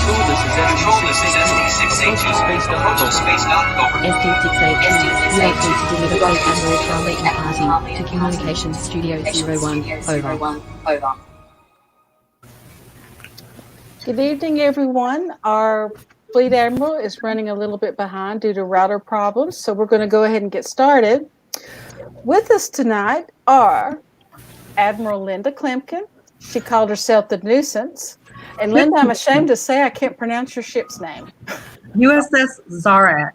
Control, this is ST682. Approaching space dock, over. ST682, you are clear to deliver Fleet Admiral Char'ak and Party to Communications Studio 01, over. Good evening, everyone. Our Fleet Admiral is running a little bit behind due to router problems, so we're going to go ahead and get started. With us tonight are Admiral Linda Kloempken. She called herself the Nuisance. And Linda, I'm ashamed to say I can't pronounce your ship's name. USS Czar'ak.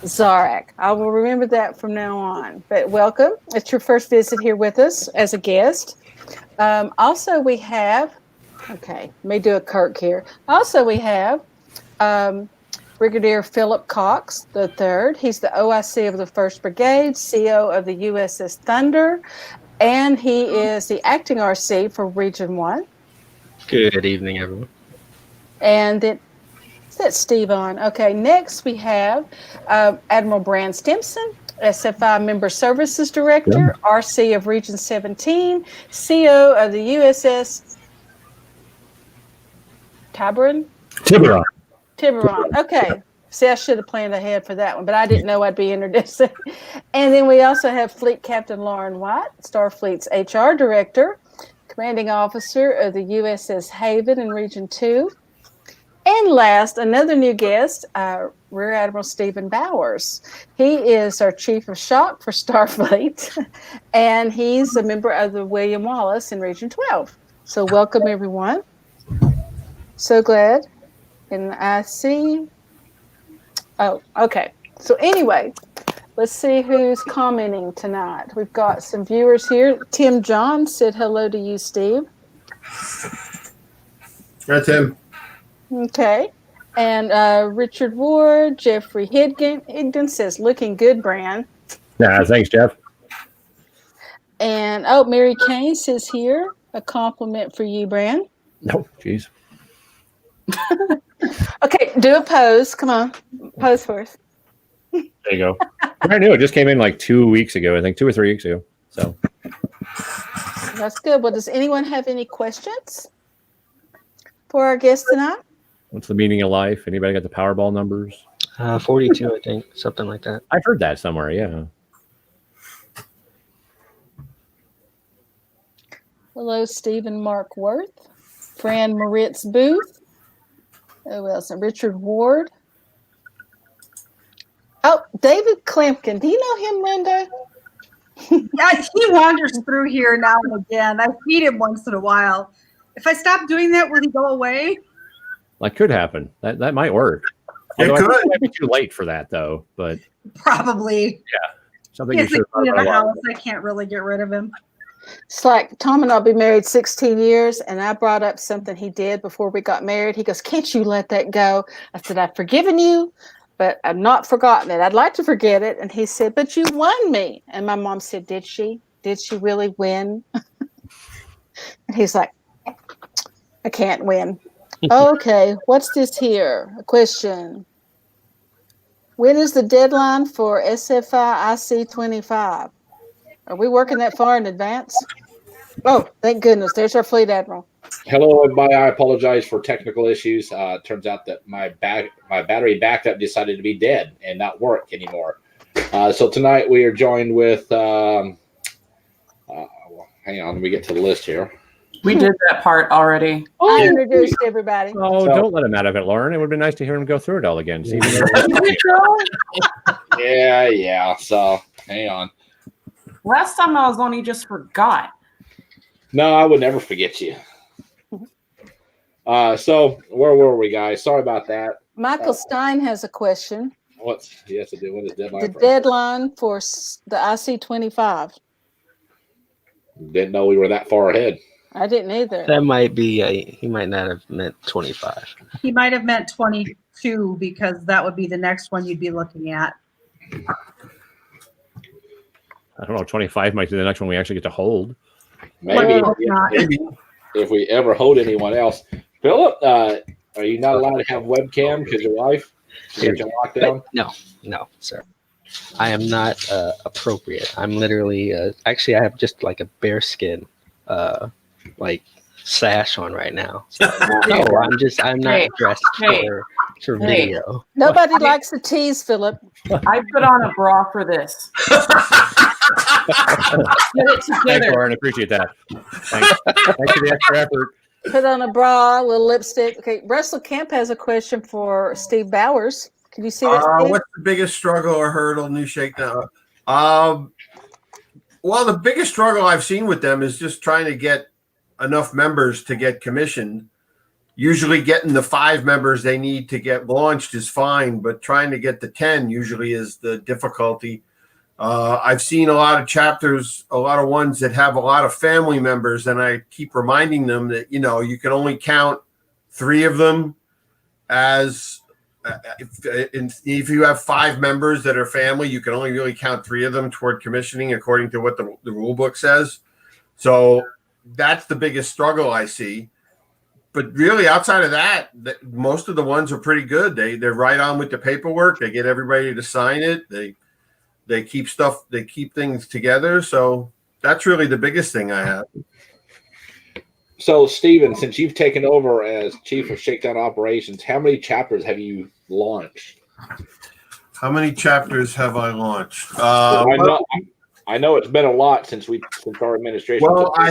Czar'ak. I will remember that from now on. But welcome. It's your first visit here with us as a guest. Also, we have, okay, let me do a Kirk here. Also, we have Brigadier Phillip Cox III. He's the OIC of the 1st Brigade, CO of the USS Thunder, and he is the acting RC for Region 1. Good evening, everyone. And then, is that Steve on? Okay, next we have Admiral Bran Stimpson, SFI Member Services Director, RC of Region 17, CO of the USS Tiburon. Okay. See, I should have planned ahead for that one, but I didn't know I'd be introducing. And then we also have Fleet Captain Lauren White, Starfleet's HR Director, Commanding Officer of the USS Haven in Region 2. And last, another new guest, Rear Admiral Stephen Bowers. He is our Chief of SHoC for Starfleet, and he's a member of the William Wallace in Region 12. So welcome, everyone. So glad. And I see... Oh, okay. So anyway, let's see who's commenting tonight. We've got some viewers here. Tim John said hello to you, Steve. Hi, Tim. Okay. And Richard Ward, Jeffrey Higdon says, looking good, Bran. Nah, thanks, Jeff. And, Mary Kane says here, a compliment for you, Bran. No, jeez. Okay, do a pose. Come on. Pose for us. There you go. I knew it just came in like 2 weeks ago, I think 2 or 3 weeks ago. So that's good. Well, does anyone have any questions for our guest tonight? What's the meaning of life? Anybody got the Powerball numbers? 42, I think, something like that. I've heard that somewhere, yeah. Hello, Stephen Mark Worth, Fran Moritz Booth. Who else? Richard Ward. Oh, David Kloempken. Do you know him, Linda? Yeah, he wanders through here now and again. I feed him once in a while. If I stop doing that, will he go away? That could happen. That might work. It Although could. I think it might be too late for that, though. But Probably. yeah, something you He's should the have king of thought the about. house. I can't really get rid of him. It's like Tom and I'll be married 16 years, and I brought up something he did before we got married. He goes, "Can't you let that go?" I said, "I've forgiven you, but I've not forgotten it. I'd like to forget it." And he said, "But you won me." And my mom said, "Did she? Did she really win?" And he's like, "I can't win." Okay, what's this here? A question. When is the deadline for SFI IC-25? Are we working that far in advance? Oh, thank goodness. There's our Fleet Admiral. Hello, everybody. I apologize for technical issues. It turns out that my battery backup decided to be dead and not work anymore. So tonight we are joined with, hang on, let me get to the list here. We did that part already. I introduced everybody. Oh, don't let him out of it, Lauren. It would be nice to hear him go through it all again. See Yeah. So hang on. Last time I was on, he just forgot. No, I would never forget you. So where were we, guys? Sorry about that. Michael Stein has a question. What's he has to do with his deadline? The deadline for the IC-25. Didn't know we were that far ahead. I didn't either. That might be, he might not have meant 25. He might have meant 22 because that would be the next one you'd be looking at. I don't know. 25 might be the next one we actually get to hold. Maybe, Well, not. if we ever hold anyone else. Phillip, are you not allowed to have webcam because your wife is locked down? No, sir. I am not appropriate. I'm literally, actually, I have just like a bear skin, like sash on right now. So, no, I'm not dressed for video. Nobody likes to tease, Phillip. I put on a bra for this. Get it Thanks, together. Lauren. Appreciate that. Thanks for the extra effort. Put on a bra, a little lipstick. Okay, Russell Kemp has a question for Steve Bowers. Can you see that, Steve? What's the biggest struggle or hurdle New Shakedown? Well, the biggest struggle I've seen with them is just trying to get enough members to get commissioned. Usually getting the 5 members they need to get launched is fine, but trying to get the 10 usually is the difficulty. I've seen a lot of chapters, a lot of ones that have a lot of family members, and I keep reminding them that, you can only count 3 of them as if you have 5 members that are family, you can only really count 3 of them toward commissioning according to what the rule book says. So that's the biggest struggle I see. But really, outside of that, most of the ones are pretty good. They're right on with the paperwork. They get everybody to sign it. They keep things together. So that's really the biggest thing I have. So, Stephen, since you've taken over as Chief of Shakedown Operations, how many chapters have you launched? How many chapters have I launched? I know it's been a lot since our administration. Well, I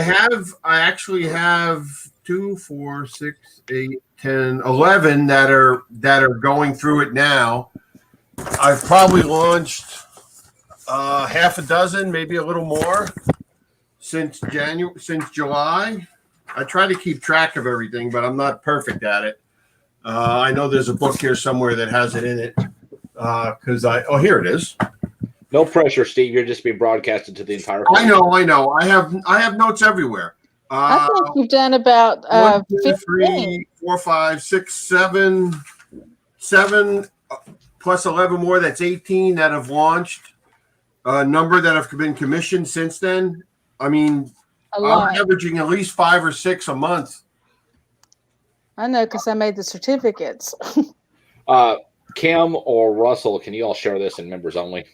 actually have 2, 4, 6, 8, 10, 11 that are going through it now. I've probably launched half a dozen, maybe a little more since July. I try to keep track of everything, but I'm not perfect at it. I know there's a book here somewhere that has it in it. Here it is. No pressure, Steve. You're just being broadcasted to the entire. I know. I have notes everywhere. I think you've done about 1, 2, 15. 3, 4, 5, 6, 7 plus 11 more. That's 18 that have launched. A number that have been commissioned since then. I mean, A lot. I'm averaging at least 5 or 6 a month. I know because I made the certificates. Kim or Russell, can you all share this in members only?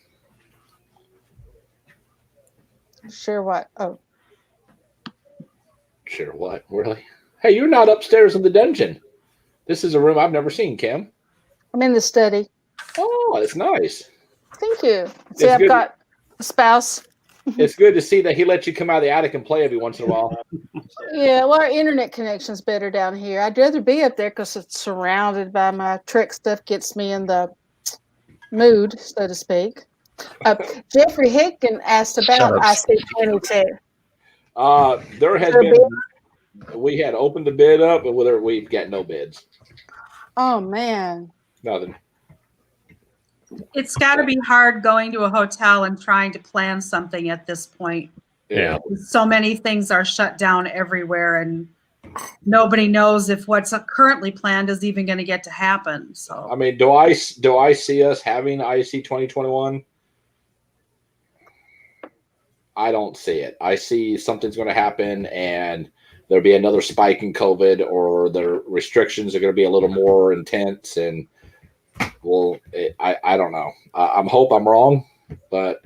Share what? Oh, Share what? Really? Hey, you're not upstairs in the dungeon. This is a room I've never seen, Kim. I'm in the study. Oh, it's nice. Thank you. See, It's I've good. got a spouse. It's good to see that he lets you come out of the attic and play every once in a while. Yeah, well, our internet connection's better down here. I'd rather be up there because it's surrounded by my trick stuff, gets me in the mood, so to speak. Jeffrey Hicken asked about IC-22. There has been. We had opened the bid up, but we've got no bids. Oh, man. Nothing. It's got to be hard going to a hotel and trying to plan something at this point. Yeah. So many things are shut down everywhere, and nobody knows if what's currently planned is even going to get to happen. So, I mean, do I see us having IC 2021? I don't see it. I see something's going to happen, and there'll be another spike in COVID, or the restrictions are going to be a little more intense, and I don't know. I hope I'm wrong, but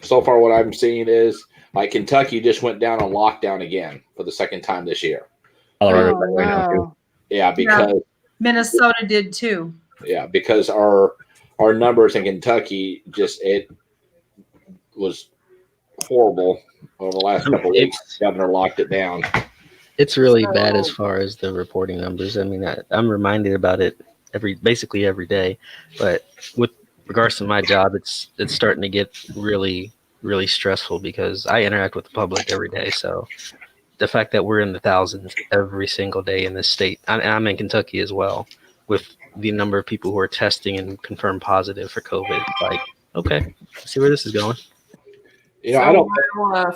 so far what I'm seeing is like Kentucky just went down on lockdown again for the second time this year. Colorado Oh, right now, too. no. Yeah, because Minnesota did too. because our numbers in Kentucky it was horrible over the last couple of weeks. The governor locked it down. It's really bad as far as the reporting numbers. I mean, I'm reminded about it basically every day. But with regards to my job, it's starting to get really, really stressful because I interact with the public every day. So the fact that we're in the thousands every single day in this state, I'm in Kentucky as well, with the number of people who are testing and confirmed positive for COVID. Like, okay, let's see where this is going. I don't.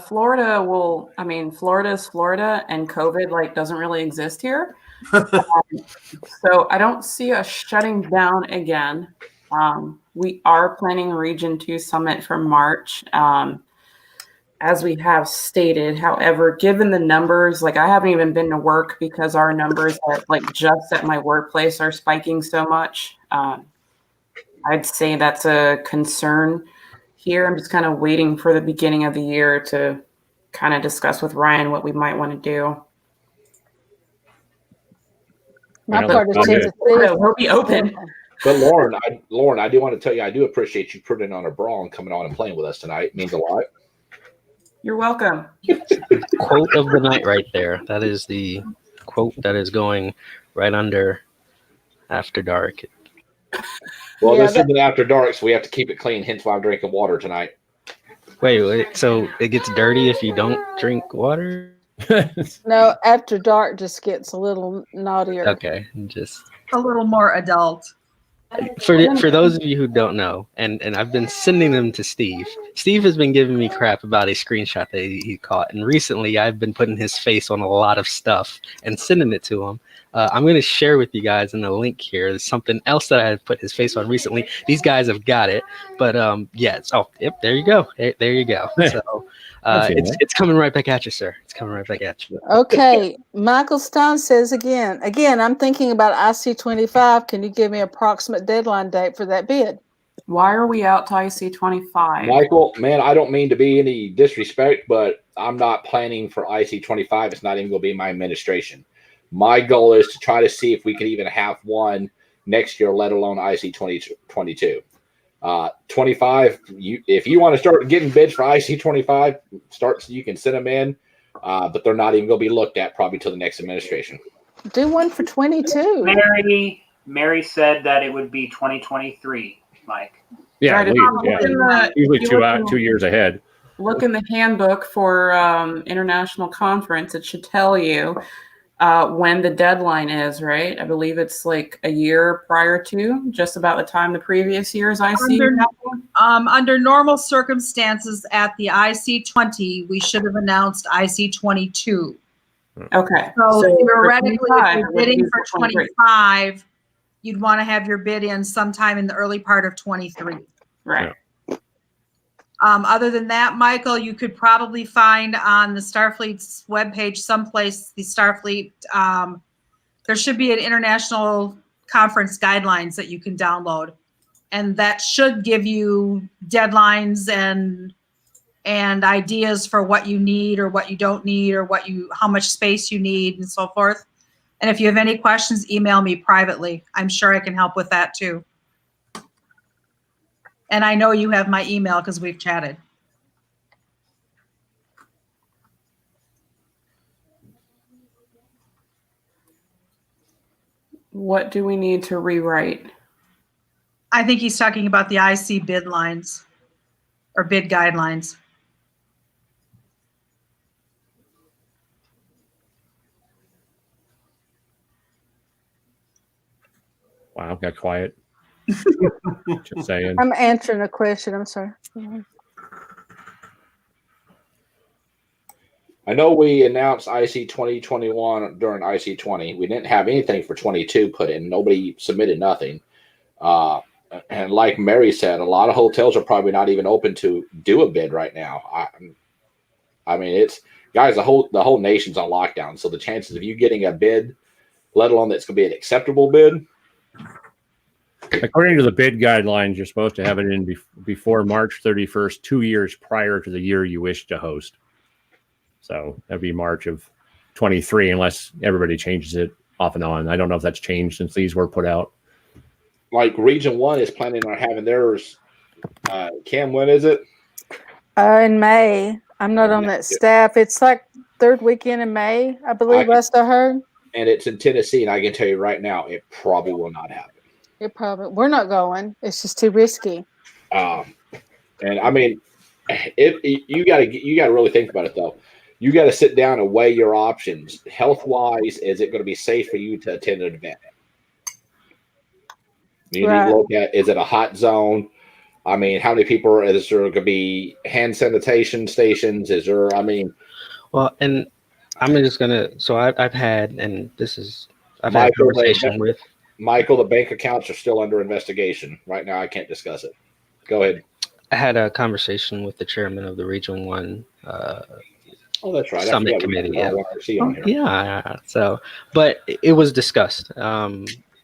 Florida's Florida, and COVID doesn't really exist here. So I don't see us shutting down again. We are planning Region 2 Summit for March, as we have stated. However, given the numbers, I haven't even been to work because our numbers just at my workplace are spiking so much. I'd say that's a concern here. I'm just kind of waiting for the beginning of the year to kind of discuss with Ryan what we might want to do. My Well, part let's is go change ahead. the So we'll be open. But Lauren, I do want to tell you, I do appreciate you putting on a bra and coming on and playing with us tonight. It means a lot. You're welcome. Quote of the night right there. That is the quote that is going right under After Dark. Well, Yeah, this isn't after dark, so we have to keep it clean. Hence why I'm drinking water tonight. Wait. So it gets dirty if you don't drink water? No, after dark just gets a little naughtier. Okay, just A little more adult. for those of you who don't know, and I've been sending them to Steve. Steve has been giving me crap about a screenshot that he caught, and recently I've been putting his face on a lot of stuff and sending it to him. I'm going to share with you guys in the link here. There's something else that I have put his face on recently. These guys have got it, but yeah. Yep. There you go. There you go. So it's coming right back at you, sir. It's coming right back at you. Okay, Michael Stone says again, I'm thinking about IC25. Can you give me approximate deadline date for that bid? Why are we out to IC25? Michael, man, I don't mean to be any disrespect, but I'm not planning for IC25. It's not even going to be my administration. My goal is to try to see if we can even have one next year, let alone IC22. 25, if you want to start getting bids for IC25, you can send them in, but they're not even going to be looked at probably till the next administration. Do one for 22. Mary said that it would be 2023, Mike. Yeah, Right, at least, yeah. Usually 2 years ahead. Look in the handbook for international conference. It should tell you when the deadline is, right? I believe it's like a year prior to, just about the time the previous year's IC happened. Under normal circumstances at the IC20, we should have announced IC22. Okay. So theoretically, if you're for bidding 25, for 25, you'd want to have your bid in sometime in the early part of 23. Right. Other than that, Michael, you could probably find on the Starfleet's webpage someplace, the Starfleet, there should be an international conference guidelines that you can download. And that should give you deadlines and ideas for what you need or what you don't need or how much space you need and so forth. And if you have any questions, email me privately. I'm sure I can help with that too. And I know you have my email because we've chatted. What do we need to rewrite? I think he's talking about the IC bid lines or bid guidelines. Wow, got quiet. Just saying. I'm answering a question. I'm sorry. I know we announced IC 2021 during IC 20. We didn't have anything for 22 put in. Nobody submitted nothing. And like Mary said, a lot of hotels are probably not even open to do a bid right now. I mean, it's guys, the whole nation's on lockdown. So the chances of you getting a bid, let alone that's going to be an acceptable bid. According to the bid guidelines, you're supposed to have it in before March 31st, 2 years prior to the year you wish to host. So that'd be March of 23, unless everybody changes it off and on. I don't know if that's changed since these were put out. Like Region 1 is planning on having theirs. Cam, when is it? In May. I'm not on that staff. It's like third weekend in May, I believe. Last I heard. And it's in Tennessee, and I can tell you right now, it probably will not happen. We're not going. It's just too risky. And I mean, you got to really think about it though. You got to sit down and weigh your options. Health wise, is it going to be safe for you to attend an event? You need to look at, is it a hot zone? I mean, how many people is there going to be hand sanitation stations? Is there? I mean, well, and I'm just gonna. So I've had, and this is I've had a conversation with. Michael, the bank accounts are still under investigation. Right now, I can't discuss it. Go ahead. I had a conversation with the chairman of the Region 1 that's right. Summit Committee. Yeah. So, but it was discussed.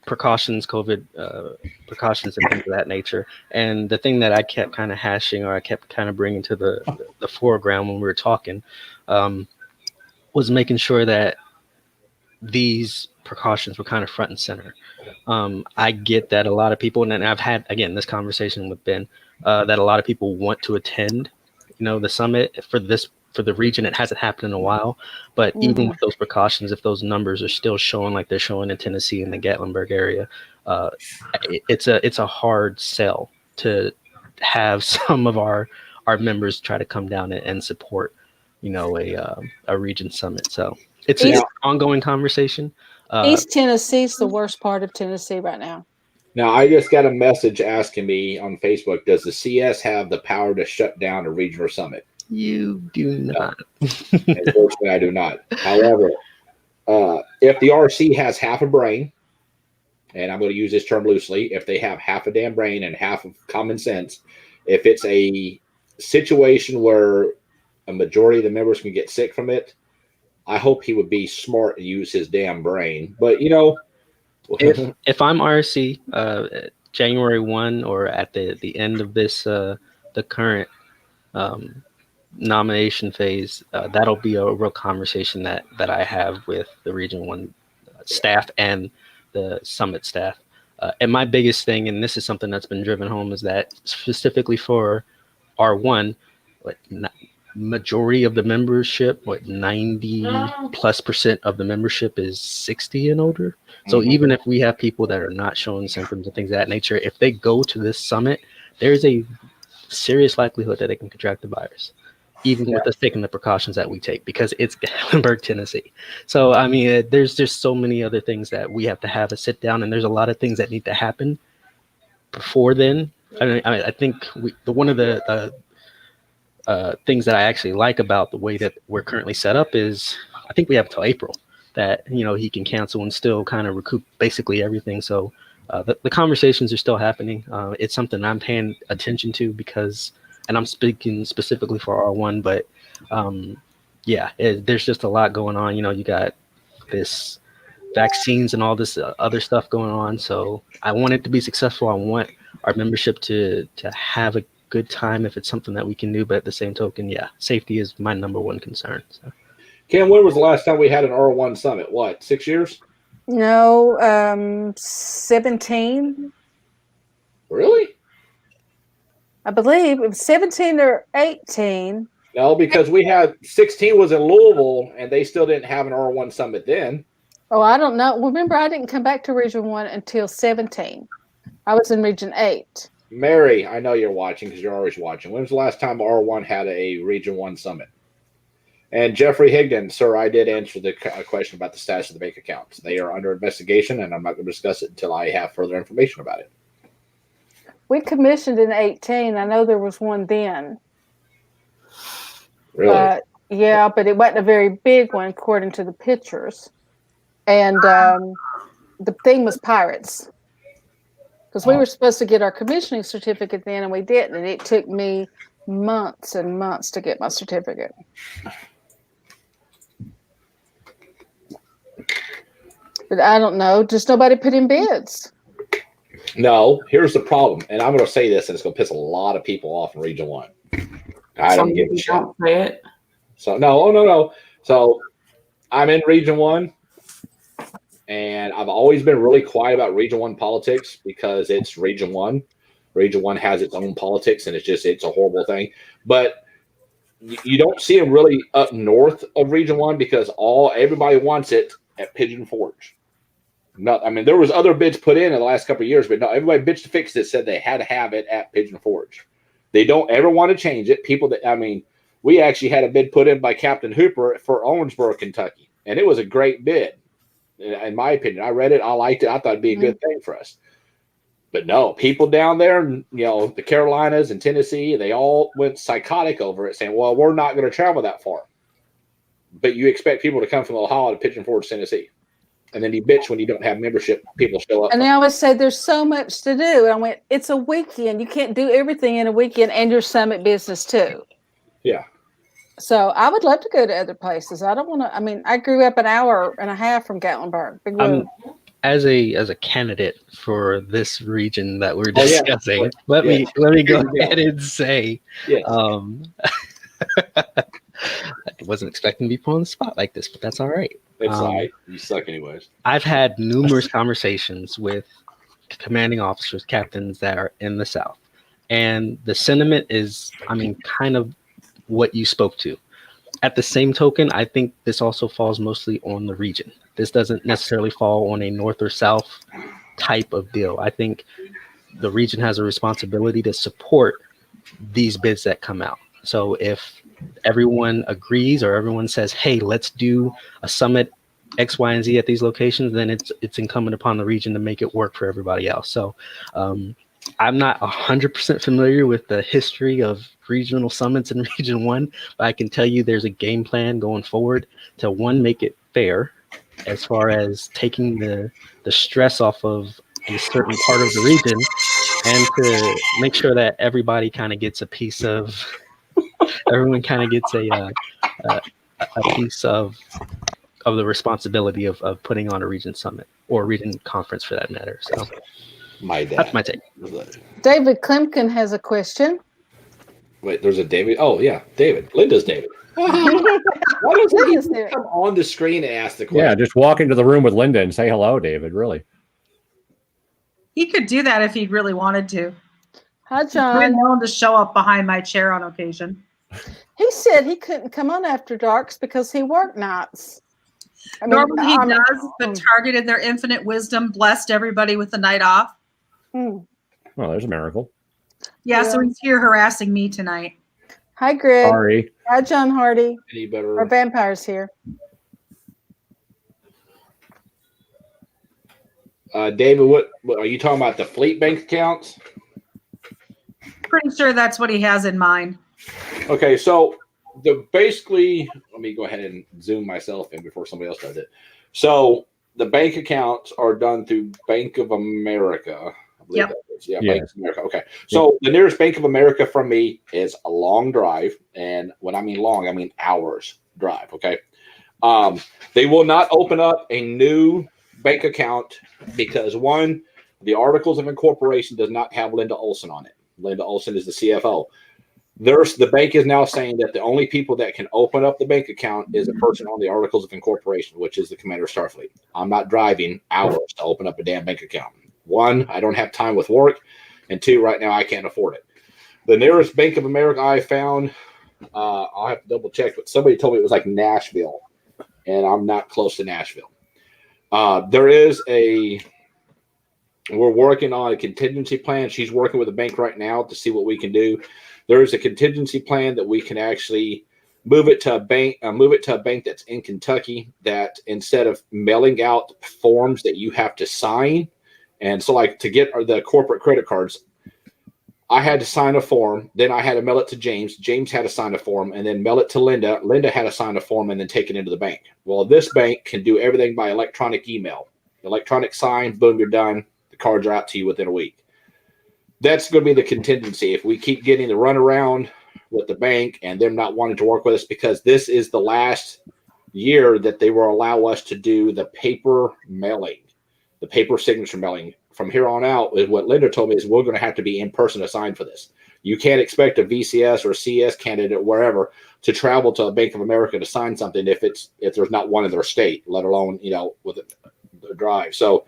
Precautions, COVID precautions and things of that nature. And the thing that I kept kind of hashing or I kept kind of bringing to the foreground when we were talking was making sure that these precautions were kind of front and center. I get that a lot of people, and I've had, again, this conversation with Ben, that a lot of people want to attend, the summit for the region. It hasn't happened in a while, but even with those precautions, if those numbers are still showing like they're showing in Tennessee and the Gatlinburg area, it's a hard sell to have some of our members try to come down and support, a region summit. So it's an ongoing conversation. East Tennessee's the worst part of Tennessee right now. Now, I just got a message asking me on Facebook, does the CS have the power to shut down a regional summit? You do not. Unfortunately, I do not. However, if the RC has half a brain, and I'm going to use this term loosely, if they have half a damn brain and half of common sense, if it's a situation where a majority of the members can get sick from it, I hope he would be smart and use his damn brain. But, if I'm RC, January 1 or at the end of this, the current nomination phase, that'll be a real conversation that I have with the Region 1 staff and the summit staff. And my biggest thing, and this is something that's been driven home, is that specifically for R1, majority of the membership, 90+% of the membership is 60 and older. So even if we have people that are not showing symptoms and things of that nature, if they go to this summit, there's a serious likelihood that they can contract the virus, even with us taking the precautions that we take, because it's Gatlinburg, Tennessee. So, I mean, there's just so many other things that we have to have a sit down, and there's a lot of things that need to happen before then. I think one of the things that I actually like about the way that we're currently set up is I think we have until April that, he can cancel and still kind of recoup basically everything. So the conversations are still happening. It's something I'm paying attention to because, and I'm speaking specifically for R1, but there's just a lot going on. You got this vaccines and all this other stuff going on. So I want it to be successful. I want our membership to have a good time if it's something that we can do, but at the same token, safety is my number one concern. So. Ken, when was the last time we had an R1 summit? 6 years? No, 17. Really? I believe it was 17 or 18. No, because we had 16 was in Louisville, and they still didn't have an R1 summit then. Oh, I don't know. Remember, I didn't come back to Region 1 until 17. I was in Region 8. Mary, I know you're watching because you're always watching. When was the last time R1 had a Region 1 summit? And Jeffrey Higdon, sir, I did answer the question about the status of the bank accounts. They are under investigation, and I'm not going to discuss it until I have further information about it. We commissioned in 18. I know there was one then. Really? But it wasn't a very big one according to the pictures. And the thing was pirates. Because we were supposed to get our commissioning certificate then, and we didn't. And it took me months and months to get my certificate. But I don't know. Just nobody put in bids. No, here's the problem. And I'm going to say this, and it's going to piss a lot of people off in Region 1. I don't give a shit. Don't say it. So, no. So, I'm in Region 1. And I've always been really quiet about Region 1 politics because it's Region 1. Region 1 has its own politics, and it's a horrible thing. But you don't see them really up north of Region 1 because everybody wants it at Pigeon Forge. No, I mean, there was other bids put in the last couple of years, but no, everybody bitched to fix it said they had to have it at Pigeon Forge. They don't ever want to change it. We actually had a bid put in by Captain Hooper for Owensboro, Kentucky, and it was a great bid. In my opinion, I read it. I liked it. I thought it'd be a good thing for us. But no, people down there, the Carolinas and Tennessee, they all went psychotic over it, saying, well, we're not going to travel that far. But you expect people to come from Ohio to Pigeon Forge, Tennessee. And then you bitch when you don't have membership. People show up. And they always say there's so much to do. And I went, it's a weekend. You can't do everything in a weekend and your summit business too. Yeah. So I would love to go to other places. I don't want to. I grew up an hour and a half from Gatlinburg. Big road. As a candidate for this region that we're discussing, let me go ahead and say, wasn't expecting to be put on the spot like this, but that's all right. It's like you suck anyways. I've had numerous conversations with commanding officers, captains that are in the South, and the sentiment is, kind of what you spoke to. At the same token, I think this also falls mostly on the region. This doesn't necessarily fall on a North or South type of deal. I think the region has a responsibility to support these bids that come out. So if everyone agrees or everyone says, hey, let's do a summit X, Y, and Z at these locations, then it's incumbent upon the region to make it work for everybody else. So I'm not 100% familiar with the history of regional summits in Region 1, but I can tell you there's a game plan going forward to, one, make it fair as far as taking the stress off of a certain part of the region, and to make sure that everybody kind of gets a piece of, everyone kind of gets a piece of the responsibility of putting on a region summit or region conference for that matter. So that's my take. David Kloempken has a question. Wait, there's a David. Oh yeah, David. Linda's David. Why doesn't he come on the screen and ask the question? Yeah, just walk into the room with Linda and say hello, David. Really. He could do that if he really wanted to. Hi, John. I'm willing to show up behind my chair on occasion. He said he couldn't come on after darks because he worked nights. Normally he does, but targeted their infinite wisdom, blessed everybody with the night off. Well, there's a miracle. Yeah, so he's here harassing me tonight. Hi, Greg. Sorry. Hi, John Hardy. Any better? Our vampire's here. David, what are you talking about? The fleet bank accounts? Pretty sure that's what he has in mind. Okay, so basically, let me go ahead and zoom myself in before somebody else does it. So the bank accounts are done through Bank of America. I believe Yep. that is. Yeah, Bank of America. Okay. So the nearest Bank of America from me is a long drive. And when I mean long, I mean hours drive. Okay. They will not open up a new bank account because, one, the Articles of Incorporation does not have Linda Olson on it. Linda Olson is the CFO. The bank is now saying that the only people that can open up the bank account is a person on the Articles of Incorporation, which is the commander of Starfleet. I'm not driving hours to open up a damn bank account. One, I don't have time with work, and two, right now I can't afford it. The nearest Bank of America I found, I'll have to double check, but somebody told me it was like Nashville, and I'm not close to Nashville. We're working on a contingency plan. She's working with the bank right now to see what we can do. There is a contingency plan that we can actually move it to a bank that's in Kentucky, that instead of mailing out forms that you have to sign, and so like to get the corporate credit cards, I had to sign a form, then I had to mail it to James. James had to sign a form and then mail it to Linda. Linda had to sign a form and then take it into the bank. Well, this bank can do everything by electronic email. Electronic sign, boom, you're done. The cards are out to you within a week. That's going to be the contingency. If we keep getting the runaround with the bank and them not wanting to work with us, because this is the last year that they will allow us to do the paper mailing, the paper signature mailing. From here on out, is what Linda told me, is we're going to have to be in person to sign for this. You can't expect a VCS or CS candidate, wherever, to travel to a Bank of America to sign something if there's not one in their state, let alone with the drive. So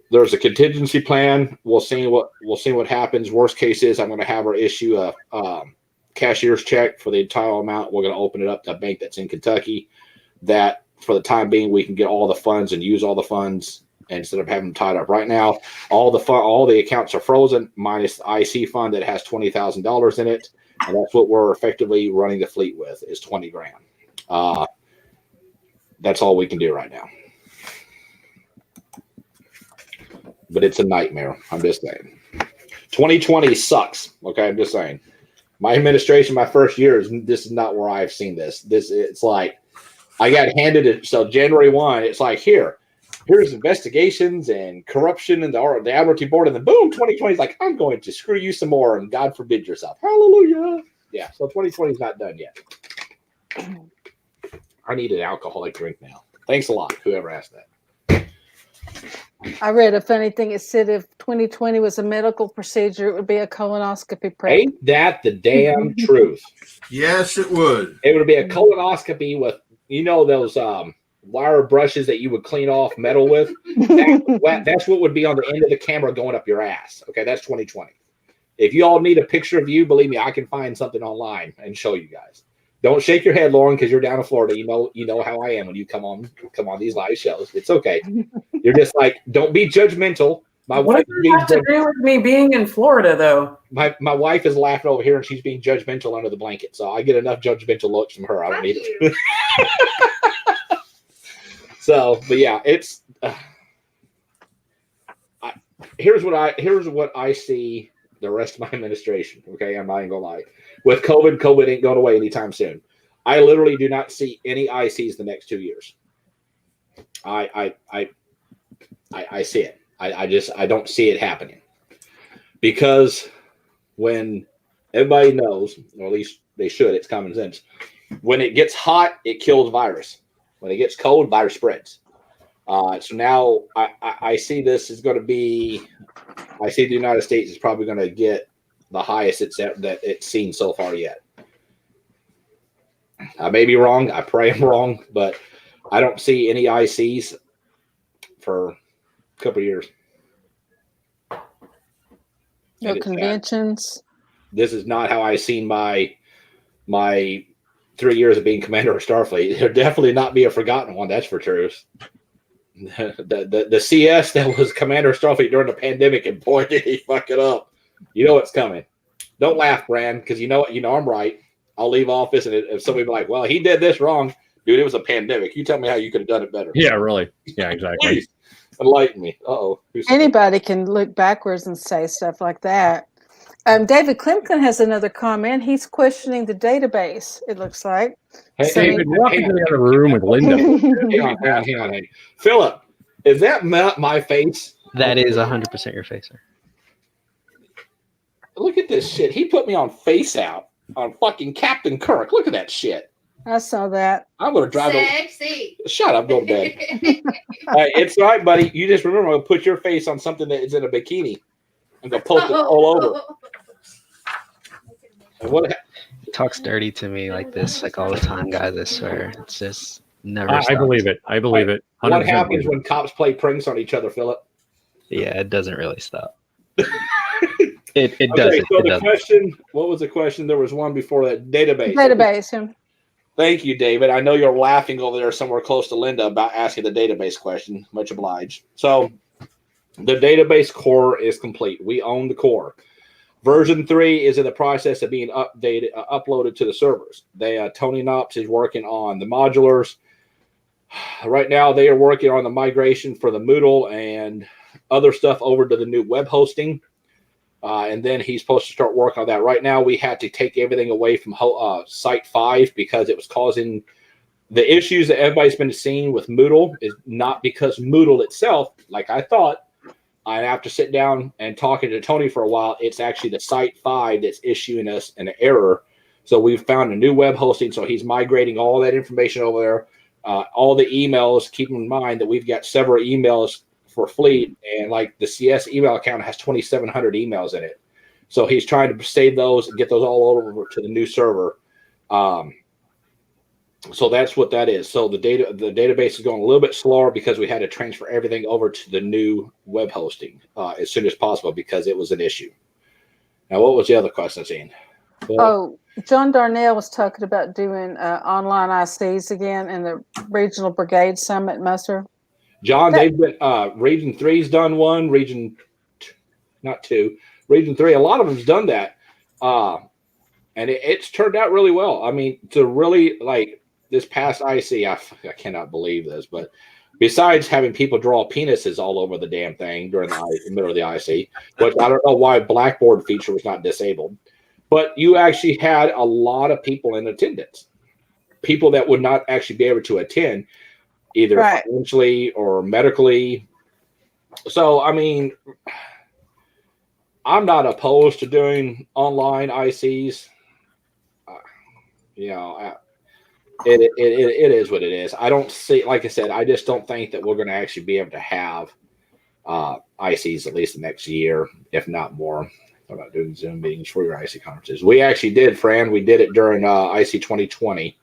there's a contingency plan. We'll see what happens. Worst case is I'm going to have her issue a cashier's check for the entire amount. We're going to open it up to a bank that's in Kentucky. That for the time being we can get all the funds and use all the funds instead of having them tied up. Right now, all the accounts are frozen minus the IC fund that has $20,000 in it, and that's what we're effectively running the fleet with is $20,000. That's all we can do right now. But it's a nightmare. I'm just saying. 2020 sucks. Okay, I'm just saying. My administration, my first year, this is not where I've seen this. It's like I got handed it. So January 1, it's like here's investigations and corruption and the Admiralty Board, and then boom, 2020 is like, I'm going to screw you some more, and God forbid yourself. Hallelujah. Yeah, so 2020 is not done yet. I need an alcoholic drink now. Thanks a lot, whoever asked that. I read a funny thing. It said if 2020 was a medical procedure, it would be a colonoscopy prep. Ain't that the damn truth? Yes, it would. It would be a colonoscopy with, those wire brushes that you would clean off metal with. That's what would be on the end of the camera going up your ass. Okay, that's 2020. If you all need a picture of you, believe me, I can find something online and show you guys. Don't shake your head, Lauren, because you're down in Florida. You know how I am when you come on these live shows. It's okay. You're just like, don't be judgmental. My What wife does it have to do with me being in Florida, though? My wife is laughing over here, and she's being judgmental under the blanket. So I get enough judgmental looks from her. I don't need it. So, but yeah, it's. Here's what I see the rest of my administration. Okay, I'm not even gonna lie. With COVID ain't going away anytime soon. I literally do not see any ICs the next 2 years. I see it. I don't see it happening, because when everybody knows, or at least they should, it's common sense. When it gets hot, it kills virus. When it gets cold, virus spreads. So now I see this is going to be. I see the United States is probably going to get the highest that it's seen so far yet. I may be wrong. I pray I'm wrong, but I don't see any ICs for a couple of years. No conventions. This is not how I seen my 3 years of being commander of Starfleet. There'll definitely not be a forgotten one. That's for truth. The CS that was commander of Starfleet during the pandemic, and boy, did he fuck it up. You know it's coming. Don't laugh, Bran, because you know I'm right. I'll leave office, and if somebody be like, well, he did this wrong. Dude, it was a pandemic. You tell me how you could have done it better. Yeah, really. Yeah, exactly. Please, enlighten me. Uh-oh. Anybody can look backwards and say stuff like that. David Kloempken has another comment. He's questioning the database, it looks like. Hey, David, walk into the other room with Linda. Hang on. Phillip, is that my face? That is 100% your face, sir. Look at this shit. He put me on face out on fucking Captain Kirk. Look at that shit. I saw that. I'm going to drive Sexy. Shut up, go to bed. It's all right, buddy. You just remember, I'm going to put your face on something that is in a bikini. I'm going to post it all over. And He talks dirty to me like this, like all the time, guys. I swear. It's just never I stops. believe it. I believe it. 100% what happens believe it. when cops play pranks on each other, Phillip? Yeah, it doesn't really stop. It Okay, does. so It the does. question, what was the question? There was one before that. Database. Database. Thank you, David. I know you're laughing over there somewhere close to Linda about asking the database question. Much obliged. So the database core is complete. We own the core. Version 3 is in the process of being uploaded to the servers. Tony Knops is working on the modulars. Right now, they are working on the migration for the Moodle and other stuff over to the new web hosting. And then he's supposed to start working on that. Right now, we had to take everything away from Site 5 because it was causing the issues that everybody's been seeing with Moodle is not because Moodle itself, like I thought. I have to sit down and talking to Tony for a while. It's actually the Site 5 that's issuing us an error. So we've found a new web hosting. So he's migrating all that information over there. All the emails, keep in mind that we've got several emails for Fleet, and like the CS email account has 2,700 emails in it. So he's trying to save those and get those all over to the new server. So that's what that is. So the database is going a little bit slower because we had to transfer everything over to the new web hosting as soon as possible because it was an issue. Now, what was the other question, Zane? Oh, John Darnell was talking about doing online ICs again in the Regional Brigade Summit Muster. John, they've been Region 3's done one, Region 2, Region 3. A lot of them's done that, and it's turned out really well. I mean, to really like this past IC, I cannot believe this, but besides having people draw penises all over the damn thing during the middle of the IC, which I don't know why Blackboard feature was not disabled, but you actually had a lot of people in attendance, people that would not actually be able to attend. Either financially or medically. So, I mean, I'm not opposed to doing online ICs. It is what it is. I don't see, like I said, I just don't think that we're going to actually be able to have ICs at least the next year, if not more. I'm about doing Zoom meetings for your IC conferences. We actually did, Fran. We did it during IC 2020.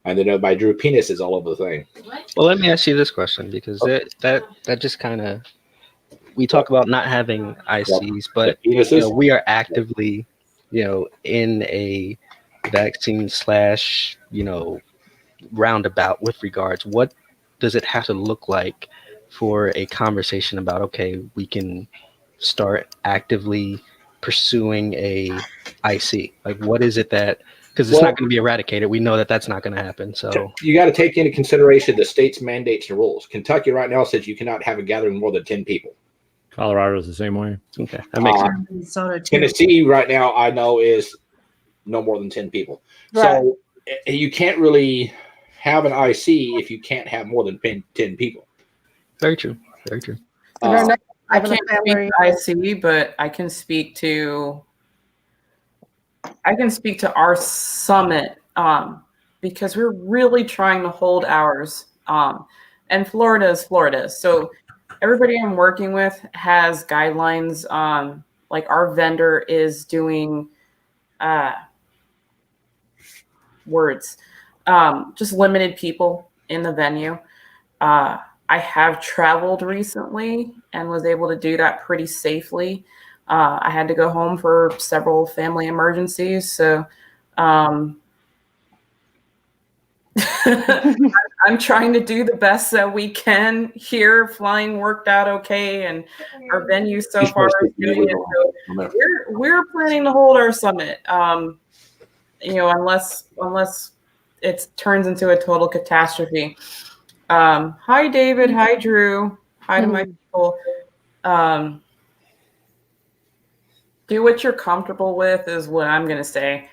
And then everybody drew penises all over the thing. Well, let me ask you this question, because that just kind of, we talk about not having ICs, but we are actively, in a vaccine / roundabout with regards. What does it have to look like for a conversation about, okay, we can start actively pursuing a IC? Like, what is it that, because it's not going to be eradicated. We know that that's not going to happen. So you got to take into consideration the state's mandates and rules. Kentucky right now says you cannot have a gathering more than 10 people. Colorado's the same way. Okay, that makes sense. Tennessee right now, I know, is no more than 10 people. Right. So you can't really have an IC if you can't have more than 10 people. Very true. Very true. I can't speak to IC, but I can speak to our summit, because we're really trying to hold ours. And Florida is Florida. So everybody I'm working with has guidelines. Like our vendor is doing just limited people in the venue. I have traveled recently and was able to do that pretty safely. I had to go home for several family emergencies. So I'm trying to do the best that we can here. Flying worked out okay, and our venue so far is doing it. So we're planning to hold our summit. Unless it turns into a total catastrophe. Hi, David. Hi, Drew. Hi to my people. Do what you're comfortable with is what I'm going to say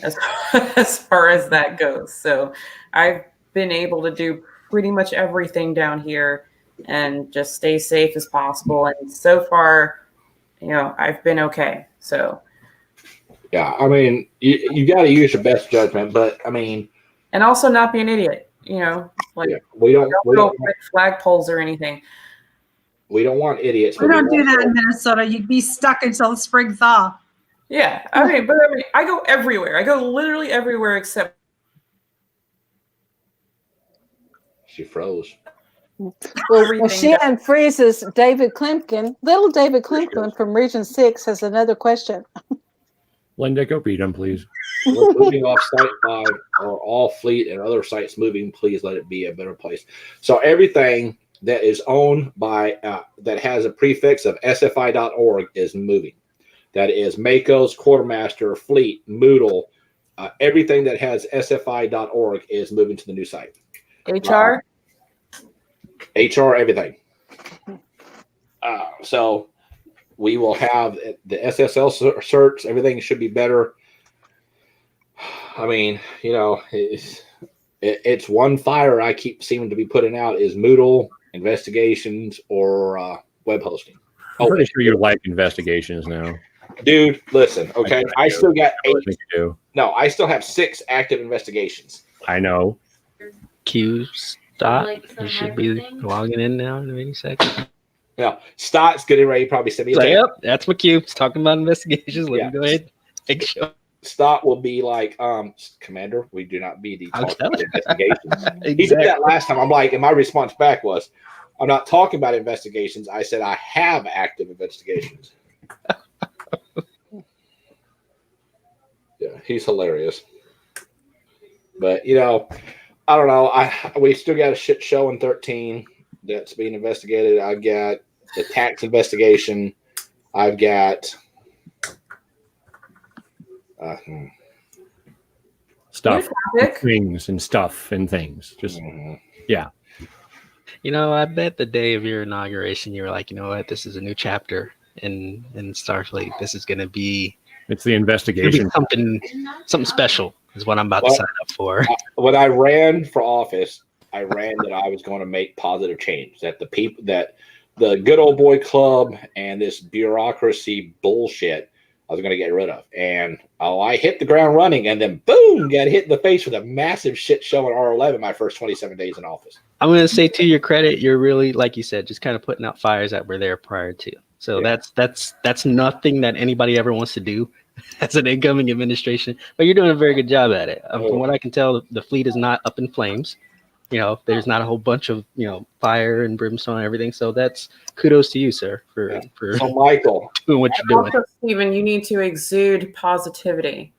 as far as that goes. So I've been able to do pretty much everything down here and just stay safe as possible. And so far, I've been okay. So. Yeah, I mean, you got to use your best judgment, but I mean. And also not be an idiot, we don't go with flagpoles or anything. We don't want idiots. We don't do that in Minnesota. You'd be stuck until the spring thaw. Yeah, I mean, I go everywhere. I go literally everywhere except. She froze. Well, she unfreezes. David Kloempken, little David Kloempken from Region 6 has another question. Linda, go beat him, please. We're moving off Site 5 or all fleet and other sites moving. Please let it be a better place. So everything that is owned by that has a prefix of sfi.org is moving. That is Mako's, Quartermaster, Fleet, Moodle, everything that has sfi.org is moving to the new site. HR? HR, everything. So we will have the SSL certs. Everything should be better. I mean, it's one fire I keep seeming to be putting out is Moodle, investigations, or web hosting. I'm pretty sure you like investigations now. Dude, listen, okay. I still got 8. No, I still have 6 active investigations. I know. Q stop. You should be logging in now in any second. Yeah, Stott's getting ready. Probably send me a yep, that's what Q. He's talking about investigations. Let me go ahead. Take a show. Stott will be like, Commander, we do not be the talk about investigations. Exactly. He did that last time. I'm like, and my response back was, I'm not talking about investigations. I said I have active investigations. Yeah, he's hilarious. But I don't know. We still got a shit show in 13 that's being investigated. I've got the tax investigation. I've got stuff, things, and stuff and things. Just yeah. I bet the day of your inauguration, you were like, you know what, this is a new chapter in Starfleet. This is going to be. It's the investigation. Something special is what I'm about to sign up for. When I ran for office, I ran that I was going to make positive change. That the people, that the good old boy club and this bureaucracy bullshit, I was going to get rid of. And I hit the ground running, and then boom, got hit in the face with a massive shit show in R11 my first 27 days in office. I'm going to say, to your credit, you're really, like you said, just kind of putting out fires that were there prior to. So that's nothing that anybody ever wants to do as an incoming administration, but you're doing a very good job at it. From what I can tell, the fleet is not up in flames. There's not a whole bunch of, fire and brimstone and everything. So that's kudos to you, sir, for So Michael, doing what you're doing. Also, Stephen, you need to exude positivity.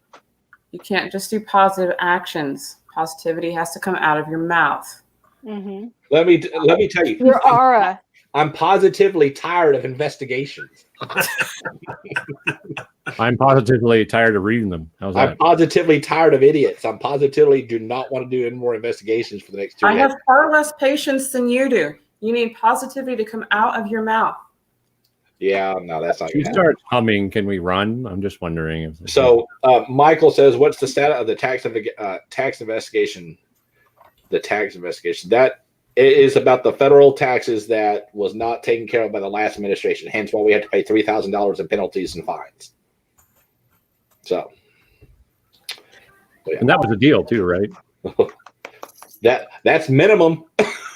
You can't just do positive actions. Positivity has to come out of your mouth. Mm-hmm. let me tell you, Your aura. I'm positively tired of investigations. I'm positively tired of reading them. How's that? I'm positively tired of idiots. I'm positively do not want to do any more investigations for the next 2 I days. have far less patience than you do. You need positivity to come out of your mouth. Yeah, no, that's not If you gonna start humming, can we run? I'm just wondering if So Michael says, what's the status of the tax investigation? The tax investigation. That is about the federal taxes that was not taken care of by the last administration. Hence why we had to pay $3,000 in penalties and fines. So. And that was a deal too, right? That's minimum.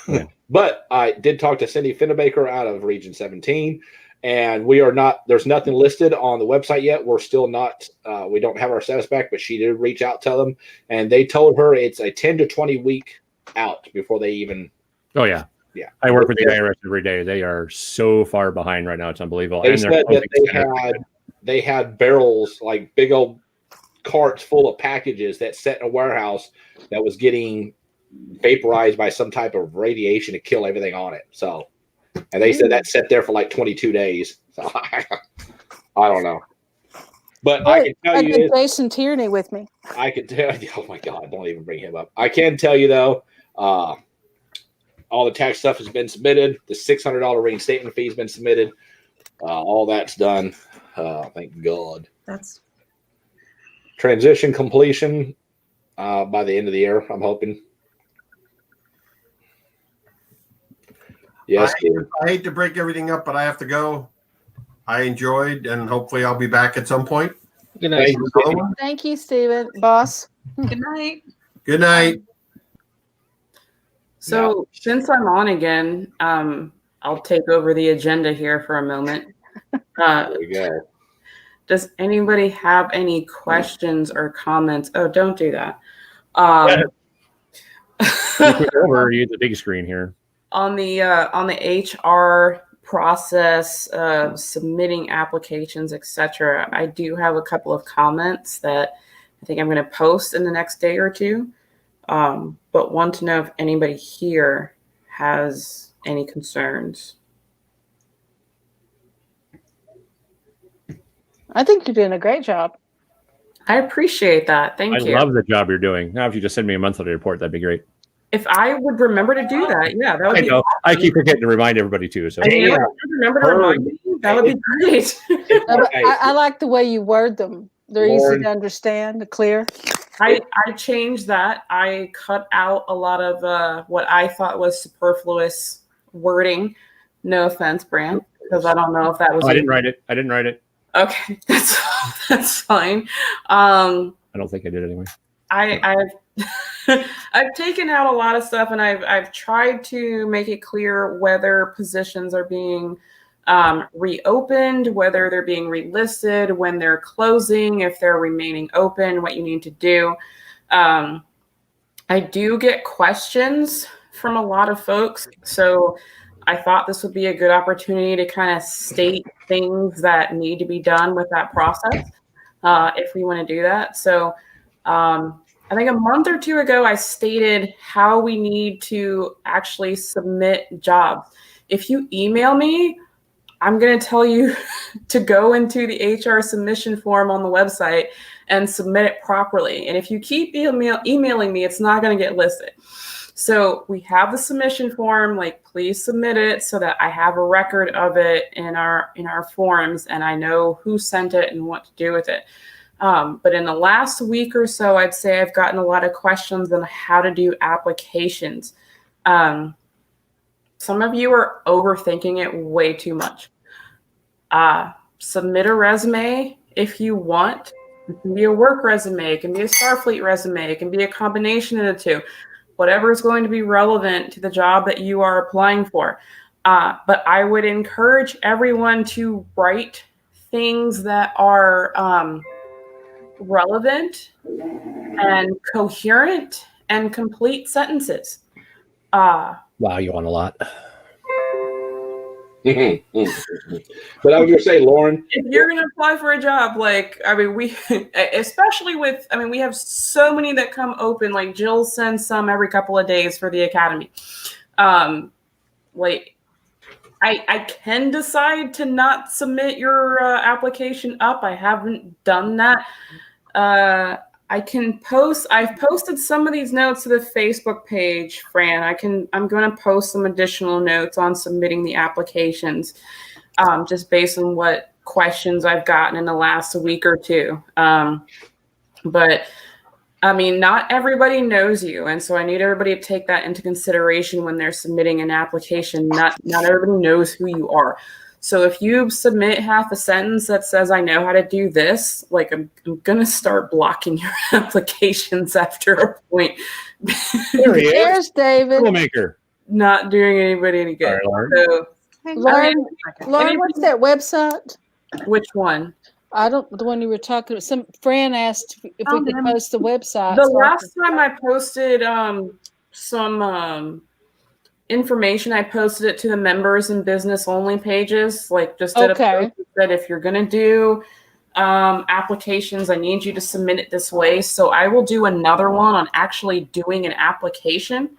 Yeah. But I did talk to Cindy Finnebaker out of Region 17, and we are not, there's nothing listed on the website yet. We're still not, we don't have our status back, but she did reach out to them, and they told her it's a 10 to 20 week out before they even. Oh, yeah. Yeah. I work with the IRS every day. They are so far behind right now. It's unbelievable. They And said that they had barrels, like big old carts full of packages that sat in a warehouse that was getting vaporized by some type of radiation to kill everything on it. So, and they said that sat there for like 22 days. So I don't know. But I can tell you, Jason Tierney with me. I can tell you, oh my God, don't even bring him up. I can tell you though, all the tax stuff has been submitted. The $600 reinstatement fee has been submitted. All that's done. Thank God. That's Transition completion by the end of the year, I'm hoping. Yes, I hate to break everything up, but I have to go. I enjoyed, and hopefully I'll be back at some point. Good night. Thank you, Stephen. Boss. good night. Good night. So since I'm on again, I'll take over the agenda here for a moment. There we go. Does anybody have any questions or comments? Oh, don't do that. Over, you the big screen here. On the HR process of submitting applications, etc., I do have a couple of comments that I think I'm going to post in the next day or two, but want to know if anybody here has any concerns. I think you're doing a great job. I appreciate that. Thank you. I love the job you're doing. Now, if you just send me a monthly report, that'd be great. If I would remember to do that, yeah, that would I be know. awesome. I keep forgetting to remind everybody too. So I mean, if I remember to remind me, that would be great. I like the way you word them. They're easy to understand, clear. I changed that. I cut out a lot of what I thought was superfluous wording. No offense, Bran, because I don't know if that was. I didn't write it. Okay, that's fine. I don't think I did anyway. I've taken out a lot of stuff, and I've tried to make it clear whether positions are being reopened, whether they're being relisted, when they're closing, if they're remaining open, what you need to do. I do get questions from a lot of folks, so I thought this would be a good opportunity to kind of state things that need to be done with that process if we want to do that. So I think a month or two ago, I stated how we need to actually submit jobs. If you email me, I'm going to tell you to go into the HR submission form on the website and submit it properly. And if you keep emailing me, it's not going to get listed. So we have the submission form, like please submit it so that I have a record of it in our forms and I know who sent it and what to do with it. But in the last week or so, I'd say I've gotten a lot of questions on how to do applications. Some of you are overthinking it way too much. Submit a resume if you want. It can be a work resume. It can be a Starfleet resume. It can be a combination of the two. whatever is going to be relevant to the job that you are applying for. But I would encourage everyone to write things that are relevant and coherent and complete sentences. Wow, you want a lot. But I was going to say, Lauren, If you're going to apply for a job, we, especially with, we have so many that come open. Like Jill sends some every couple of days for the academy. I can decide to not submit your application up. I haven't done that. I've posted some of these notes to the Facebook page, Fran. I'm going to post some additional notes on submitting the applications, just based on what questions I've gotten in the last week or two. But not everybody knows you. And so I need everybody to take that into consideration when they're submitting an application. Not everybody knows who you are. So if you submit half a sentence that says, I know how to do this, I'm going to start blocking your applications after a point. There he is. There's David. Troublemaker. Not doing anybody any good. All right, So, Lauren, what's that website? which one? The one you were talking about. Fran asked if we could post the website. The last time I posted some information, I posted it to the members and business only pages. Just did a post that if you're gonna do applications, I need you to submit it this way. So I will do another one on actually doing an application.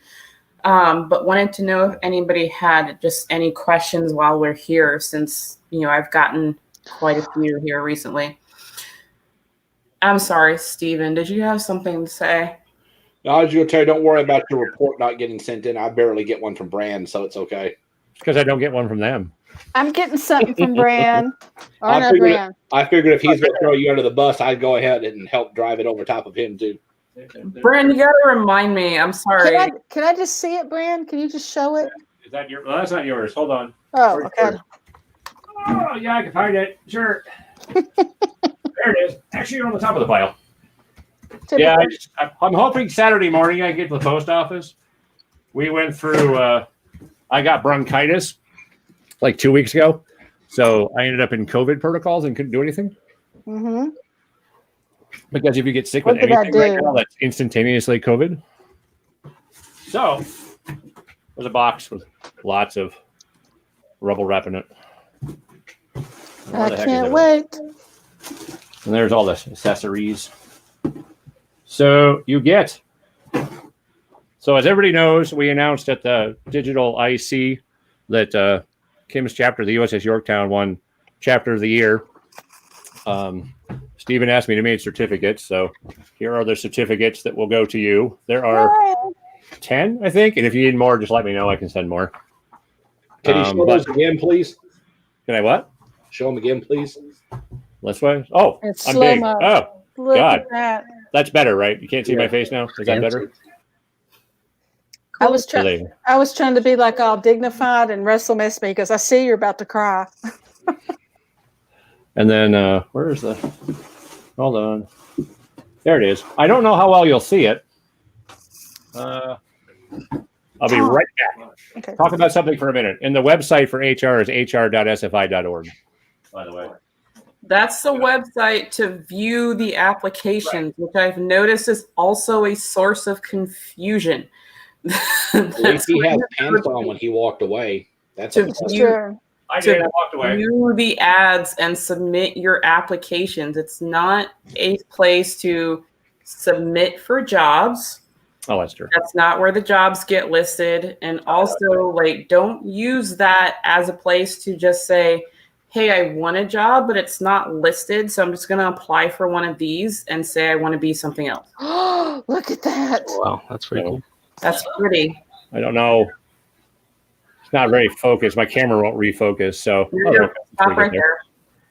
But wanted to know if anybody had just any questions while we're here, since I've gotten quite a few here recently. I'm sorry, Stephen. Did you have something to say? No, I was going to tell you, don't worry about your report not getting sent in. I barely get one from Bran, so it's okay. It's because I don't get one from them. I'm getting something from Bran. I figured if he's going to throw you under the bus, I'd go ahead and help drive it over top of him, too. Bran, you got to remind me. I'm sorry. Can I just see it, Bran? Can you just show it? Is that your? Well, that's not yours. Hold on. Oh, okay. Oh, yeah, I can find it. Sure. There it is. Actually, you're on the top of the pile. Typical. Yeah, I'm hoping Saturday morning I get to the post office. We went through, I got bronchitis like 2 weeks ago. So I ended up in COVID protocols and couldn't do anything. Mm-hmm. Because if you get sick with anything right now, that's instantaneously COVID. So there's a box with lots of rubble wrap in it. I can't wait. And there's all the accessories. So you get. So as everybody knows, we announced at the Digital IC that Kim's chapter, the USS Yorktown, won Chapter of the Year. Stephen asked me to make certificates, so here are the certificates that will go to you. There are 10, I think, and if you need more, just let me know. I can send more. Can you show those again, please? Can I what? Show them again, please. This way? Oh, It's I'm big. slow-mo. Oh, Look God. at that. That's better, right? You can't see my face now? Is that better? I was trying to be like all dignified, and Russell missed me because I see you're about to cry. And then where is the? Hold on. There it is. I don't know how well you'll see it. I'll be right back. Okay. Talk about something for a minute. And the website for HR is hr.sfi.org. By the way. That's the website to view the applications, which I've noticed is also a source of confusion. At least he had pants on when he walked away. That's to view, I did. I walked away. view the ads and submit your applications. It's not a place to submit for jobs. Oh, that's true. That's not where the jobs get listed. And also, like, don't use that as a place to just say, hey, I want a job, but it's not listed. So I'm just going to apply for one of these and say I want to be something else. Oh, look at that. Wow, that's pretty cool. That's pretty. I don't know. It's not very focused. My camera won't refocus. So Stop right there.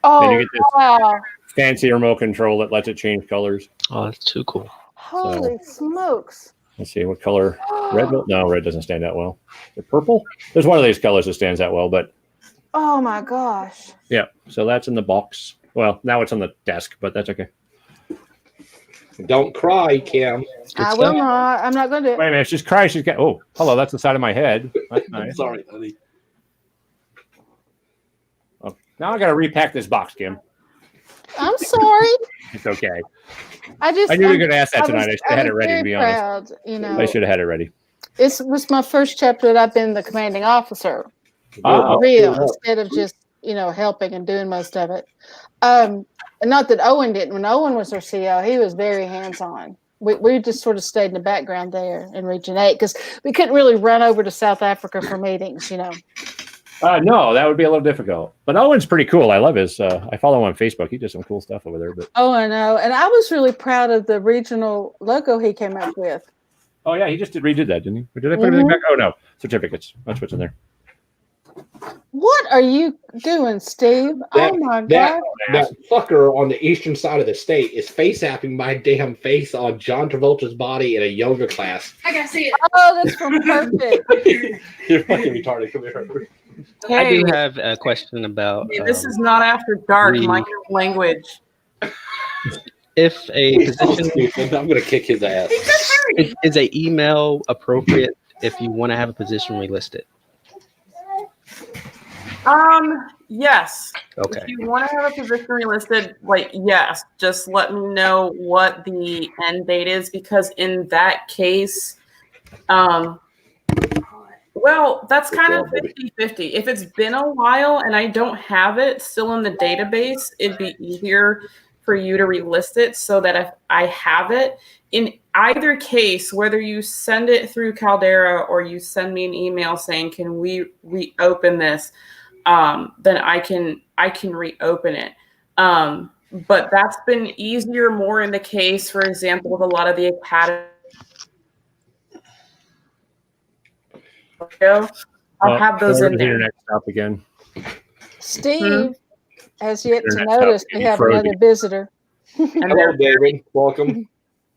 Oh, then you get this wow. fancy remote control that lets it change colors. Oh, that's too cool. Holy smokes. Let's see what color. Red? No, red doesn't stand that well. The purple? There's one of these colors that stands that well, but Oh, my gosh. yeah. So that's in the box. Well, now it's on the desk, but that's okay. Don't cry, Kim. I will not. I'm not going to do Wait it. a minute, she's crying. She's got. Oh, hello. That's the side of my head. That's I'm nice. sorry, honey. Oh, now I got to repack this box, Kim. I'm sorry. It's okay. I knew you were going to ask that tonight. I should have had it ready. To very be honest, proud, you know. I should have had it ready. This was my first chapter that I've been the commanding officer. Oh, Real, instead of just, helping and doing most of it. And not that Owen didn't. When Owen was our CO, he was very hands-on. We just sort of stayed in the background there in Region 8 because we couldn't really run over to South Africa for meetings, No, that would be a little difficult. But Owen's pretty cool. I love his. I follow him on Facebook. He does some cool stuff over there. But Oh, I know. And I was really proud of the regional logo he came up with. oh yeah, he just redid that, didn't he? Or did I put everything back? Oh no, certificates. That's what's in there. What are you doing, Steve? Oh my God. That fucker on the eastern side of the state is face-apping my damn face on John Travolta's body in a yoga class. I gotta see it. Oh, that's from Perfect. You're fucking retarded. Come here. I do have a question about. This is not after dark. the- Mind your language. If a position I'm gonna kick his ass. is a email appropriate if you want to have a position relisted? Yes. Okay. If you want to have a position relisted, yes, just let me know what the end date is, because in that case, well, that's kind of 50-50. If it's been a while and I don't have it still in the database, it'd be easier for you to relist it so that if I have it, in either case, whether you send it through Caldera or you send me an email saying, can we reopen this? Then I can reopen it. But that's been easier more in the case, for example, with a lot of the academy. I'll have those in The there. internet stop again. Steve has yet to Internet notice stopped we have frozen. another visitor. And Hello, David. Welcome.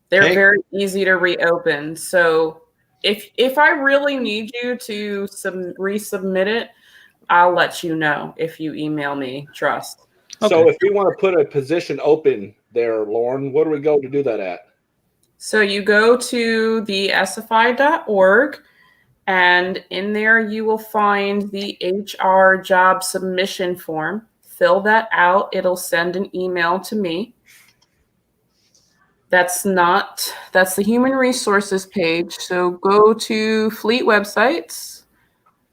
they're Hey. very easy to reopen. So if I really need you to resubmit it, I'll let you know if you email me. Trust. So if we want to put a position open there, Lauren, where do we go to do that at? So you go to the sfi.org, and in there you will find the HR job submission form. Fill that out. It'll send an email to me. That's the human resources page. So go to Fleet websites,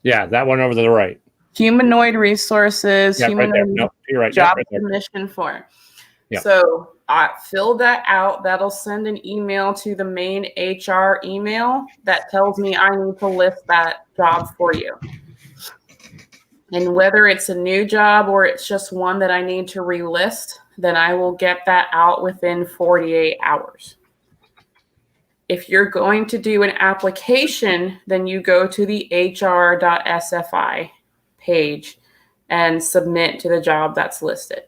Yeah, that one over to the right. humanoid resources, Yeah, right there. No, you're right. job Yeah, right there. submission form. Yeah. So fill that out. That'll send an email to the main HR email that tells me I need to list that job for you. And whether it's a new job or it's just one that I need to relist, then I will get that out within 48 hours. If you're going to do an application, then you go to the hr.sfi page and submit to the job that's listed.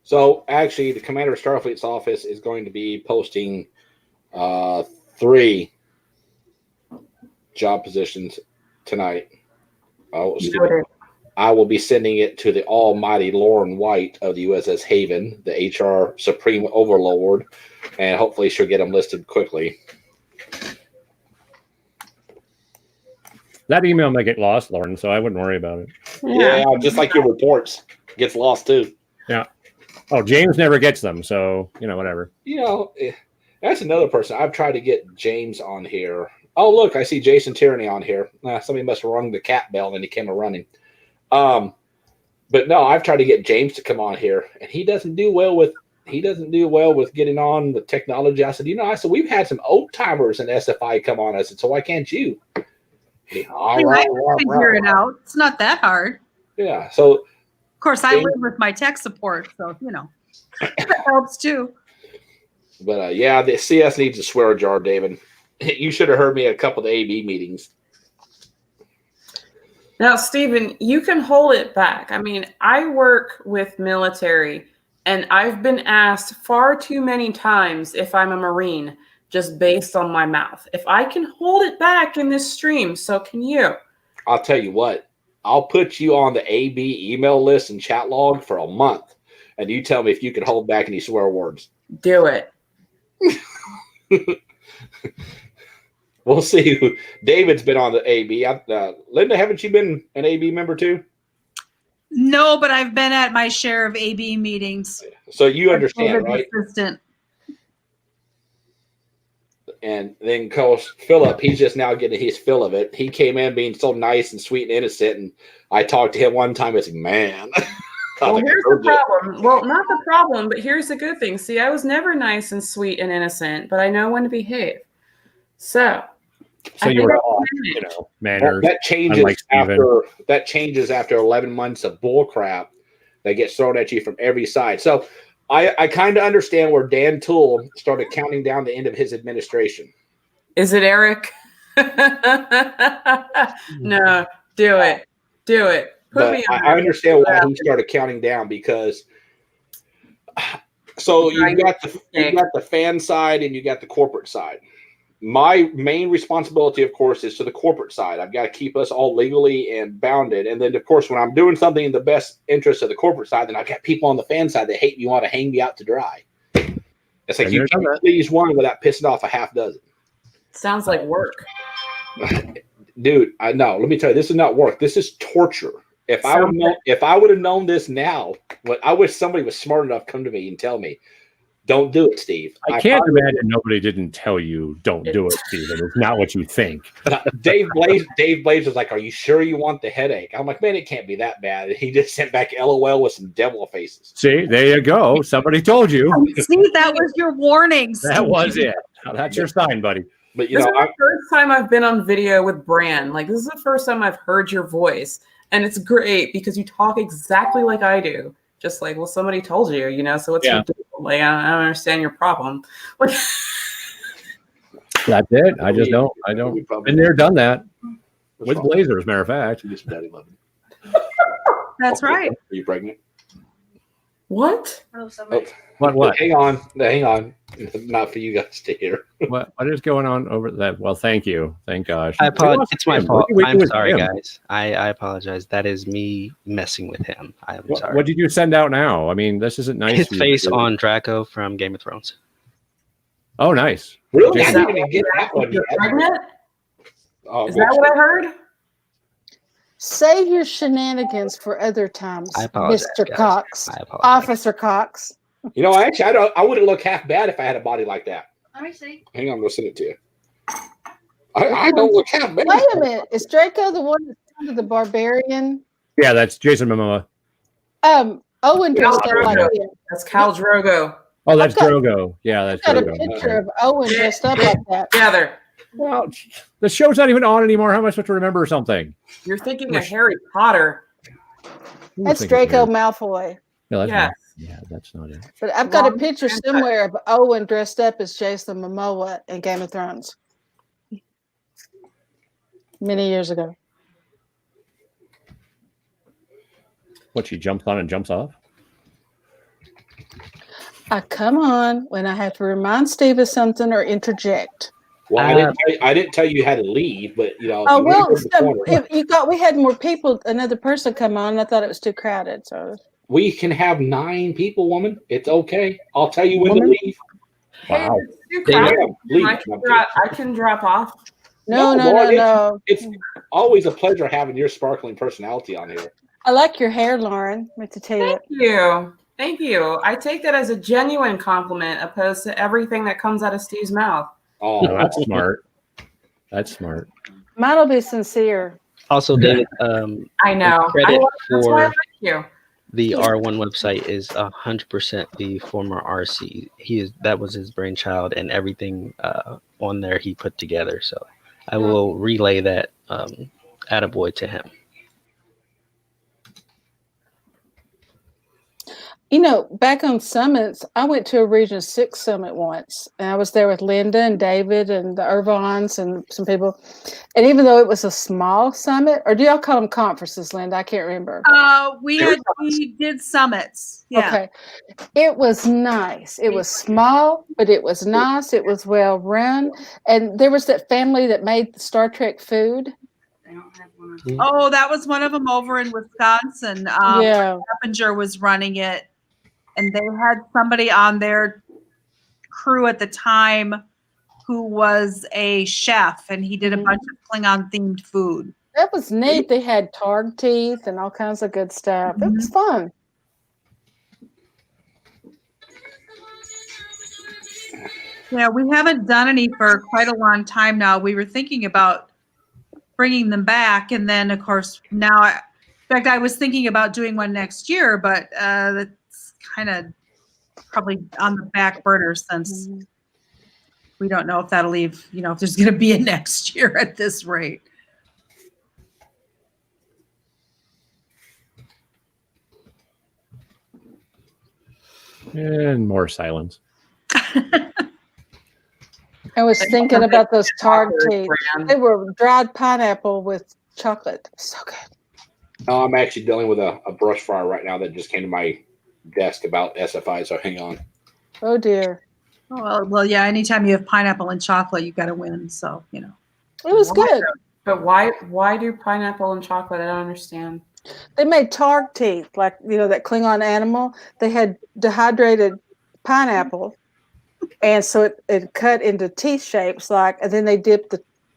So actually, the Commander of Starfleet's office is going to be posting 3 job positions tonight. I will be sending it to the almighty Lauren White of the USS Haven, the HR Supreme Overlord, and hopefully she'll get them listed quickly. That email may get lost, Lauren, so I wouldn't worry about it. Yeah, just like your reports gets lost too. Yeah. Oh, James never gets them, so whatever. That's another person. I've tried to get James on here. Oh, look, I see Jason Tierney on here. Somebody must have rung the cat bell and he came running. But no, I've tried to get James to come on here, and he doesn't do well with getting on with technology. I said, we've had some old timers in SFI come on. I said, so why can't you? I can figure it out. It's not that hard. Yeah. So Of course, I live with my tech support, so that helps too. But the CS needs a swear jar, David. You should have heard me at a couple of the AB meetings. Now, Stephen, you can hold it back. I mean, I work with military, and I've been asked far too many times if I'm a Marine just based on my mouth. If I can hold it back in this stream, so can you. I'll tell you what. I'll put you on the AB email list and chat log for a month, and you tell me if you can hold back any swear words. Do it. We'll see. David's been on the AB. Linda, haven't you been an AB member too? No, but I've been at my share of AB meetings. So you understand, right? Assistant. And then, of course, Phillip, he's just now getting his fill of it. He came in being so nice and sweet and innocent, and I talked to him one time. It's like, man. Well, here's the problem. Well, not the problem, but here's the good thing. See, I was never nice and sweet and innocent, but I know when to behave. So you were all, manners. Well, that changes after 11 months of bull crap that gets thrown at you from every side. So I kind of understand where Dan Toole started counting down the end of his administration. Is it Eric? No, do it. Do it. But I understand why he started counting down, because so you got the fan side and you got the corporate side. My main responsibility, of course, is to the corporate side. I've got to keep us all legally and bounded. And then, of course, when I'm doing something in the best interest of the corporate side, then I've got people on the fan side that hate me, want to hang me out to dry. It's like you can't please one without pissing off a half dozen. Sounds like work. Dude, I know. Let me tell you, this is not work. This is torture. If I would have known this now, I wish somebody was smart enough to come to me and tell me, don't do it, Steve. I can't imagine nobody didn't tell you, don't do it, Steve. It's not what you think. Dave Blaze was like, are you sure you want the headache? I'm like, man, it can't be that bad. He just sent back LOL with some devil faces. See, there you go. Somebody told you. See, that was your warning, Steve. That was it. Now, that's your sign, buddy. But This is the first time I've been on video with Bran. Like, this is the first time I've heard your voice. And it's great because you talk exactly like I do. Just like, well, somebody told you, so what's your deal? Like, I don't understand your problem. That's it. I just don't. Been there, done that. With Blazers, matter of fact. That's right. Are you pregnant? What? What? Hang on. Not for you guys to hear. What is going on over that? Well, thank you. Thank gosh. I apologize. It's my fault. I'm sorry, guys. I apologize. That is me messing with him. I'm sorry. What did you send out now? I mean, this isn't nice. His face on Draco from Game of Thrones. Oh, nice. Really? Is that pregnant? Oh, is that what I heard? Save your shenanigans for other times, I apologize, Mr. guys. Cox. I apologize. Officer Cox. Actually, I wouldn't look half bad if I had a body like that. Let me see. Hang on, I'm going to send it to you. I don't look half bad. Wait a minute. Is Draco the one that's under the barbarian? Yeah, that's Jason Momoa. Owen dressed up like him. That's Khal Drogo. Oh, that's Drogo. Yeah, that's I've got Drogo. a picture of Owen dressed up like that. Together. Well, the show's not even on anymore. How am I supposed to remember something? You're thinking of Harry Potter. That's Draco Malfoy. No, that's Yes. Yeah, that's not it. But I've got a picture somewhere of Owen dressed up as Jason Momoa in Game of Thrones. Many years ago. What, she jumps on and jumps off? Come on when I have to remind Steve of something or interject. Well, I didn't tell you how to leave, but Oh well, if we had more people. Another person come on. I thought it was too crowded. So we can have 9 people, woman. It's okay. I'll tell you when to leave. Wow. I can drop off. No. It's always a pleasure having your sparkling personality on here. I like your hair, Lauren. I meant to tell you. Thank you. I take that as a genuine compliment, opposed to everything that comes out of Steve's mouth. Oh, that's smart. That's smart. Mine will be sincere. Also, David, I know. Credit That's why I for like you. the R1 website is 100% the former RC. That was his brainchild, and everything on there he put together. So I will relay that attaboy to him. Back on summits, I went to a Region 6 summit once, and I was there with Linda and David and the Irvines and some people. And even though it was a small summit, or do y'all call them conferences, Linda? I can't remember. We did summits. Yeah. Okay. It was nice. It was small, but it was nice. It was well run. And there was that family that made the Star Trek food. Oh, that was one of them over in Wisconsin. Eppinger was running it, and they had somebody on there crew at the time who was a chef, and he did a bunch of Klingon themed food. That was neat. They had targ teeth and all kinds of good stuff. It was fun. Yeah, we haven't done any for quite a long time now. We were thinking about bringing them back, and then of course now, in fact, I was thinking about doing one next year, but that's kind of probably on the back burner since we don't know if that'll leave, if there's going to be a next year at this rate. And more silence. I was thinking about those targ teeth. They were dried pineapple with chocolate. So good. I'm actually dealing with a brush fire right now that just came to my desk about SFI, so hang on. Oh dear. Oh, well, yeah. Anytime you have pineapple and chocolate, you got to win. So It was good. But why do pineapple and chocolate? I don't understand. They made targ teeth, like that Klingon animal. They had dehydrated pineapple, and so it cut into teeth shapes, and then they dipped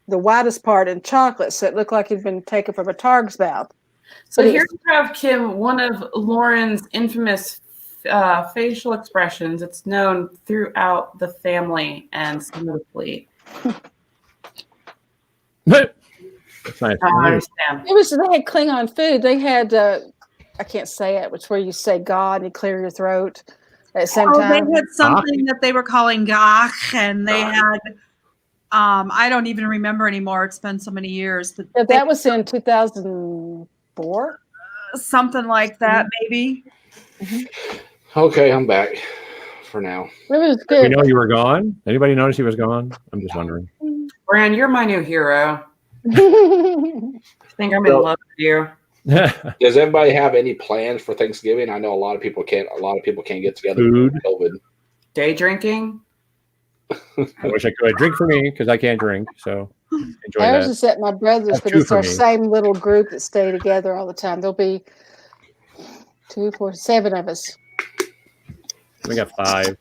the widest part in chocolate, so it looked like it'd been taken from a targ's mouth. So here you have, Kim, one of Lauren's infamous facial expressions. It's known throughout the family and some of the fleet. That's nice. I understand. They had Klingon food. They had I can't say it, which where you say God and you clear your throat at the same time. They had something that they were calling gach, and they had I don't even remember anymore. It's been so many years. But that was in 2004. Something like that, maybe. Okay, I'm back for now. It was good. We know you were gone. Anybody notice he was gone? I'm just wondering. Bran, you're my new hero. I think I'm in love with you. Does everybody have any plans for Thanksgiving? I know a lot of people can't. A lot of people can't get together. Food. COVID. Day drinking. I wish I could drink for me because I can't drink. So enjoy Ours that. is at my brother's, That's but two it's for our me. same little group that stay together all the time. There'll be 2, 4, 7 of us. We got 5.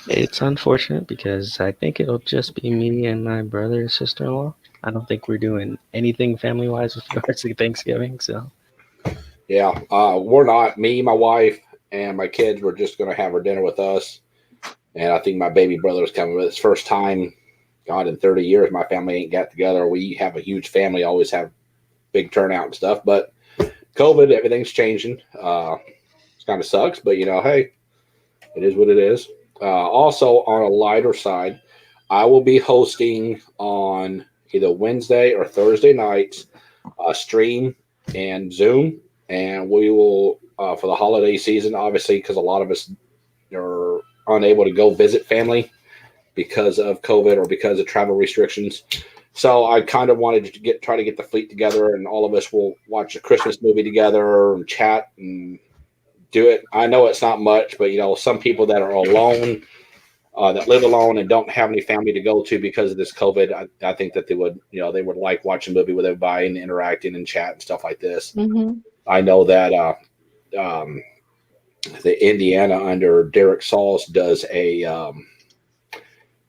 It's unfortunate because I think it'll just be me and my brother and sister-in-law. I don't think we're doing anything family-wise with regards to Thanksgiving. So, Yeah, we're not. Me, my wife, and my kids were just going to have our dinner with us. And I think my baby brother was coming with us. First time, God, in 30 years, my family ain't got together. We have a huge family, always have big turnout and stuff. But COVID, everything's changing. It kind of sucks, but hey, it is what it is. Also, on a lighter side, I will be hosting on either Wednesday or Thursday nights stream and Zoom, and we will for the holiday season, obviously, because a lot of us are unable to go visit family because of COVID or because of travel restrictions. So I kind of wanted to try to get the fleet together, and all of us will watch a Christmas movie together and chat and do it. I know it's not much, but some people that are alone, that live alone and don't have any family to go to because of this COVID, I think that they would, they would like watching a movie with everybody and interacting and chat and stuff like this. Mm-hmm. I know that the Indiana under Derek Sauls does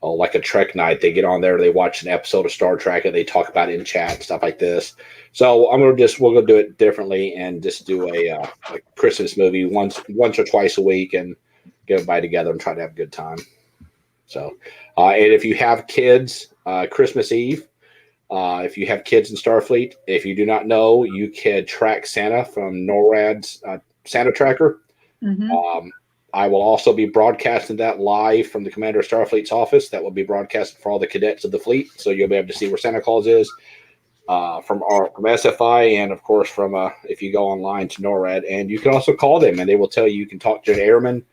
like a Trek night. They get on there, they watch an episode of Star Trek, and they talk about it in chat and stuff like this. So we're gonna do it differently and just do a Christmas movie once or twice a week and get everybody together and try to have a good time. So, and if you have kids, Christmas Eve, if you have kids in Starfleet, if you do not know, you can track Santa from NORAD's Santa Tracker. Mm-hmm. I will also be broadcasting that live from the Commander of Starfleet's office. That will be broadcasted for all the cadets of the fleet, so you'll be able to see where Santa Claus is from SFI, and of course from if you go online to NORAD, and you can also call them, and they will tell you. You can talk to an airman,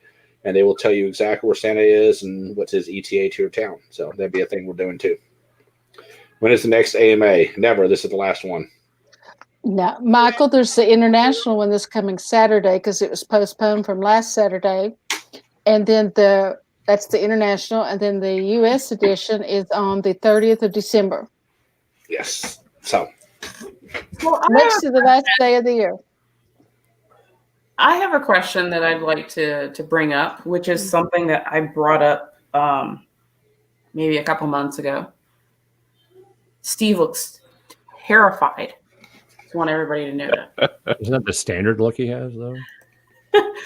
and they will tell you exactly where Santa is and what's his ETA to your town. So that'd be a thing we're doing too. When is the next AMA? Never. This is the last one. No, Michael, there's the international one this coming Saturday because it was postponed from last Saturday. And then that's the international. And then the U.S. edition is on the 30th of December. Yes. So. Next to the last day of the year. I have a question that I'd like to bring up, which is something that I brought up maybe a couple months ago. Steve looks terrified. Just want everybody to know that. Isn't that the standard look he has, though?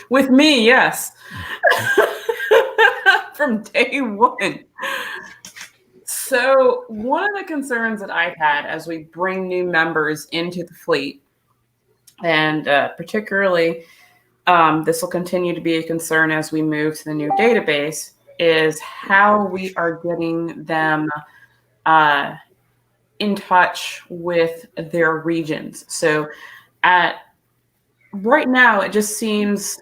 With me, yes. From day one. So one of the concerns that I've had as we bring new members into the fleet, and particularly this will continue to be a concern as we move to the new database, is how we are getting them in touch with their regions. So right now, it just seems,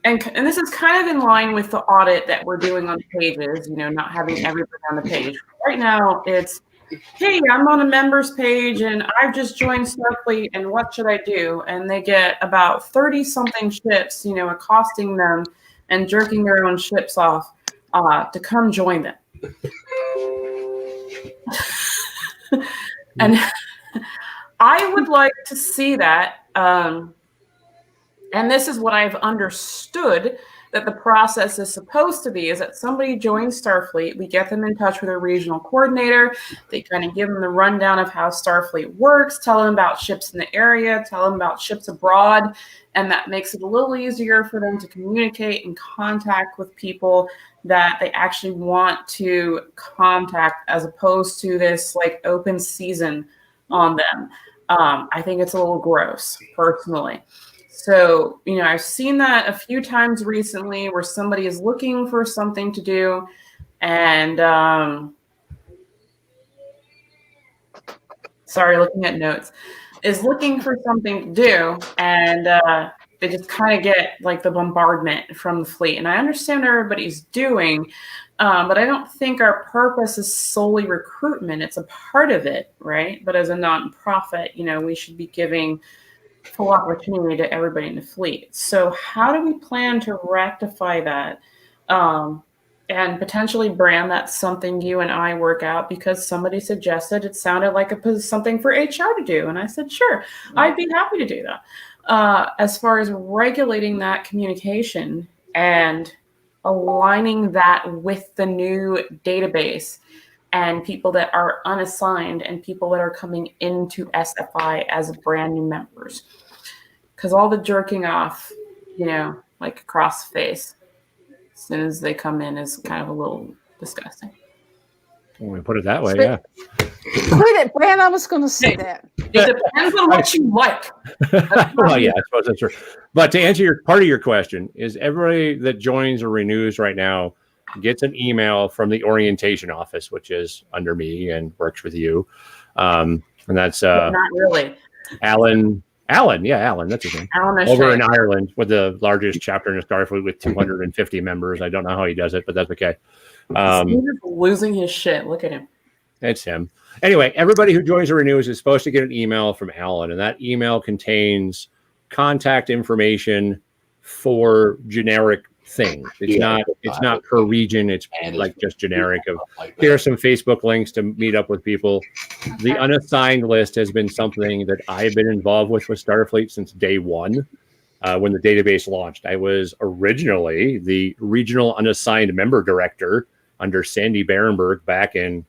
and this is kind of in line with the audit that we're doing on pages, not having everybody on the page. Right now, it's, hey, I'm on a members page and I've just joined Starfleet and what should I do? And they get about 30 something ships, accosting them and jerking their own ships off to come join them. And I would like to see that. And this is what I've understood that the process is supposed to be, is that somebody joins Starfleet, we get them in touch with a regional coordinator, they kind of give them the rundown of how Starfleet works, tell them about ships in the area, tell them about ships abroad, and that makes it a little easier for them to communicate and contact with people that they actually want to contact, as opposed to this like open season on them. I think it's a little gross, personally. So, I've seen that a few times recently where somebody is looking for something to do and, looking at notes, is looking for something to do, and they just kind of get like the bombardment from the fleet. And I understand what everybody's doing, but I don't think our purpose is solely recruitment. It's a part of it, right? But as a nonprofit, we should be giving full opportunity to everybody in the fleet. So how do we plan to rectify that? And potentially, Bran, that's something you and I work out, because somebody suggested it sounded like something for HR to do. And I said, sure, I'd be happy to do that. As far as regulating that communication and aligning that with the new database and people that are unassigned and people that are coming into SFI as brand new members. Because all the jerking off, like across the face, as soon as they come in, is kind of a little disgusting. When we put it that way, yeah. Quit it, Bran. I was going to say that. It depends on what you like. Well, yeah, I suppose that's true. But to answer part of your question, is everybody that joins or renews right now gets an email from the orientation office, which is under me and works with you. And that's Not really. Alan, that's his name. Alan Over O'Shea. in Ireland with the largest chapter in the Starfleet with 250 members. I don't know how he does it, but that's okay. He's just losing his shit. Look at him. It's him. Anyway, everybody who joins or renews is supposed to get an email from Alan, and that email contains contact information for generic things. It's not per region. It's like just generic of here are some Facebook links to meet up with people. The unassigned list has been something that I've been involved with Starfleet since day one. When the database launched, I was originally the regional unassigned member director under Sandy Berenberg back in,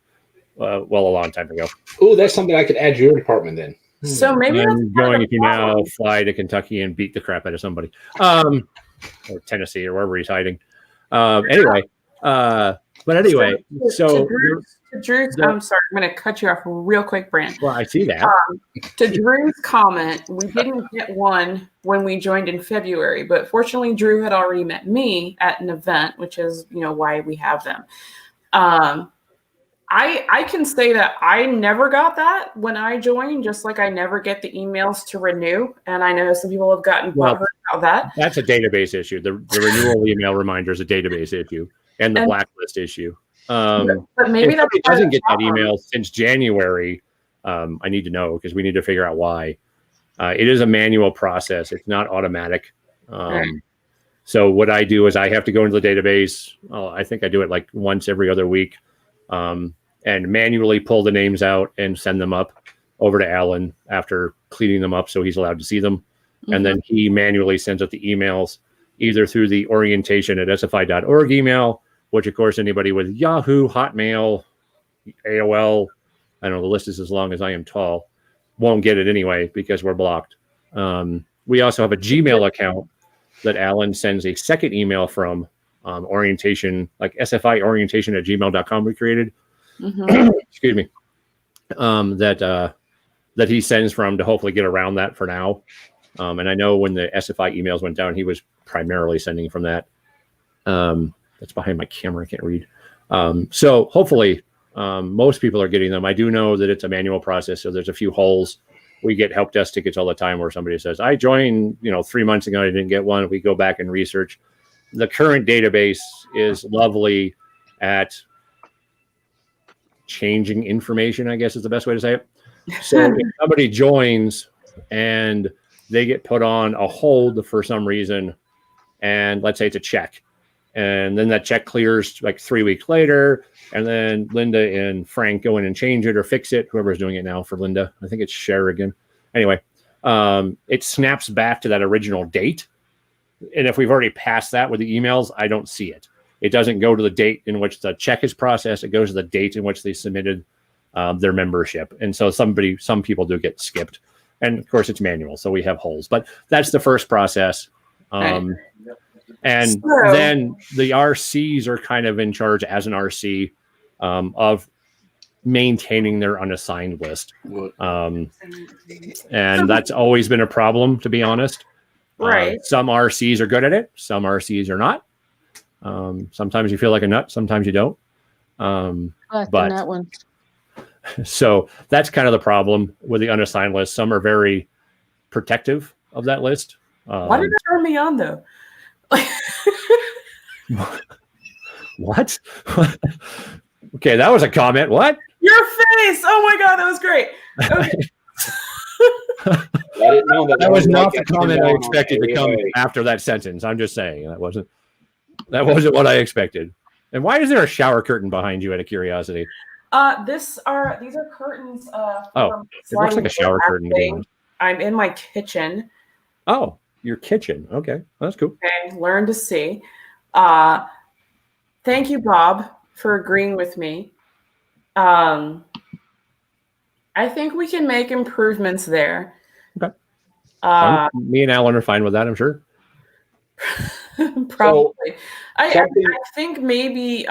a long time ago. Oh, that's something I could add to your department then. So maybe I'm going if you now fly to Kentucky and beat the crap out of somebody. Or Tennessee or wherever he's hiding. But anyway, so to Drew's, I'm sorry, I'm going to cut you off real quick, Bran. Well, I see that. To Drew's comment, we didn't get one when we joined in February, but fortunately, Drew had already met me at an event, which is why we have them. I can say that I never got that when I joined, just like I never get the emails to renew. And I know some people have gotten butthurt about that. That's a database issue. The renewal email reminder is a database issue, and the blacklist issue. But maybe if somebody doesn't get that email since January, I need to know, because we need to figure out why. It is a manual process. It's not automatic. So what I do is I have to go into the database. I think I do it like once every other week. And manually pull the names out and send them up over to Alan after cleaning them up so he's allowed to see them. Mm-hmm. And then he manually sends out the emails. either through the orientation@sfi.org email, which of course anybody with Yahoo, Hotmail, AOL, I don't know, the list is as long as I am tall, won't get it anyway because we're blocked. We also have a Gmail account that Alan sends a second email from, orientation, like SFI orientation at gmail.com we created. Excuse me. That he sends from to hopefully get around that for now. And I know when the SFI emails went down, he was primarily sending from that. That's behind my camera. I can't read. So hopefully most people are getting them. I do know that it's a manual process, so there's a few holes. We get help desk tickets all the time where somebody says, I joined, 3 months ago, I didn't get one. We go back and research. The current database is lovely at changing information, I guess is the best way to say it. So if somebody joins and they get put on a hold for some reason, and let's say it's a check, and then that check clears like 3 weeks later, and then Linda and Frank go in and change it or fix it, whoever's doing it now for Linda. I think it's Cher again. Anyway, it snaps back to that original date. And if we've already passed that with the emails, I don't see it. It doesn't go to the date in which the check is processed. It goes to the date in which they submitted their membership. And so some people do get skipped. And of course it's manual, so we have holes. But that's the first process. And then the RCs are kind of in charge as an RC of maintaining their unassigned list. And that's always been a problem, to be honest. Right. Some RCs are good at it. Some RCs are not. Sometimes you feel like a nut. Sometimes you don't. But that one. So that's kind of the problem with the unassigned list. Some are very protective of that list. Why did it turn me on though? What? Okay, that was a comment. What? Your face! Oh my god, that was great. Okay. I didn't know That was not the comment I expected to come after that sentence. I'm just saying that wasn't what I expected. And why is there a shower curtain behind you? Out of curiosity. These are curtains. It looks like a shower curtain. I'm in my kitchen. Oh, your kitchen. Okay, that's cool. Okay, learn to see. Thank you, Bob, for agreeing with me. I think we can make improvements there. Okay. Me and Alan are fine with that, I'm sure. Probably. I think maybe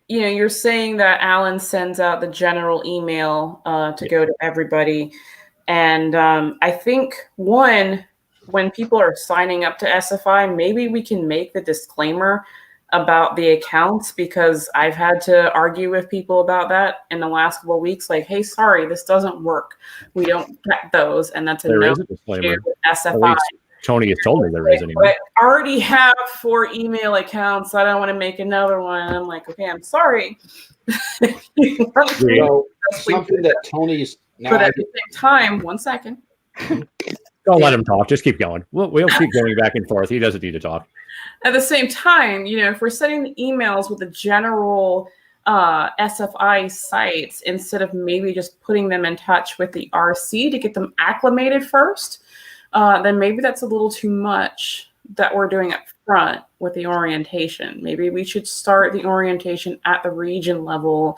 you're saying that Alan sends out the general email to go to everybody. And I think when people are signing up to SFI, maybe we can make the disclaimer about the accounts, because I've had to argue with people about that in the last couple of weeks. Like, hey, sorry, this doesn't work. We don't get those, and that's a no disclaimer. SFI. Tony has told me there is anymore. I already have 4 email accounts. So I don't want to make another one. And I'm like, okay, I'm sorry. Something that Tony's now. But at the same time, 1 second. Don't let him talk. Just keep going. We'll keep going back and forth. He doesn't need to talk. At the same time, if we're sending the emails with the general SFI sites, instead of maybe just putting them in touch with the RC to get them acclimated first, then maybe that's a little too much that we're doing up front with the orientation. Maybe we should start the orientation at the region level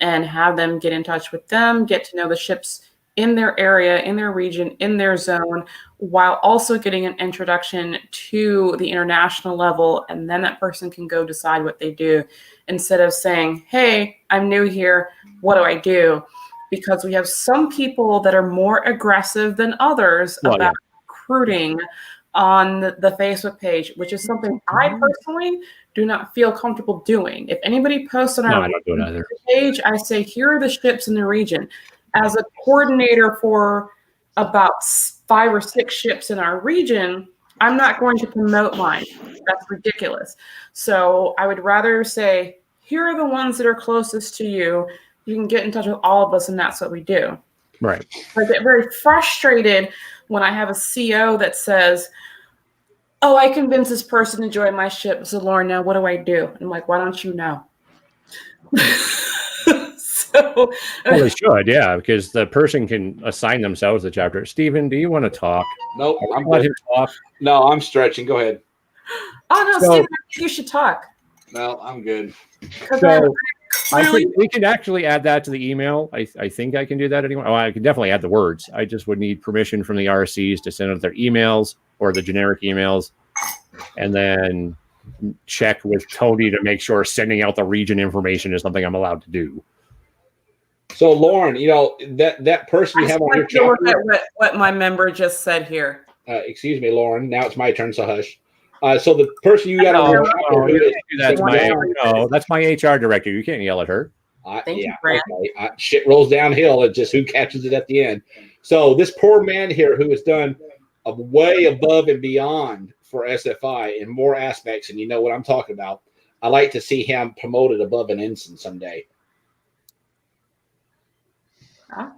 and have them get in touch with them, get to know the ships in their area, in their region, in their zone, while also getting an introduction to the international level. And then that person can go decide what they do, instead of saying, hey, I'm new here, what do I do? Because we have some people that are more aggressive than others about recruiting on the Facebook page, which is something I personally do not feel comfortable doing. If anybody posts on our page, I say, here are the ships in the region. As a coordinator for about 5 or 6 ships in our region, I'm not going to promote mine. That's ridiculous. So I would rather say, here are the ones that are closest to you. You can get in touch with all of us, and that's what we do. Right. I get very frustrated when I have a CO that says, oh, I convinced this person to join my ship. So Lauren, now what do I do? I'm like, why don't you know? So Well, they should, yeah, because the person can assign themselves the chapter. Stephen, do you want to talk? Nope, I'm Let good. him talk. No, I'm stretching. Go ahead. oh no, So- Stephen, I think you should talk. No, I'm good. So Clearly, we can actually add that to the email. I think I can do that anyway. Oh, I can definitely add the words. I just would need permission from the RCs to send out their emails or the generic emails, and then check with Tony to make sure sending out the region information is something I'm allowed to do. So, Lauren, that person you have on your to look chapter. at what my member just said here. Excuse me, Lauren. Now it's my turn, so hush. So the person you got on your chapter. That's my HR director. You can't yell at her. Thank you, Bran. Okay. Shit rolls downhill. It's just who catches it at the end. So this poor man here who has done way above and beyond for SFI in more aspects, and you know what I'm talking about. I like to see him promoted above an ensign someday.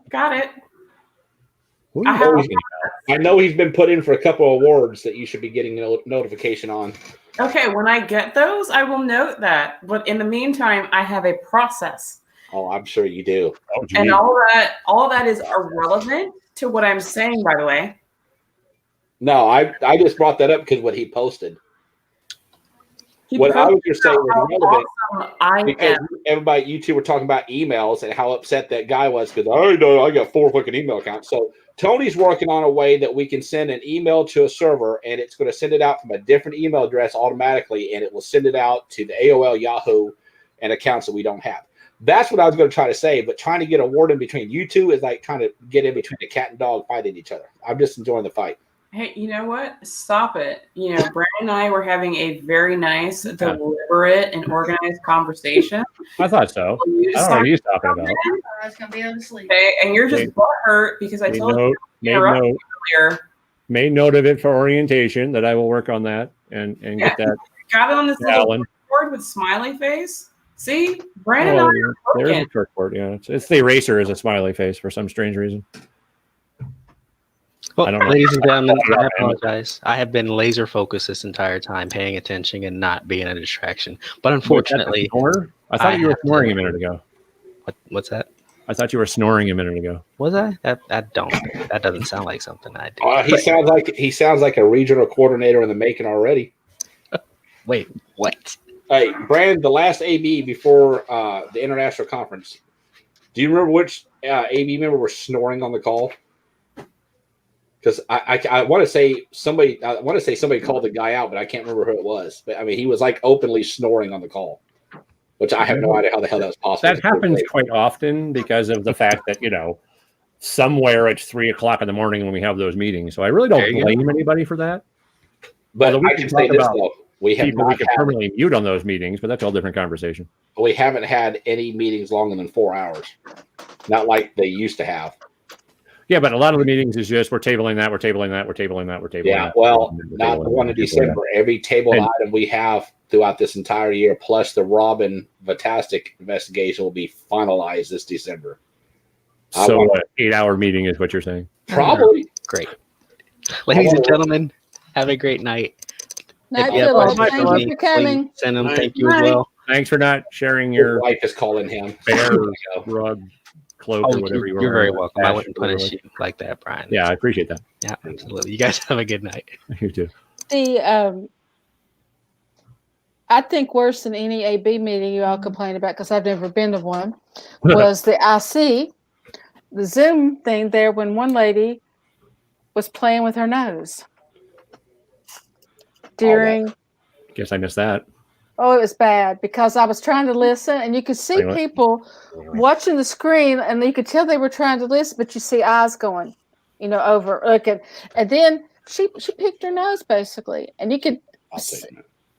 Got it. I know he's been put in for a couple of awards that you should be getting notification on. Okay, when I get those, I will note that. But in the meantime, I have a process. Oh, I'm sure you do. And all that is irrelevant to what I'm saying, by the way. No, I just brought that up because what he posted. What I was going to say was relevant because everybody, you two were talking about emails and how upset that guy was because I got 4 fucking email accounts. So Tony's working on a way that we can send an email to a server and it's going to send it out from a different email address automatically, and it will send it out to the AOL, Yahoo, and accounts that we don't have. That's what I was going to try to say, but trying to get a word in between you two is like trying to get in between the cat and dog fighting each other. I'm just enjoying the fight. Hey, you know what? Stop it. Bran and I were having a very nice, deliberate, and organized conversation. I thought so. I don't know what he's talking about. I was going to be able to sleep. Okay, and you're just butthurt because I told you earlier. Made note of it for orientation that I will work on that and get that. Got it on this little board with smiley face. See, Bran and I are there's working. a short board. Yeah, it's the eraser is a smiley face for some strange reason. Well, ladies and gentlemen, I apologize. I have been laser focused this entire time, paying attention and not being a distraction. But unfortunately, I thought you were snoring a minute ago. What's that? I thought you were snoring a minute ago. Was I? That doesn't sound like something I do. He sounds like a regional coordinator in the making already. Wait, what? Hey, Bran, the last AB before the international conference. Do you remember which AB member was snoring on the call? Because I want to say somebody called the guy out, but I can't remember who it was. But I mean, he was like openly snoring on the call, which I have no idea how the hell that was possible. That happens quite often because of the fact that somewhere it's 3:00 in the morning when we have those meetings. So I really don't blame anybody for that. But I can say this though, we have people we can permanently mute on those meetings, but that's a whole different conversation. We haven't had any meetings longer than 4 hours, not like they used to have. Yeah, but a lot of the meetings is just we're tabling that. Yeah, well, not the one in December. Every table item we have throughout this entire year, plus the Robin Vatastic investigation, will be finalized this December. So an 8-hour meeting is what you're saying? Probably. Great. Ladies and gentlemen, have a great night. Night, Phillip. Thank you for coming. Send them. Thank you as well. Thanks for not sharing your wife is calling him. Bear rug. Cloak or whatever you were. You're very welcome. I wouldn't punish you like that, Brian. Yeah, I appreciate that. Yeah, absolutely. You guys have a good night. You too. I think worse than any AB meeting you all complain about, because I've never been to one, was the IC, the Zoom thing there when one lady was playing with her nose during. Guess I missed that. Oh, it was bad because I was trying to listen, and you could see people watching the screen, and you could tell they were trying to listen, but you see eyes going, over looking, and then she picked her nose basically, and you could.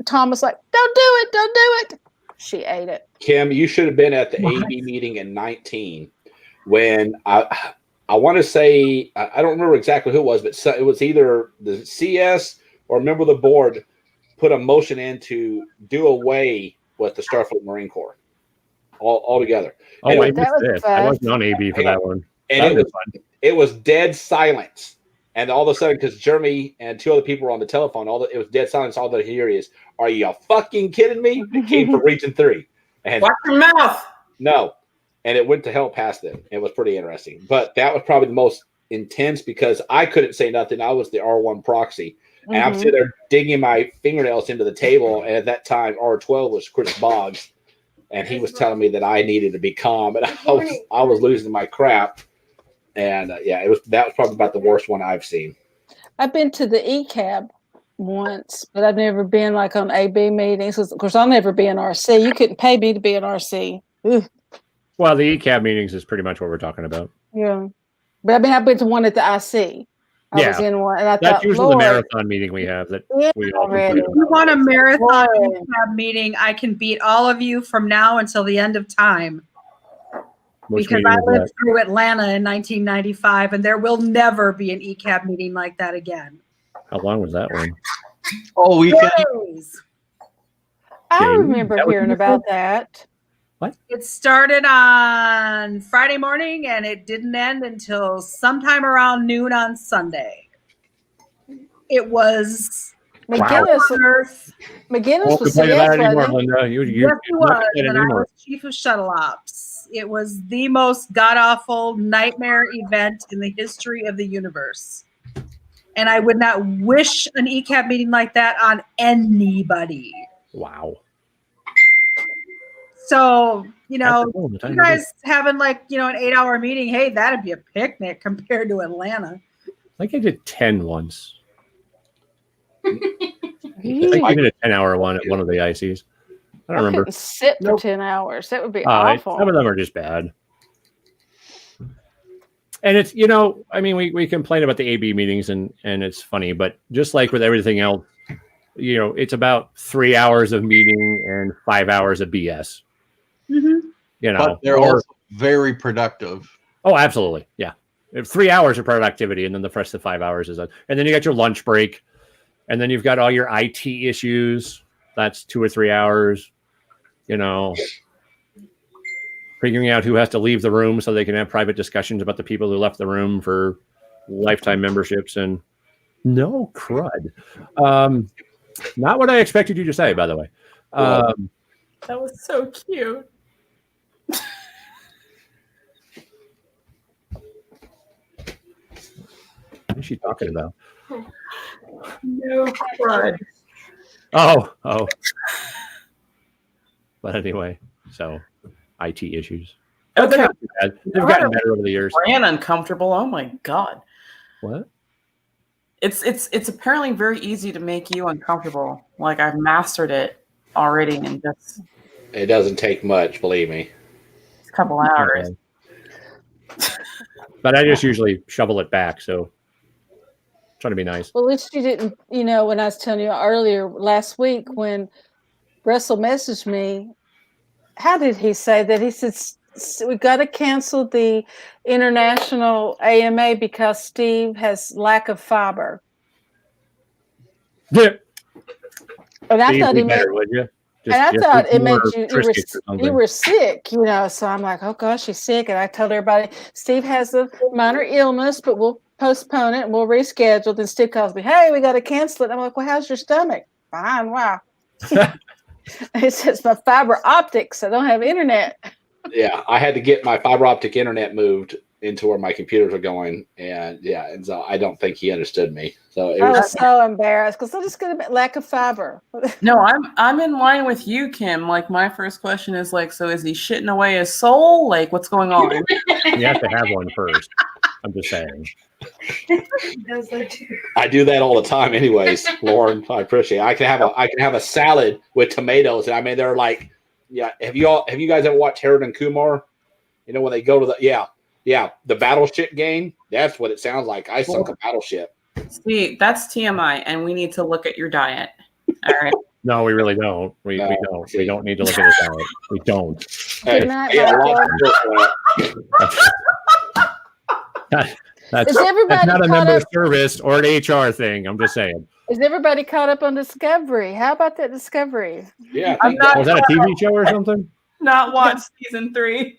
Tom was like, "Don't do it! She ate it. Kim, you should have been at the AB meeting in 19 when I want to say I don't remember exactly who it was, but it was either the CS or a member of the board put a motion in to do away with the Starfleet Marine Corps altogether. Oh, I missed this. I wasn't on AB for that one. And it was dead silence. And all of a sudden, because Jeremy and 2 other people were on the telephone, it was dead silence. All that hear is, "Are you fucking kidding me?" It came from Region 3. And watch your mouth. No. and it went to hell past them. It was pretty interesting. But that was probably the most intense because I couldn't say nothing. I was the R1 proxy. And I'm sitting there digging my fingernails into the table. And at that time, R12 was Chris Boggs. And he was telling me that I needed to be calm. And I was losing my crap. And that was probably about the worst one I've seen. I've been to the ECAB once, but I've never been like on AB meetings. Of course, I'll never be an RC. You couldn't pay me to be an RC. Ugh. Well, the ECAB meetings is pretty much what we're talking about. Yeah. But I mean, I've been to one at the IC. I was in one, and I that's thought, usually Lord, the marathon meeting we have. That we all already. If you want a marathon ECAB meeting, I can beat all of you from now until the end of time. Which because meeting I is lived that? through Atlanta in 1995, and there will never be an ECAB meeting like that again. How long was that one? Oh, weekend. Days. I Jamie, remember that was hearing your about that. What? It started on Friday morning, and it didn't end until sometime around noon on Sunday. It was McGinnis, McGinnis Won't was complain about it anymore, wasn't he? Linda. You yes, it not was, complain and I anymore. was chief of shuttle ops. It was the most god-awful nightmare event in the history of the universe. And I would not wish an ECAB meeting like that on anybody. Wow. So, you know, the time you guys having like, you know, an 8-hour meeting, hey, that'd be a picnic compared to Atlanta. I think I did 10 once. I think I did a 10-hour one at one of the ICs. I don't remember. Couldn't sit for 10 hours. That would be Some awful. of them are just bad. And it's, you know, I mean, we complain about the AB meetings and it's funny, but just like with everything else, you know, it's about 3 hours of meeting and 5 hours of BS. Mm-hmm. You know, But they're also very productive. Oh, absolutely. Yeah. 3 hours of productivity, and then the rest of the 5 hours is, and then you got your lunch break, and then you've got all your IT issues. That's 2 or 3 hours, you know, figuring out who has to leave the room so they can have private discussions about the people who left the room for lifetime memberships and no crud. Not what I expected you to say, by the way. That was so cute. What is she talking about? No crud. Oh. But anyway, so IT issues. Oh, they're not too bad. They've gotten better over the years. Bran uncomfortable. Oh my god. What? It's apparently very easy to make you uncomfortable. Like I've mastered it already in just It doesn't take much, believe me. a couple hours. But I just usually shovel it back, so trying to be nice. Well, at least you didn't, you know, when I was telling you earlier last week when Russell messaged me, how did he say that? He said, we got to cancel the international AMA because Steve has lack of fiber. Yeah. And I Steve, thought be he meant, better, would you? and I thought it meant you you were sick, you know. So I'm like, oh gosh, he's sick. And I told everybody, Steve has a minor illness, but we'll postpone it and we'll reschedule. Then Steve calls me, hey, we got to cancel it. I'm like, well, how's your stomach? Fine. Wow. He says my fiber optics. I don't have internet. Yeah, I had to get my fiber optic internet moved into where my computers are going, and so I don't think he understood me. So it I was was so embarrassed because I just got a lack of fiber. No, I'm in line with you, Kim. Like my first question is like, so is he shitting away his soul? Like what's going on? You have to have one first. I'm just saying. I do that all the time, anyways. Lauren, I appreciate it. I can have a salad with tomatoes, and I mean they're like, yeah. Have you guys ever watched Harold and Kumar? You know when they go to the battleship game. That's what it sounds like. I sunk a battleship. See, that's TMI, and we need to look at your diet. All right. No, we really don't. We don't. We don't need to look at it that way. We don't. Good night, That's Is everybody not a caught member up? service or an HR thing. I'm just saying. Is everybody caught up on Discovery? How about that Discovery? Yeah. Was that a TV show or something? Not watch season 3.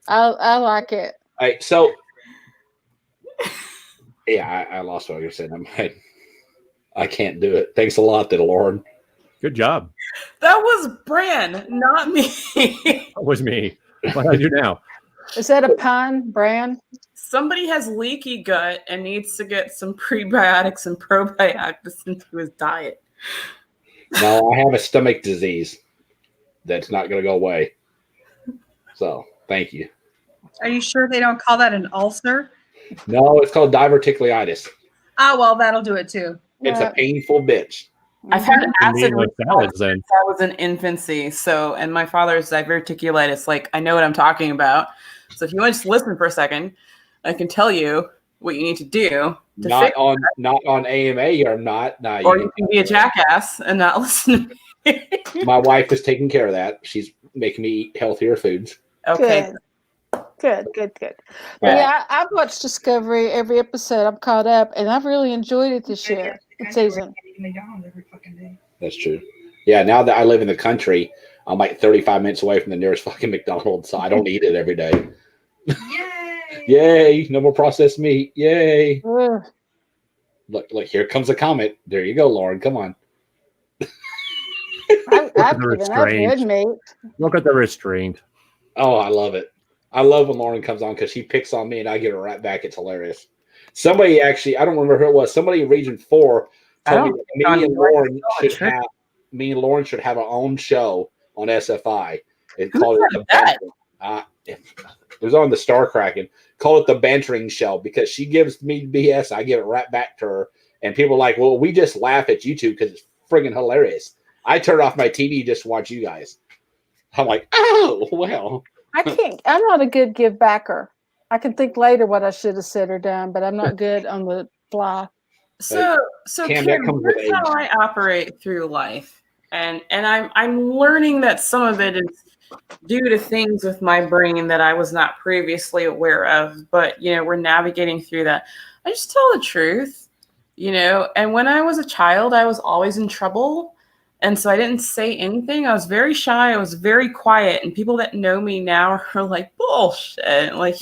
I like it. All right, so I lost what I was saying. I can't do it. Thanks a lot, there, Lauren. Good job. That was Bran, not me. That was me. What do I do now? Is that a pun, Bran? Somebody has leaky gut and needs to get some prebiotics and probiotics into his diet. No, I have a stomach disease that's not going to go away. So, thank you. Are you sure they don't call that an ulcer? No, it's called diverticulitis. Oh, well, that'll do it too. It's a painful bitch. I've had acid with reflux salads, then. since I was in infancy. So, and my father's diverticulitis. Like, I know what I'm talking about. So, if you want to just listen for a second, I can tell you what you need to do. To Not fix on AMA or not. No, or you can be a jackass and not listen to me. My wife is taking care of that. She's making me eat healthier foods. Okay. Good. But yeah, I've watched Discovery every episode. I'm caught up, and I've really enjoyed it this year, this season. That's true. Yeah, now that I live in the country, I'm like 35 minutes away from the nearest fucking McDonald's, so I don't eat it every day. Yay! No more processed meat. Yay! Ugh. Look, here comes a comment. There you go, Lauren. Come on. I've given up red meat. Look at the restraint. Oh, I love it. I love when Lauren comes on because she picks on me and I give her right back. It's hilarious. Somebody actually, I don't remember who it was. Somebody in Region 4 told me that me and Lauren should have our own show on SFI. It called it the Bantering. It was on the Starkraken. Call it the Bantering Show because she gives me BS. I give it right back to her. And people are like, well, we just laugh at you two because it's friggin' hilarious. I turn off my TV just to watch you guys. I'm like, oh, well. I'm not a good give backer. I can think later what I should have said or done, but I'm not good on the fly. So Kim, here's how I operate through life. And I'm learning that some of it is due to things with my brain that I was not previously aware of. But, we're navigating through that. I just tell the truth, and when I was a child, I was always in trouble. And so I didn't say anything. I was very shy. I was very quiet. And people that know me now are like, bullshit. Like,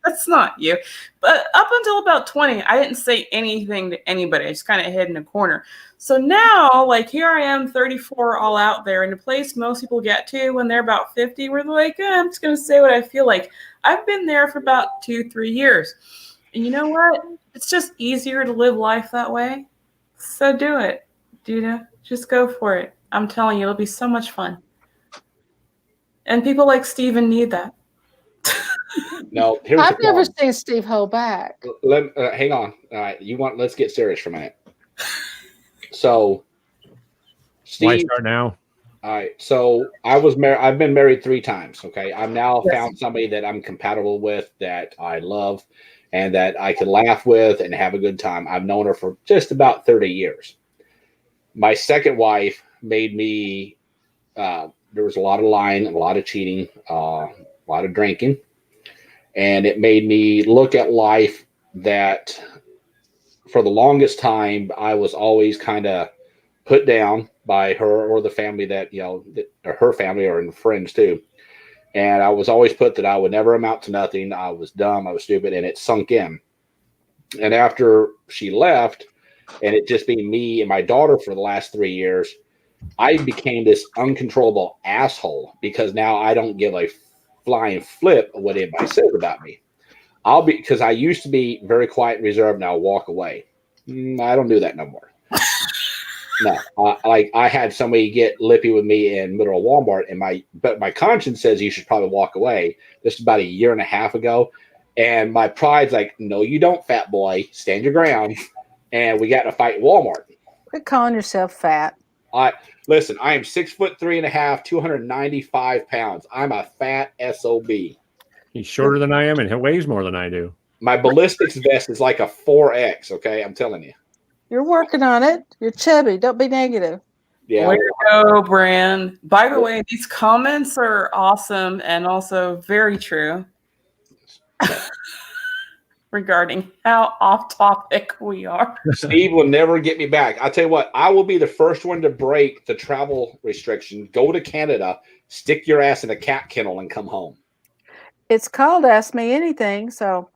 that's not you. But up until about 20, I didn't say anything to anybody. I just kind of hid in a corner. So now, like, here I am, 34, all out there in a place most people get to when they're about 50, where they're like, I'm just going to say what I feel like. I've been there for about 2-3 years. And you know what? It's just easier to live life that way. So do it, Duda. Just go for it. I'm telling you, it'll be so much fun. And people like Steven need that. No, I've never seen Steve hold back. Hang on. All right, let's get serious for a minute. So, Steve, why start now? All right. So I've been married 3 times. Okay. I've now found somebody that I'm compatible with, that I love, and that I can laugh with and have a good time. I've known her for just about 30 years. My second wife made me, there was a lot of lying, a lot of cheating, a lot of drinking. And it made me look at life that for the longest time, I was always kind of put down by her or the family that, or her family or in friends too. And I was always put that I would never amount to nothing. I was dumb. I was stupid. And it sunk in. And after she left, and it just being me and my daughter for the last 3 years, I became this uncontrollable asshole because now I don't give a flying flip of what anybody says about me. Because I used to be very quiet and reserved, and I'll walk away. I don't do that no more. No, I had somebody get lippy with me in the middle of Walmart, but my conscience says you should probably walk away. This is about a year and a half ago, and my pride's like, no, you don't, fat boy. Stand your ground. And we got in a fight in Walmart. Quit calling yourself fat. Listen, I am 6'3.5", 295 pounds. I'm a fat SOB. He's shorter than I am, and he weighs more than I do. My ballistics vest is like a 4X. Okay, I'm telling you. You're working on it. You're chubby. Don't be negative. Yeah. Way to go, Bran. By the way, these comments are awesome and also very true regarding how off topic we are. Steve will never get me back. I'll tell you what, I will be the first one to break the travel restriction. Go to Canada, stick your ass in a cat kennel, and come home. It's called Ask Me Anything, so.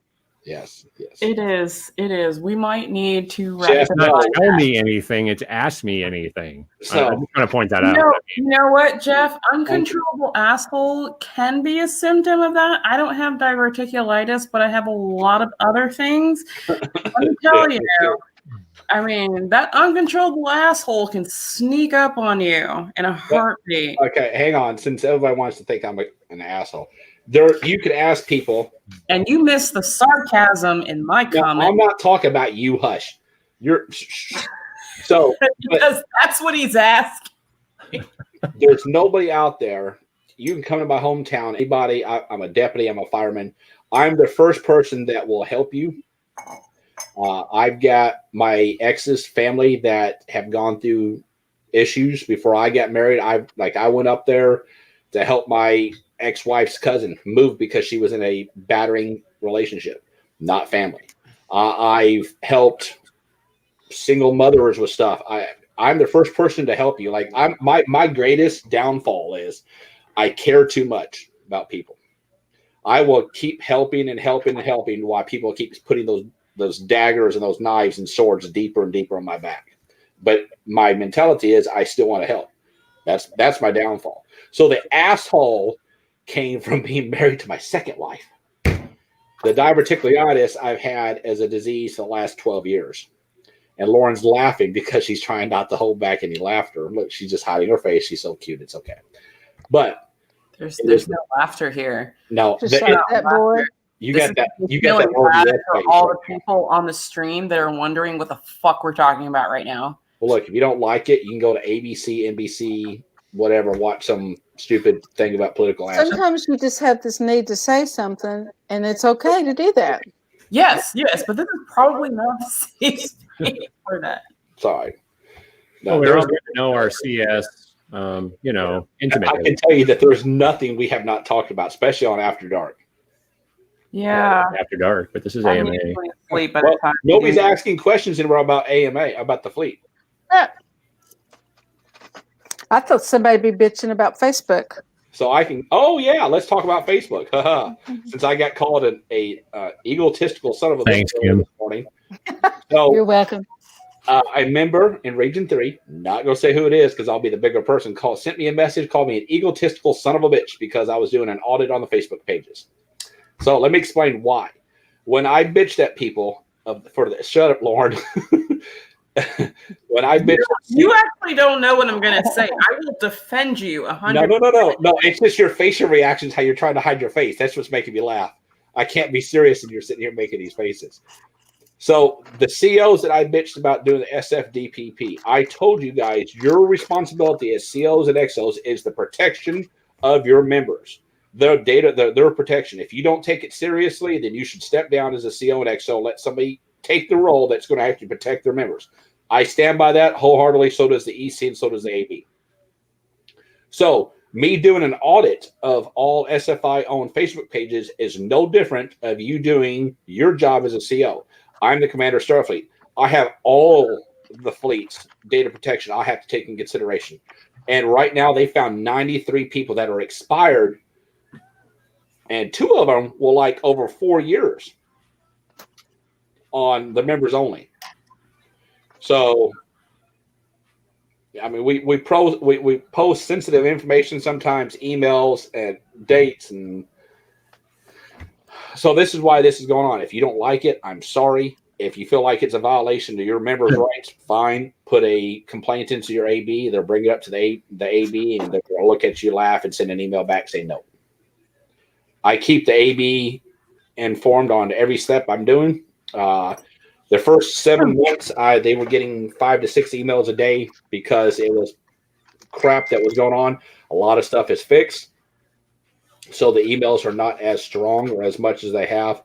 Yes. It is. It is. We might need to Jeff, It's not tell me anything. It's ask me anything. So- I'm just trying to point that out. You know what, Jeff? Uncontrollable asshole can be a symptom of that. I don't have diverticulitis, but I have a lot of other things. Let me tell you, I mean, that uncontrollable asshole can sneak up on you in a heartbeat. Okay, hang on. Since everybody wants to think I'm an asshole, you could ask people. And you missed the sarcasm in my comment. I'm not talking about you. Hush. You're so because that's what he's asked. There's nobody out there. You can come to my hometown. Anybody. I'm a deputy. I'm a fireman. I'm the first person that will help you. I've got my ex's family that have gone through issues before I got married. I went up there to help my ex-wife's cousin move because she was in a battering relationship, not family. I've helped single mothers with stuff. I'm the first person to help you. Like my greatest downfall is I care too much about people. I will keep helping and helping and helping while people keep putting those daggers and those knives and swords deeper and deeper on my back. But my mentality is I still want to help. That's my downfall. So the asshole came from being married to my second wife. The diverticulitis I've had as a disease for the last 12 years. And Lauren's laughing because she's trying not to hold back any laughter. Look, she's just hiding her face. She's so cute. It's okay. But there's no laughter here. No, Just shut that boy. You got that for all the people on the stream that are wondering what the fuck we're talking about right now. Well, look, if you don't like it, you can go to ABC, NBC, whatever, watch some stupid thing about political answers. Sometimes you just have this need to say something, and it's okay to do that. Yes, but this is probably not a safe space for that. Sorry. No, we're all going to know our CS, intimately. I can tell you that there's nothing we have not talked about, especially on After Dark. Yeah. After Dark, but this is AMA. Nobody's asking questions anymore about AMA, about the fleet. I thought somebody'd be bitching about Facebook. So I can. Oh yeah, let's talk about Facebook. Since I got called an egotistical son of a bitch this morning. So you're welcome. A member in Region 3, not gonna say who it is because I'll be the bigger person. Sent me a message, called me an egotistical son of a bitch because I was doing an audit on the Facebook pages. So let me explain why. When I bitched at people shut up, Lauren. When I bitched, you actually don't know what I'm gonna say. I will defend you 100%. No. It's just your facial reactions, how you're trying to hide your face. That's what's making me laugh. I can't be serious and you're sitting here making these faces. So the COs that I bitched about doing the SFDPP, I told you guys your responsibility as COs and XOs is the protection of your members. Their data, their protection. If you don't take it seriously, then you should step down as a CO and XO. Let somebody take the role that's going to actually protect their members. I stand by that wholeheartedly. So does the EC and so does the AB. So me doing an audit of all SFI-owned Facebook pages is no different of you doing your job as a CO. I'm the commander of Starfleet. I have all the fleet's data protection I have to take in consideration. And right now they found 93 people that are expired. And 2 of them were like over 4 years on the members only. So, I mean, we post sensitive information sometimes, emails and dates, and so this is why this is going on. If you don't like it, I'm sorry. If you feel like it's a violation of your members' rights, fine. Put a complaint into your AB. They'll bring it up to the AB, and they'll look at you, laugh, and send an email back saying no. I keep the AB informed on every step I'm doing. The first 7 months, they were getting 5 to 6 emails a day because it was crap that was going on. A lot of stuff is fixed. So the emails are not as strong or as much as they have.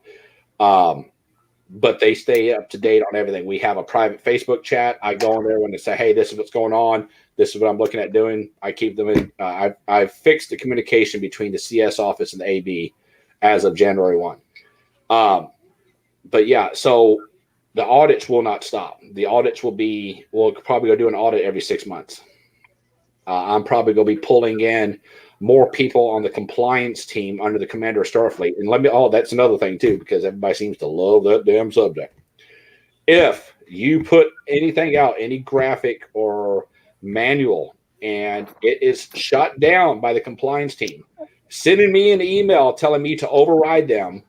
But they stay up to date on everything. We have a private Facebook chat. I go in there when they say, hey, this is what's going on. This is what I'm looking at doing. I keep them in. I've fixed the communication between the CS office and the AB as of January 1. But yeah, so the audits will not stop. The audits we'll probably go do an audit every 6 months. I'm probably going to be pulling in more people on the compliance team under the commander of Starfleet. And that's another thing too, because everybody seems to love that damn subject. If you put anything out, any graphic or manual, and it is shut down by the compliance team, sending me an email telling me to override them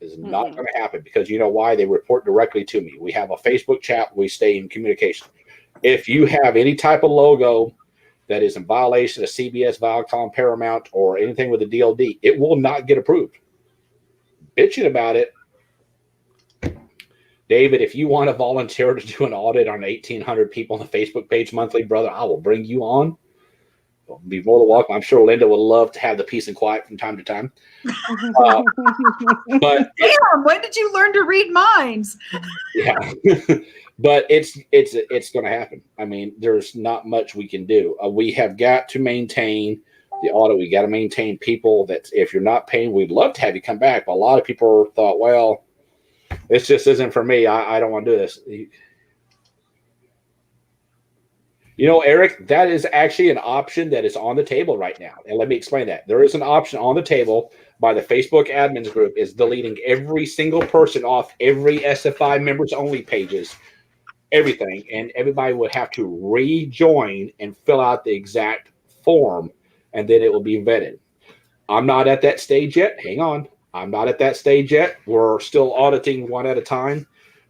is not going to happen, because you know why? They report directly to me. We have a Facebook chat. We stay in communication. If you have any type of logo that is in violation of CBS, Viacom, Paramount, or anything with the DLD, it will not get approved. Bitching about it. David, if you want to volunteer to do an audit on 1,800 people on the Facebook page monthly, brother, I will bring you on. You'll be more than welcome. I'm sure Linda would love to have the peace and quiet from time to time. But damn, when did you learn to read minds? Yeah. But it's going to happen. I mean, there's not much we can do. We have got to maintain the audit. We got to maintain people that if you're not paying, we'd love to have you come back. But a lot of people thought, well, this just isn't for me. I don't want to do this. You know, Eric, that is actually an option that is on the table right now. And let me explain that. There is an option on the table by the Facebook admins group is deleting every single person off every SFI members only pages, everything. And everybody would have to rejoin and fill out the exact form, and then it will be vetted. I'm not at that stage yet. Hang on. I'm not at that stage yet. We're still auditing one at a time,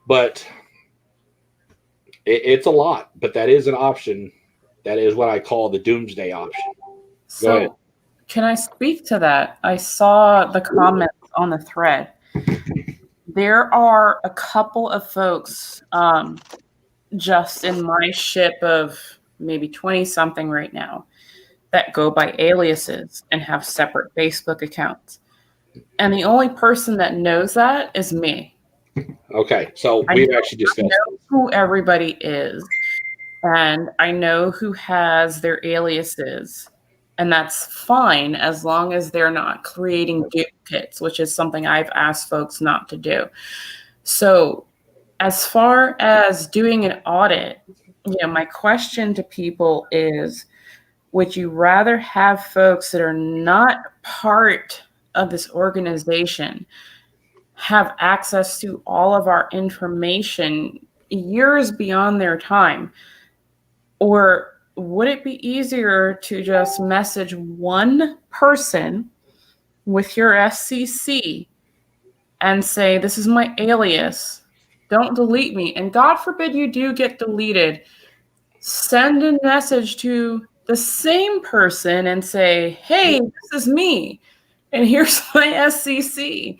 but it's a lot. But that is an option. That is what I call the doomsday option. Go ahead. Can I speak to that? I saw the comments on the thread. There are a couple of folks just in my ship of maybe 20-something right now that go by aliases and have separate Facebook accounts. And the only person that knows that is me. Okay, so we've actually discussed. I know who everybody is, and I know who has their aliases, and that's fine as long as they're not creating duplicates, which is something I've asked folks not to do. So as far as doing an audit, my question to people is, would you rather have folks that are not part of this organization have access to all of our information years beyond their time? Or would it be easier to just message one person with your SCC and say, this is my alias, don't delete me. And God forbid you do get deleted, send a message to the same person and say, hey, this is me, and here's my SCC.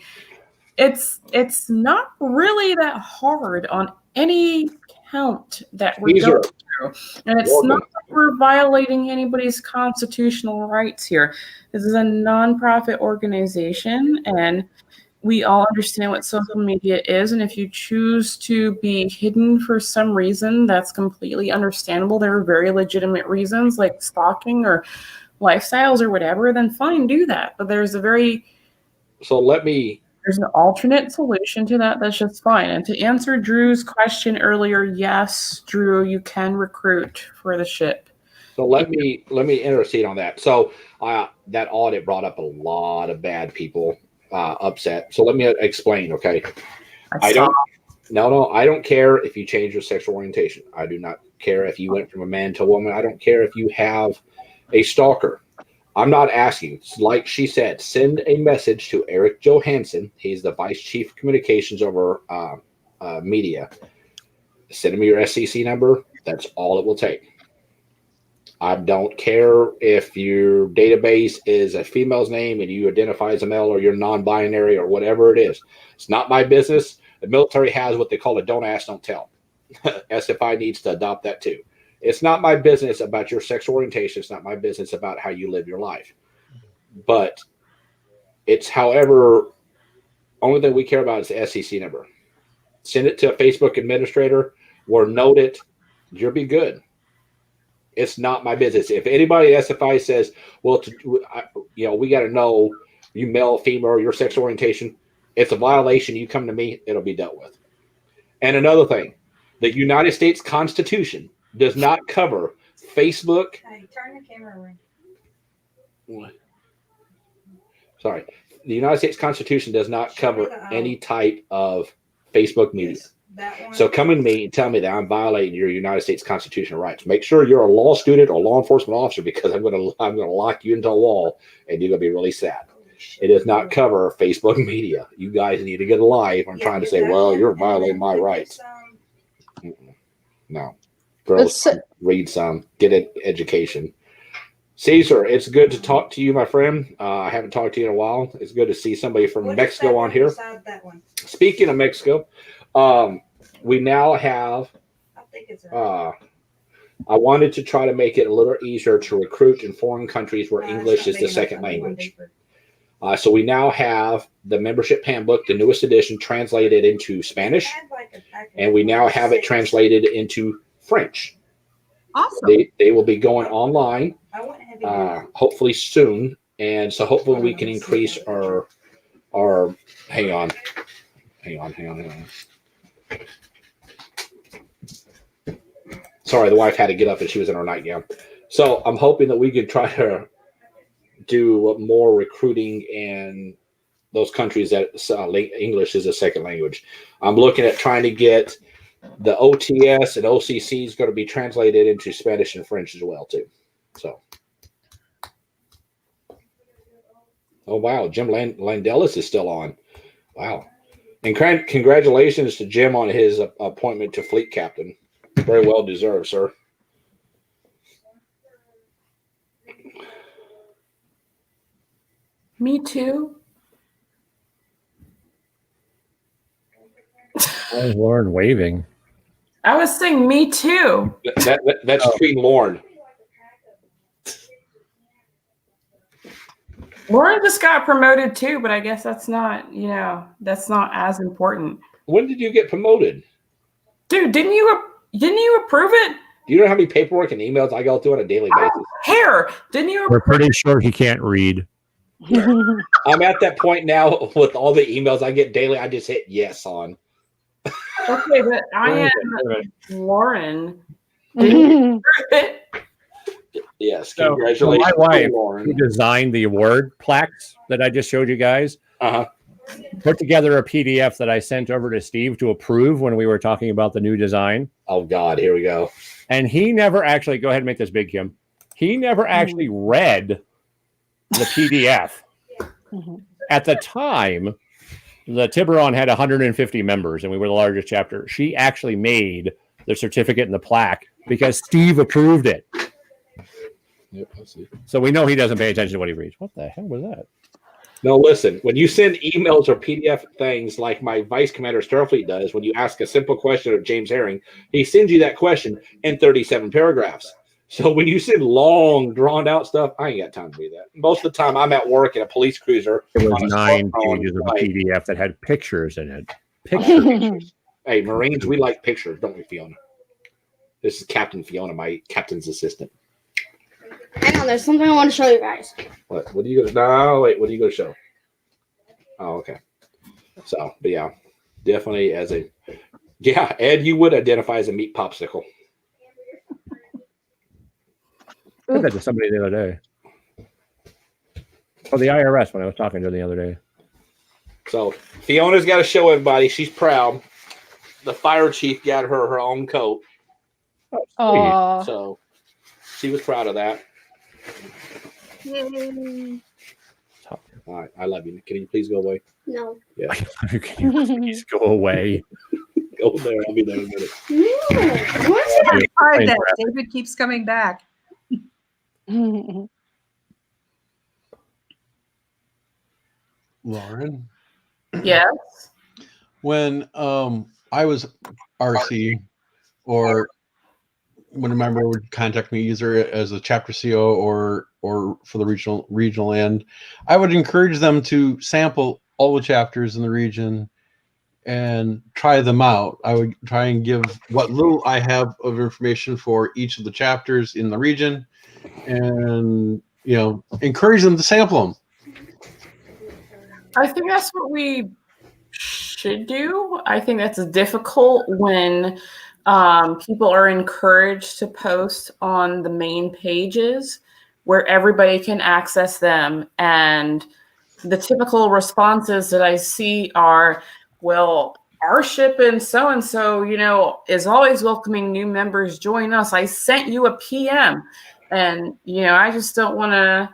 It's not really that hard on any count that we're going through. And it's not that we're violating anybody's constitutional rights here. This is a nonprofit organization, and we all understand what social media is. And if you choose to be hidden for some reason, that's completely understandable. There are very legitimate reasons like stalking or lifestyles or whatever, then fine, do that. But there's there's an alternate solution to that. That's just fine. And to answer Drew's question earlier, yes, Drew, you can recruit for the ship. So let me intercede on that. So that audit brought up a lot of bad people upset. So let me explain. Okay, I don't care if you change your sexual orientation. I do not care if you went from a man to a woman. I don't care if you have a stalker. I'm not asking. Like she said, send a message to Eric Johansson. He's the Vice Chief Communications over media. Send him your SCC number. That's all it will take. I don't care if your database is a female's name and you identify as a male, or you're non-binary or whatever it is. It's not my business. The military has what they call a don't ask, don't tell. SFI needs to adopt that too. It's not my business about your sexual orientation. It's not my business about how you live your life. But it's, however, only thing we care about is the SCC number. Send it to a Facebook administrator or note it. You'll be good. It's not my business. If anybody at SFI says, well, we got to know you male, female, your sexual orientation, it's a violation. You come to me, it'll be dealt with. And another thing, the United States Constitution does not cover Facebook. Hey, turn the camera around. Sorry. The United States Constitution does not cover any type of Facebook media. So come to me and tell me that I'm violating your United States constitutional rights. Make sure you're a law student or law enforcement officer, because I'm gonna lock you into a wall and you're gonna be really sad. It does not cover Facebook media. You guys need to get a life. I'm trying to say, well, you're violating my rights. No. Girls, read some, get an education. Caesar, it's good to talk to you, my friend. I haven't talked to you in a while. It's good to see somebody from Mexico on here. Speaking of Mexico, we now have, I wanted to try to make it a little easier to recruit in foreign countries where English is the second language. So we now have the membership handbook, the newest edition, translated into Spanish, and we now have it translated into French. Awesome. They will be going online, hopefully soon, and so hopefully we can increase our. Hang on. Sorry, the wife had to get up and she was in her nightgown. So I'm hoping that we can try to do more recruiting in those countries that English is a second language. I'm looking at trying to get the OTS and OCC is going to be translated into Spanish and French as well too. So, oh wow, Jim Landelis is still on. Wow, and congratulations to Jim on his appointment to fleet captain. Very well deserved, sir. Me too. Oh, Lauren waving. I was saying me too. That's Queen Lauren. Lauren just got promoted too, but I guess that's not, that's not as important. When did you get promoted? Dude, didn't you approve it? Do you know how many paperwork and emails I go through on a daily basis? Hair, didn't you? We're pretty sure he can't read. I'm at that point now with all the emails I get daily. I just hit yes on. Okay, but I am Lauren. Didn't you approve it? Yes, So congratulations, my wife, Lauren. who designed the award plaques that I just showed you guys, put together a PDF that I sent over to Steve to approve when we were talking about the new design. Oh God, here we go. And he never actually, go ahead and make this big, Kim. He never actually read the PDF. At the time, the Tiburon had 150 members and we were the largest chapter. She actually made the certificate and the plaque because Steve approved it. Yep, I see. So we know he doesn't pay attention to what he reads. What the hell was that? No, listen, when you send emails or PDF things like my vice commander Starfleet does, when you ask a simple question of James Herring, he sends you that question in 37 paragraphs. So when you send long, drawn-out stuff, I ain't got time to do that. Most of the time, I'm at work in a police cruiser. It was 9 pages of a PDF that had pictures in it. Pictures. Hey, Marines, we like pictures, don't we, Fiona? This is Captain Fiona, my captain's assistant. Hang on, there's something I want to show you guys. What are you going to... No, wait, what are you going to show? Oh, okay. So, but yeah, definitely as a... Yeah, Ed, you would identify as a meat popsicle. I said that to somebody the other day. Oh, the IRS when I was talking to her the other day. So Fiona's got to show everybody she's proud. The fire chief got her own coat. Oh, So she was proud of that. All right, I love you. Can you please go away? No. Yeah. Can you please go away? Go there. I'll be there in a minute. I tried that. David keeps coming back. Lauren, Yes. when I was RC, or when a member would contact me either as a chapter CO or for the regional end, I would encourage them to sample all the chapters in the region and try them out. I would try and give what little I have of information for each of the chapters in the region, and encourage them to sample them. I think that's what we should do. I think that's difficult when people are encouraged to post on the main pages where everybody can access them and the typical responses that I see are, well, our ship and so, is always welcoming new members. Join us. I sent you a PM. And, I just don't want to,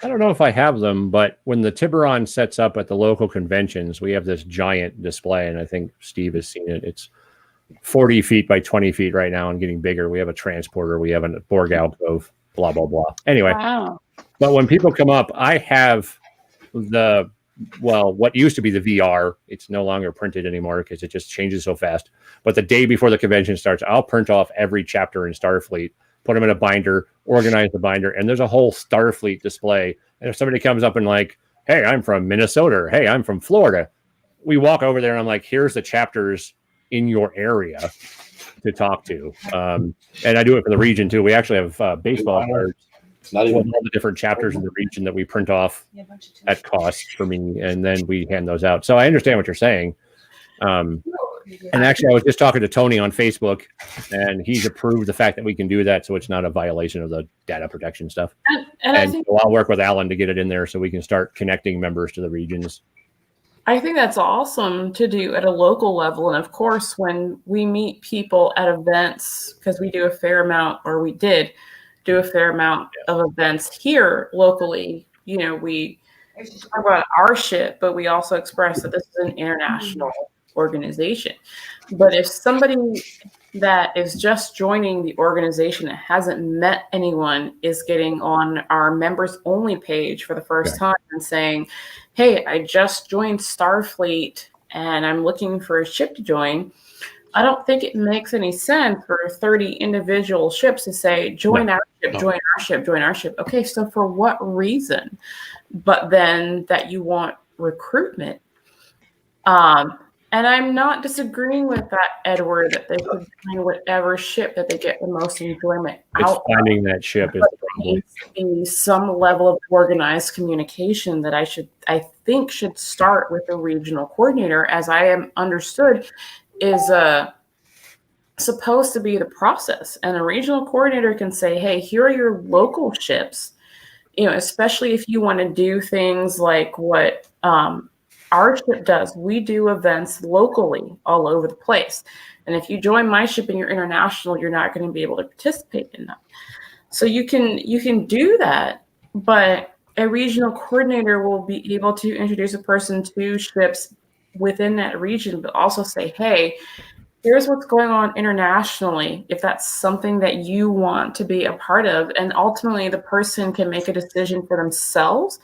I don't know if I have them, but when the Tiburon sets up at the local conventions, we have this giant display, and I think Steve has seen it. It's 40 feet by 20 feet right now and getting bigger. We have a transporter. We have a Borg alcove, blah, blah, blah. Anyway, wow. But when people come up, I have what used to be the VR. It's no longer printed anymore because it just changes so fast. But the day before the convention starts, I'll print off every chapter in Starfleet, put them in a binder, organize the binder, and there's a whole Starfleet display. And if somebody comes up and like, hey, I'm from Minnesota, or hey, I'm from Florida, we walk over there and I'm like, here's the chapters in your area to talk to. And I do it for the region too. We actually have baseball cards. Not even all the different chapters in the region that we print off at cost for me, and then we hand those out. So I understand what you're saying. And actually, I was just talking to Tony on Facebook, and he's approved the fact that we can do that, so it's not a violation of the data protection stuff. And I think, so I'll work with Alan to get it in there so we can start connecting members to the regions. I think that's awesome to do at a local level. And of course, when we meet people at events, because we do a fair amount, or we did do a fair amount of events here locally, we talk about our ship, but we also express that this is an international organization. But if somebody that is just joining the organization that hasn't met anyone is getting on our members only page for the first time and saying, hey, I just joined Starfleet and I'm looking for a ship to join, I don't think it makes any sense for 30 individual ships to say, join our ship, join our ship, join our ship. Okay, so for what reason? But then that you want recruitment. And I'm not disagreeing with that, Edward, that they should find whatever ship that they get the most enjoyment out. Finding that ship is the problem. Needs to be some level of organized communication that I think should start with the regional coordinator, as I am understood, is supposed to be the process. And a regional coordinator can say, hey, here are your local ships, especially if you want to do things like what our ship does. We do events locally all over the place. And if you join my ship and you're international, you're not going to be able to participate in that. So you can do that, but a regional coordinator will be able to introduce a person to ships within that region, but also say, hey, here's what's going on internationally, if that's something that you want to be a part of. And ultimately, the person can make a decision for themselves.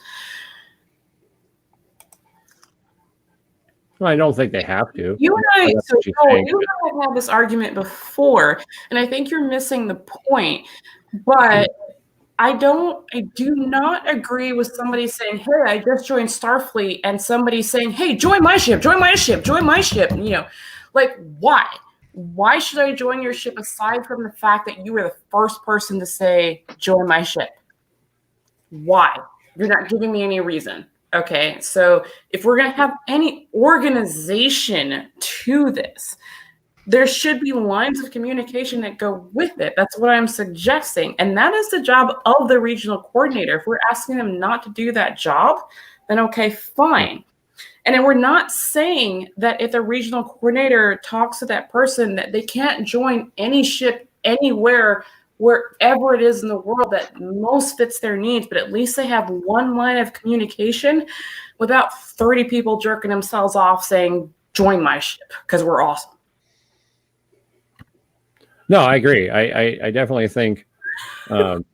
Well, I don't think they have to. You and I have had this argument before, and I think you're missing the point. But I do not agree with somebody saying, hey, I just joined Starfleet, and somebody saying, hey, join my ship, join my ship, join my ship. Like, why? Why should I join your ship aside from the fact that you were the first person to say, join my ship? Why? You're not giving me any reason. Okay, so if we're going to have any organization to this, there should be lines of communication that go with it. That's what I'm suggesting. And that is the job of the regional coordinator. If we're asking them not to do that job, then okay, fine. And then we're not saying that if the regional coordinator talks to that person that they can't join any ship anywhere, wherever it is in the world that most fits their needs, but at least they have one line of communication without 30 people jerking themselves off saying, join my ship, because we're awesome. No, I agree. I definitely think that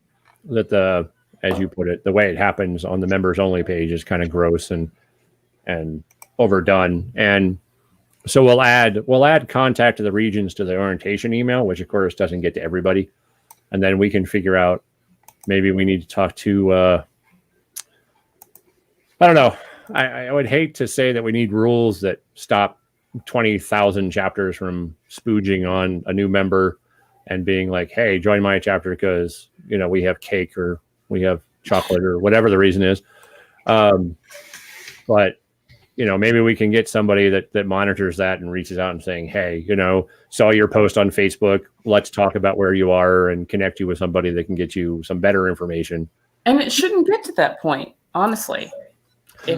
as you put it, the way it happens on the members only page is kind of gross and overdone. And so we'll add contact to the regions to the orientation email, which of course doesn't get to everybody. And then we can figure out, maybe we need to talk to, I don't know. I would hate to say that we need rules that stop 20,000 chapters from spooging on a new member and being like, hey, join my chapter because, we have cake or we have chocolate or whatever the reason is. But, maybe we can get somebody that monitors that and reaches out and saying, hey, saw your post on Facebook. Let's talk about where you are and connect you with somebody that can get you some better information. And it shouldn't get to that point, honestly.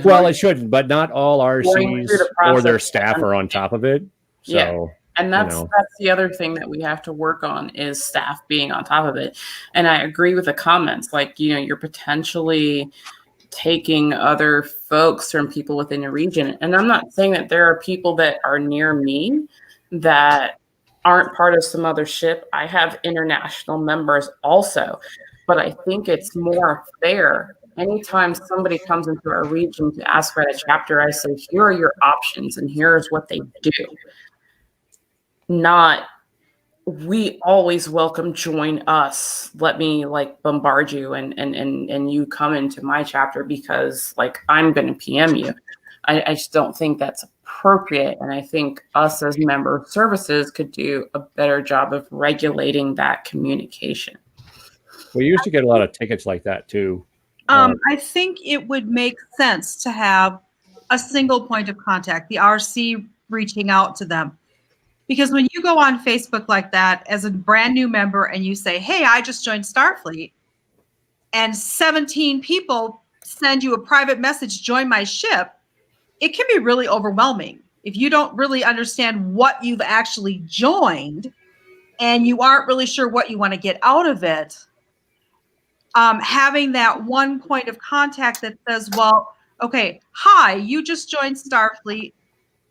Well, it shouldn't, but not all Going RCs through the or their process. staff are on top of it. So, Yeah. And that's you know. that's the other thing that we have to work on is staff being on top of it. And I agree with the comments, like, you're potentially taking other folks from people within the region. And I'm not saying that there are people that are near me that aren't part of some other ship. I have international members also, but I think it's more fair. Anytime somebody comes into our region to ask about a chapter, I say, here are your options and here's what they do. Not, we always welcome, join us. Let me bombard you and you come into my chapter because I'm going to PM you. I just don't think that's appropriate. And I think us as member services could do a better job of regulating that communication. We used to get a lot of tickets like that too. I think it would make sense to have a single point of contact, the RC reaching out to them. Because when you go on Facebook like that as a brand new member and you say, hey, I just joined Starfleet, and 17 people send you a private message, join my ship, it can be really overwhelming. If you don't really understand what you've actually joined and you aren't really sure what you want to get out of it, having that one point of contact that says, well, okay, hi, you just joined Starfleet.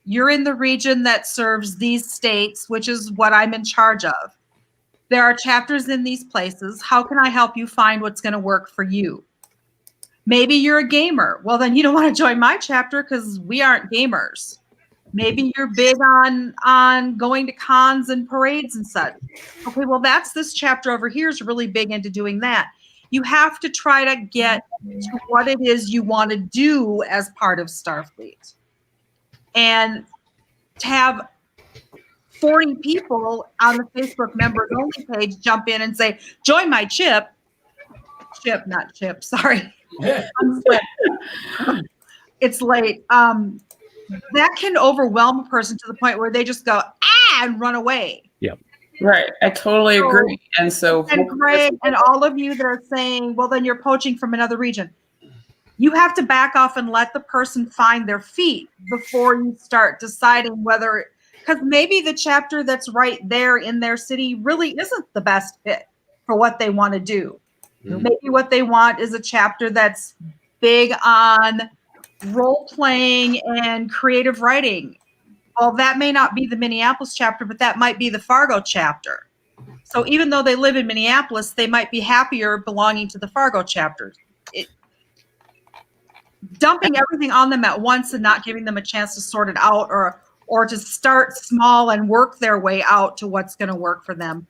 You're in the region that serves these states, which is what I'm in charge of. There are chapters in these places. How can I help you find what's going to work for you? Maybe you're a gamer. Well, then you don't want to join my chapter because we aren't gamers. Maybe you're big on going to cons and parades and such. Okay, well, that's this chapter over here is really big into doing that. You have to try to get to what it is you want to do as part of Starfleet. And to have 40 people on the Facebook members only page jump in and say, join my chip, not chip, sorry. It's late. That can overwhelm a person to the point where they just go, and run away. Yep. Right. I totally agree. And Greg and all of you that are saying, well, then you're poaching from another region. You have to back off and let the person find their feet before you start deciding whether, because maybe the chapter that's right there in their city really isn't the best fit for what they want to do. Mm-hmm. Maybe what they want is a chapter that's big on role playing and creative writing. Well, that may not be the Minneapolis chapter, but that might be the Fargo chapter. So even though they live in Minneapolis, they might be happier belonging to the Fargo chapter. Dumping everything on them at once and not giving them a chance to sort it out or to start small and work their way out to what's going to work for them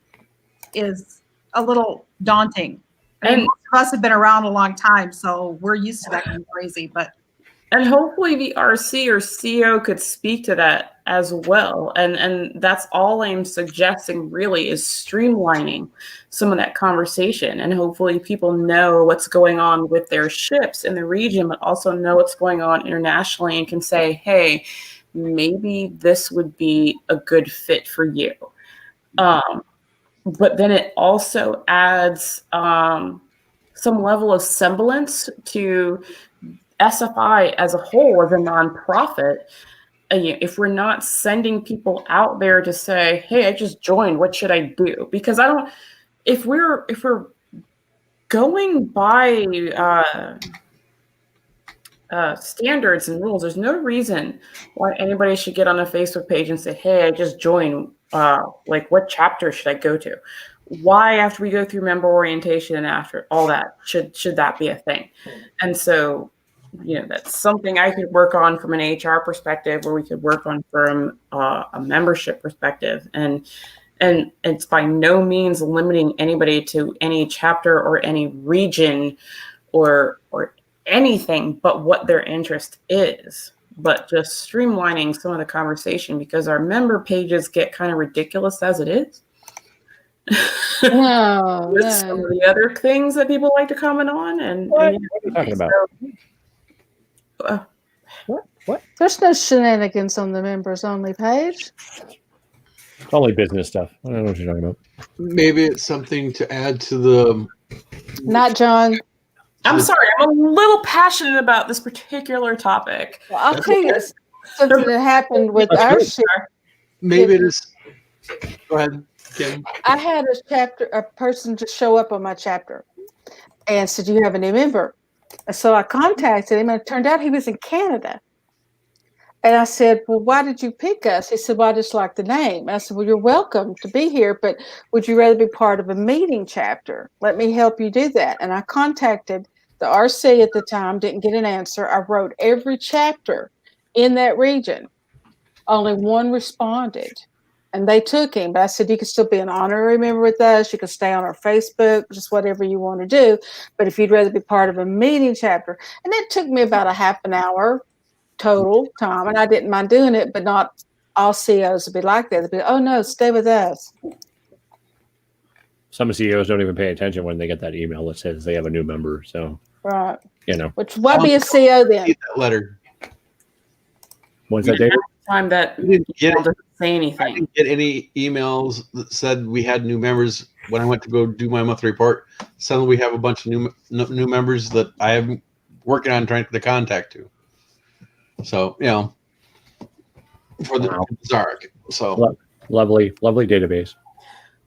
is a little daunting. I mean, most of us have been around a long time, so we're used to that kind of crazy. And hopefully the RC or CO could speak to that as well. And that's all I'm suggesting really is streamlining some of that conversation. And hopefully people know what's going on with their ships in the region, but also know what's going on internationally and can say, hey, maybe this would be a good fit for you. But then it also adds some level of semblance to SFI as a whole, as a nonprofit. If we're not sending people out there to say, hey, I just joined, what should I do? Because if we're going by standards and rules, there's no reason why anybody should get on a Facebook page and say, hey, I just joined, what chapter should I go to? Why, after we go through member orientation and after all that, should that be a thing? And so, that's something I could work on from an HR perspective, or we could work on from a membership perspective. And it's by no means limiting anybody to any chapter or any region or anything but what their interest is, but just streamlining some of the conversation, because our member pages get kind of ridiculous as it is. With some of the other things that people like to comment on. And what are you talking about? What? There's no shenanigans on the members only page. It's only business stuff. I don't know what you're talking about. Maybe it's something to add to the. Not John. I'm sorry. I'm a little passionate about this particular topic. Well, I'll tell you something that happened with our ship. Maybe it is. Go ahead, Kim. I had a person just show up on my chapter and said, "Do you have a new member?" And so I contacted him, and it turned out he was in Canada. And I said, "Well, why did you pick us?" He said, "Well, I just like the name." I said, "Well, you're welcome to be here, but would you rather be part of a meeting chapter? Let me help you do that." And I contacted the RC at the time, didn't get an answer. I wrote every chapter in that region. Only one responded, and they took him. But I said, "You can still be an honorary member with us. You can stay on our Facebook, just whatever you want to do. But if you'd rather be part of a meeting chapter," and it took me about a half an hour total time, and I didn't mind doing it, but not all CEOs would be like that. They'd be, "Oh no, stay with us." Some CEOs don't even pay attention when they get that email that says they have a new member. So, Right. Which why be a CEO then? That letter. What's that, David? Time that doesn't say anything. I didn't get any emails that said we had new members when I went to go do my monthly report. Suddenly we have a bunch of new members that I am working on trying to contact to. So, for the Czar'ak. So lovely database.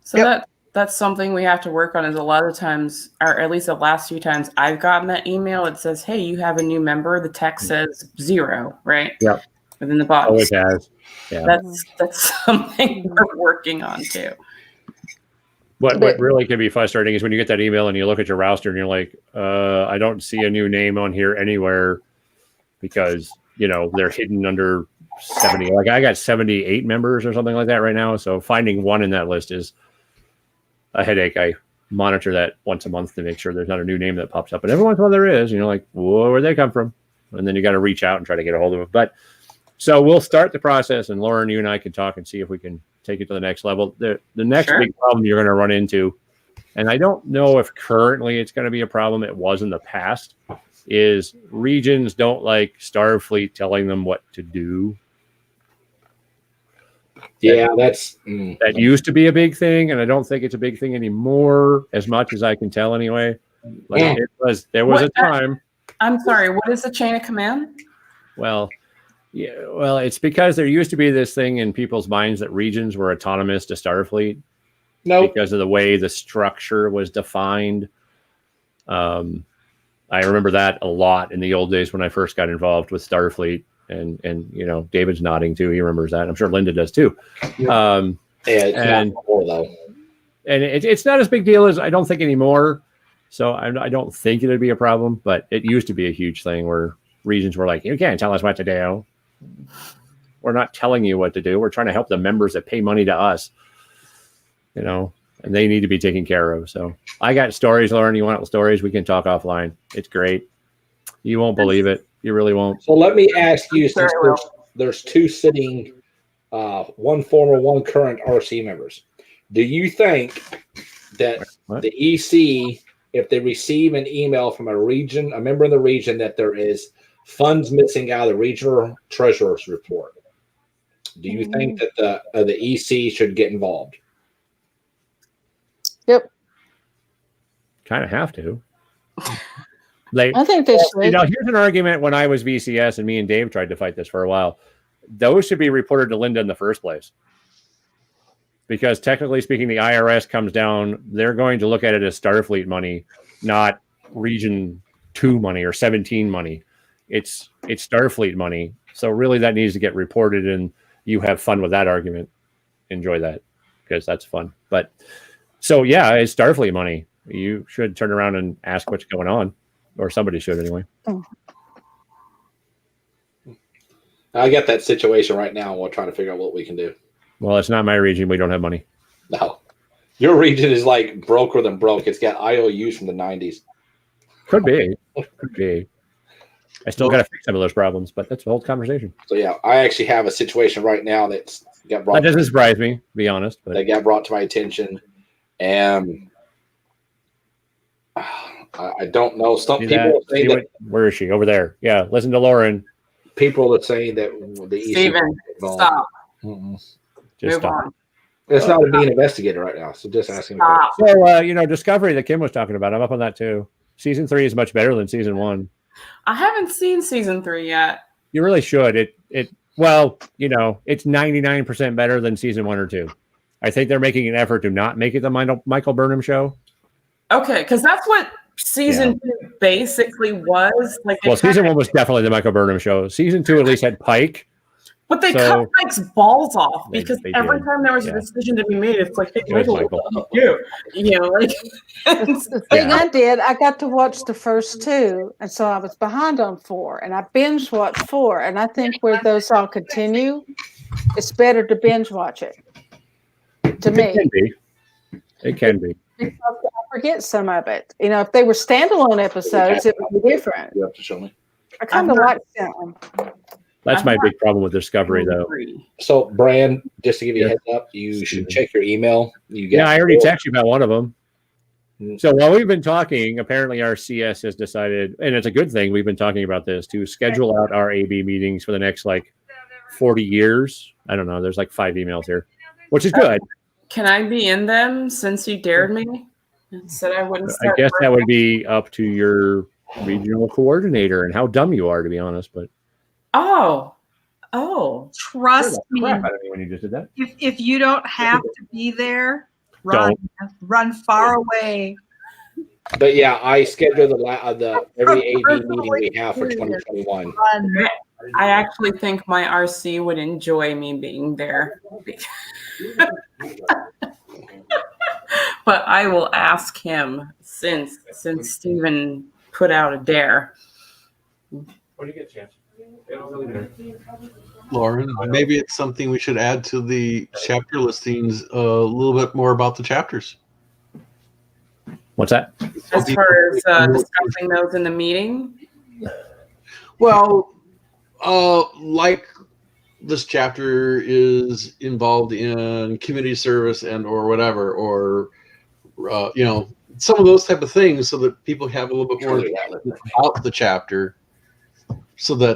So that's something we have to work on. Is a lot of times, or at least the last few times I've gotten that email, it says, "Hey, you have a new member." The text says 0, right? Yep. Within the box. Always has. Yeah. That's something we're working on too. What really can be frustrating is when you get that email and you look at your roster and you're like, I don't see a new name on here anywhere because they're hidden under 70. Like I got 78 members or something like that right now. So finding one in that list is a headache. I monitor that once a month to make sure there's not a new name that pops up. And every once in a while there is, like, whoa, where'd they come from? And then you got to reach out and try to get a hold of them. But so we'll start the process, and Lauren, you and I can talk and see if we can take it to the next level. The next big problem you're going to run into, and I don't know if currently it's going to be a problem, it was in the past, is regions don't like Starfleet telling them what to do. Yeah, that used to be a big thing, and I don't think it's a big thing anymore, as much as I can tell anyway. Like there was a time. I'm sorry, what is the chain of command? Well, it's because there used to be this thing in people's minds that regions were autonomous to Starfleet. No, because of the way the structure was defined. I remember that a lot in the old days when I first got involved with Starfleet, and David's nodding too. He remembers that. I'm sure Linda does too. And it's not as big deal as I don't think anymore. So I don't think it'd be a problem, but it used to be a huge thing where regions were like, "You can't tell us what to do. We're not telling you what to do. We're trying to help the members that pay money to us, and they need to be taken care of." So I got stories, Lauren. You want stories? We can talk offline. It's great. You won't believe it. You really won't. So let me ask you, since there's two sitting, one former, one current RC members, do you think that the EC, if they receive an email from a member of the region that there is funds missing out of the regional treasurer's report, do you think that the EC should get involved? Yep. Kind of have to. I think they should. Here's an argument. When I was VCS and me and Dave tried to fight this for a while, those should be reported to Linda in the first place. Because technically speaking, the IRS comes down, they're going to look at it as Starfleet money, not Region 2 money or 17 money. It's Starfleet money. So really that needs to get reported, and you have fun with that argument. Enjoy that because that's fun. But so yeah, it's Starfleet money. You should turn around and ask what's going on, or somebody should anyway. I get that situation right now, and we're trying to figure out what we can do. Well, it's not my region. We don't have money. No. Your region is like broker than broke. It's got IOUs from the 90s. Could be. I still got to fix some of those problems, but that's a whole conversation. So, yeah, I actually have a situation right now that's got brought. That doesn't surprise me, to be honest. But they got brought to my attention, and I don't know. Some people are saying that. Where is she? Over there. Yeah, listen to Lauren. People are saying that the Steven, stop. Just Move stop. on. It's not being investigated right now, so just asking. Stop. So, Discovery that Kim was talking about, I'm up on that too. Season 3 is much better than season 1. I haven't seen season 3 yet. You really should. Well, it's 99% better than season 1 or 2. I think they're making an effort to not make it the Michael Burnham show. Okay, because that's what season 2 basically was. Well, season 1 was definitely the Michael Burnham show. Season 2 at least had Pike. But they cut Mike's balls off because they every did. time there was a decision to be made, it's like, hey, It was Michael, what do you do? The thing I did, I got to watch the first 2, and so I was behind on 4, and I binge watched 4, and I think where those all continue, it's better to binge watch it. To me, it can be. Because I forget some of it. If they were standalone episodes, it would be different. You have to show me. I kind of like them. That's my big problem with Discovery, though. So, Bran, just to give you a heads up, you should check your email. I already texted you about one of them. So while we've been talking, apparently our CS has decided, and it's a good thing, we've been talking about this, to schedule out our AB meetings for the next 40 years. I don't know. There's 5 emails here, which is good. Can I be in them since you dared me and said I wouldn't I start? guess that would be up to your regional coordinator and how dumb you are, to be honest. But Trust me. Crap out of me when you just did that. If you don't have to be there, run far away. But yeah, I scheduled the every AD meeting we have for 2021. I actually think my RC would enjoy me being there. But I will ask him since Stephen put out a dare. When you get a chance. Lauren, maybe it's something we should add to the chapter listings, a little bit more about the chapters. What's that? As far as discussing those in the meeting? Well, like this chapter is involved in community service and or whatever, or some of those type of things, so that people have a little bit more about the chapter, so that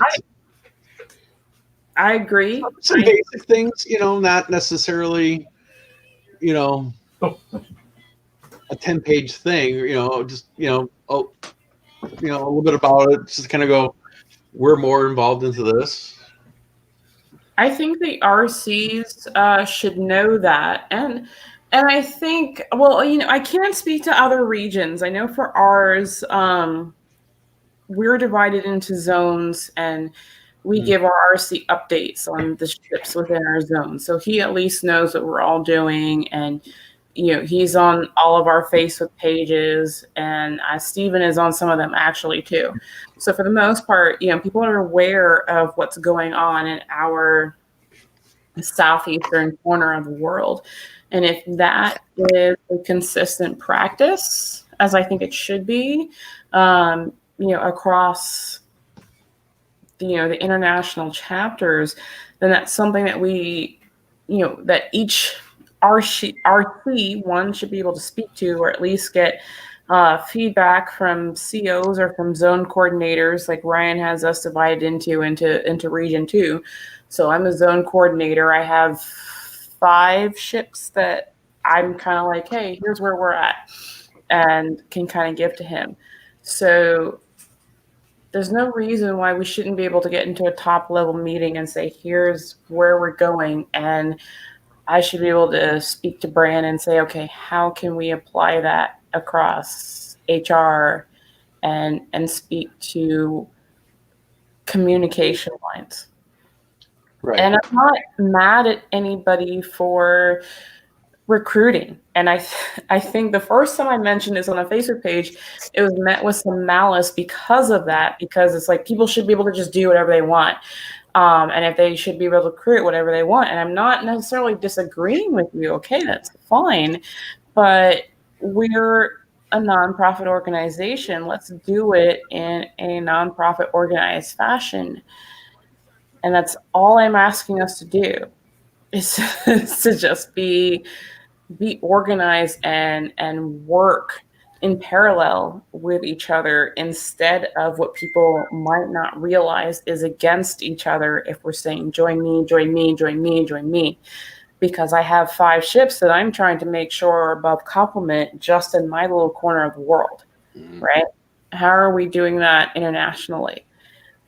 I agree. Some basic things, not necessarily, a 10-page thing, just, a little bit about it, just kind of go, we're more involved into this. I think the RCs should know that. And I think, I can't speak to other regions. I know for ours, we're divided into zones, and we give our RC updates on the ships within our zone. So he at least knows what we're all doing. And, he's on all of our Facebook pages, and Stephen is on some of them actually too. So for the most part, people are aware of what's going on in our southeastern corner of the world. And if that is a consistent practice, as I think it should be, across the international chapters, then that's something that we, that each RC one should be able to speak to, or at least get feedback from COs or from zone coordinators, like Ryan has us divided into region 2. So I'm a zone coordinator. I have 5 ships that I'm kind of like, hey, here's where we're at, and can kind of give to him. So there's no reason why we shouldn't be able to get into a top level meeting and say, here's where we're going. And I should be able to speak to Bran and say, okay, how can we apply that across HR and speak to communication lines. Right. And I'm not mad at anybody for recruiting. And I think the first time I mentioned this on a Facebook page, it was met with some malice because of that, because it's like people should be able to just do whatever they want. And if they should be able to recruit whatever they want. And I'm not necessarily disagreeing with you. Okay, that's fine. But we're a nonprofit organization. Let's do it in a nonprofit organized fashion. And that's all I'm asking us to do is to just be organized and work in parallel with each other instead of what people might not realize is against each other if we're saying, join me, join me, join me, join me. Because I have 5 ships that I'm trying to make sure are above complement just in my little corner of the world, right? how are we doing that internationally?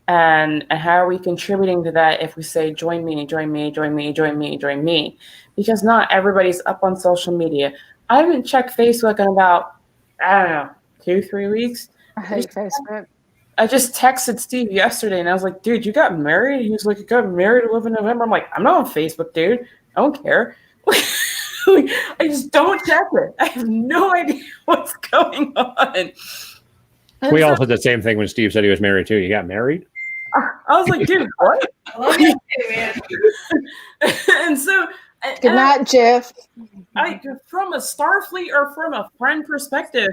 And how are we contributing to that if we say, join me, join me, join me, join me, join me? Because not everybody's up on social media. I haven't checked Facebook in about, I don't know, 2-3 weeks. I hate Facebook. I just texted Steve yesterday and I was like, dude, you got married? He was like, you got married 11 November. I'm like, I'm not on Facebook, dude. I don't care. I just don't check it. I have no idea what's going on. And We so, all said the same thing when Steve said he was married too. You got married? I was like, dude, what? I love you too, man. And so, Good night, Jeff. from a Starfleet or from a friend perspective,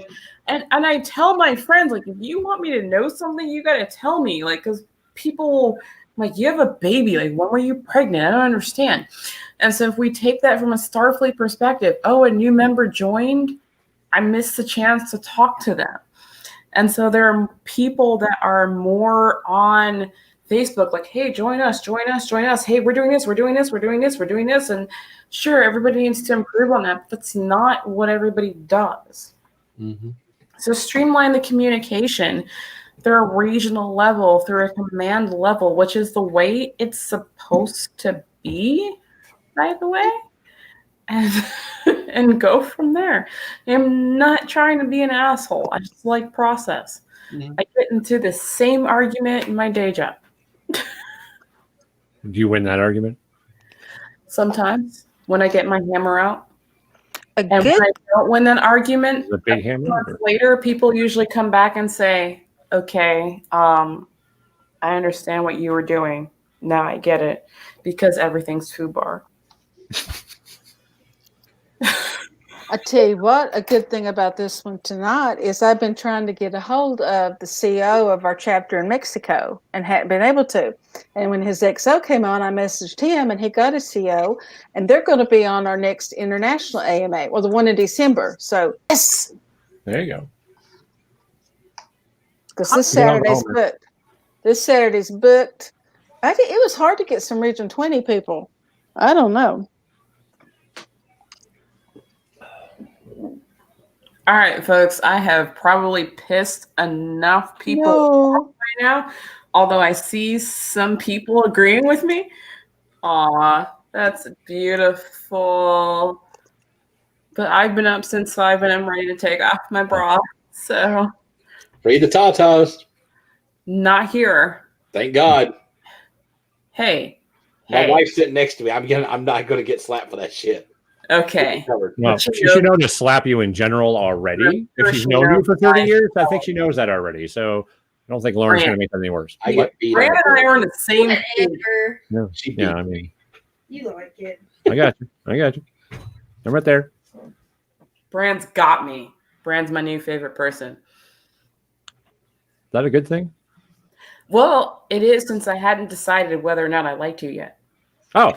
and I tell my friends, like, if you want me to know something, you got to tell me, like, because people, like, you have a baby, like, when were you pregnant? I don't understand. And so if we take that from a Starfleet perspective, oh, a new member joined, I missed the chance to talk to them. And so there are people that are more on Facebook, like, hey, join us, join us, join us. Hey, we're doing this, we're doing this, we're doing this, we're doing this. And sure, everybody needs to improve on that, but that's not what everybody does. Mm-hmm. So streamline the communication through a regional level, through a command level, which is the way it's supposed to be, by the way. And go from there. I'm not trying to be an asshole. I just like process. Mm-hmm. I get into the same argument in my day job. Do you win that argument? Sometimes when I get my hammer out. A And good when I don't win that argument, The big hammer? months later, people usually come back and say, okay, I understand what you were doing. Now I get it. Because everything's FUBAR. I tell you what, a good thing about this one tonight is I've been trying to get a hold of the CO of our chapter in Mexico and hadn't been able to. And when his XO came on, I messaged him and he got a CO, and they're going to be on our next international AMA, well, the one in December. So, yes, There you go. because this Get on Saturday's Homer. booked. This Saturday's booked. It was hard to get some Region 20 people. I don't know. All right, folks, I have probably pissed enough people off right now, although I see some people agreeing with me. Aw, that's beautiful. But I've been up since 5 and I'm ready to take off my bra. So, Read the Tatas. not here. Thank God. Hey. My Hey. wife's sitting next to me. I'm not going to get slapped for that shit. Okay. Well, she should know to slap you in general already. Sure If she's she known you knows for 30 why. years, I think she knows that already. So I don't think Lauren's Fran. going to make that any worse. I get beat Brandon on and I the are on the same page. Whatever. No. She beat Yeah, I mean, You like it. I got you. I got you. I'm right there. Brand's got me. Brand's my new favorite person. Is that a good thing? Well, it is, since I hadn't decided whether or not I liked you yet. Oh,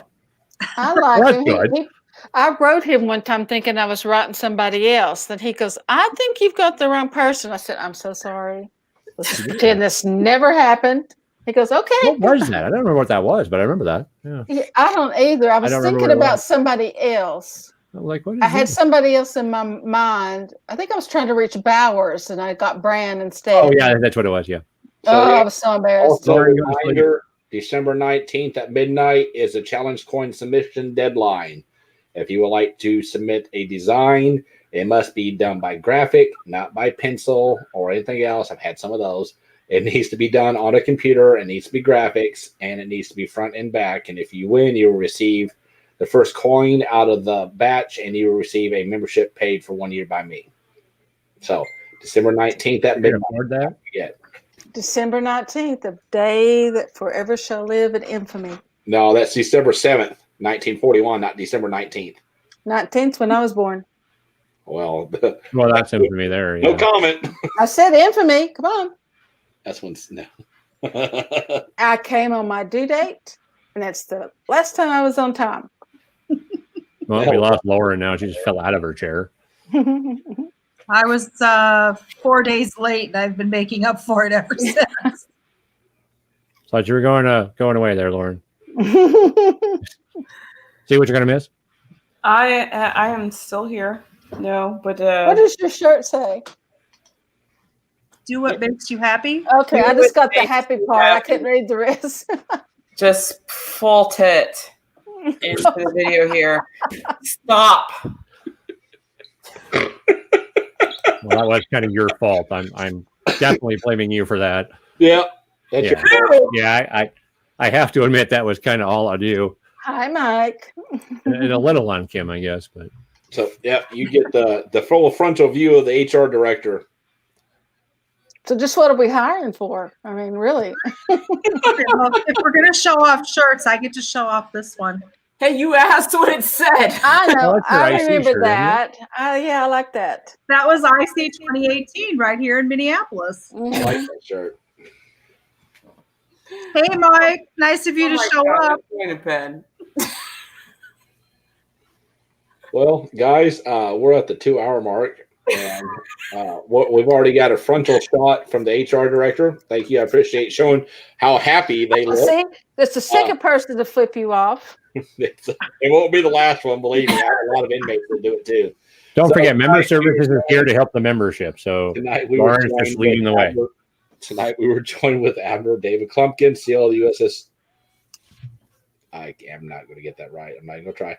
I like That's him. good. I wrote him one time thinking I was writing somebody else. Then he goes, I think you've got the wrong person. I said, I'm so sorry. Let's pretend this never happened. He goes, okay. what was that? I don't remember what that was, but I remember that. Yeah. Yeah, I don't either. I was don't remember thinking what it about was. somebody else. I'm like, what is I had this? somebody else in my mind. I think I was trying to reach Bowers, and I got Bran instead. Oh, yeah, that's what it was. Yeah. I was so embarrassed. Also, Lauren, go to sleep. reminder, December 19th at midnight is a challenge coin submission deadline. If you would like to submit a design, it must be done by graphic, not by pencil or anything else. I've had some of those. It needs to be done on a computer. It needs to be graphics, and it needs to be front and back. And if you win, you will receive the first coin out of the batch, and you will receive a membership paid for 1 year by me. So December 19th at Can you midnight. afford that? Yeah. December 19th, the day that forever shall live in infamy. No, that's December 7th, 1941, not December 19th. 19th when I was born. Well, Well, that's infamy there. no Yeah. comment. I said infamy. Come on. That's when no. I came on my due date, and that's the last time I was on time. Well, we lost Lauren now. She just fell out of her chair. I was 4 days late, and I've been making up for it ever since. Thought you were going away there, Lauren. See what you're gonna miss? I am still here. No, but What does your shirt say? Do what makes you happy. Okay, I just got the happy part. I couldn't read the rest. Just full tit into the video here. Stop. Well, that was kind of your fault. I'm definitely blaming you for that. Yeah. That's Yeah. your fault. Yeah, I have to admit that was kind of all I do. Hi, Mike. And a little on Kim, I guess, but So yeah, you get the full frontal view of the HR director. So just what are we hiring for? I mean, really? Well, if we're gonna show off shirts, I get to show off this one. Hey, you asked what it said. I know. that's your I IC remember shirt, isn't it? that. Yeah, I like that. That was IC 2018 right here in Minneapolis. I like that shirt. Hey, Mike. Nice of you to show up. Pen. Well, guys, we're at the 2-hour mark, and we've already got a frontal shot from the HR director. Thank you. I appreciate showing how happy they look. See, that's the second person to flip you off. It won't be the last one, believe me. I have a lot of inmates that do it too. don't So, forget, member tonight services is here to help the membership. So Tonight we were Lauren is just joined leading the with way. Tonight we were joined with Admiral David Kloempken, CL of the USS. I am not going to get that right. I'm not going to try.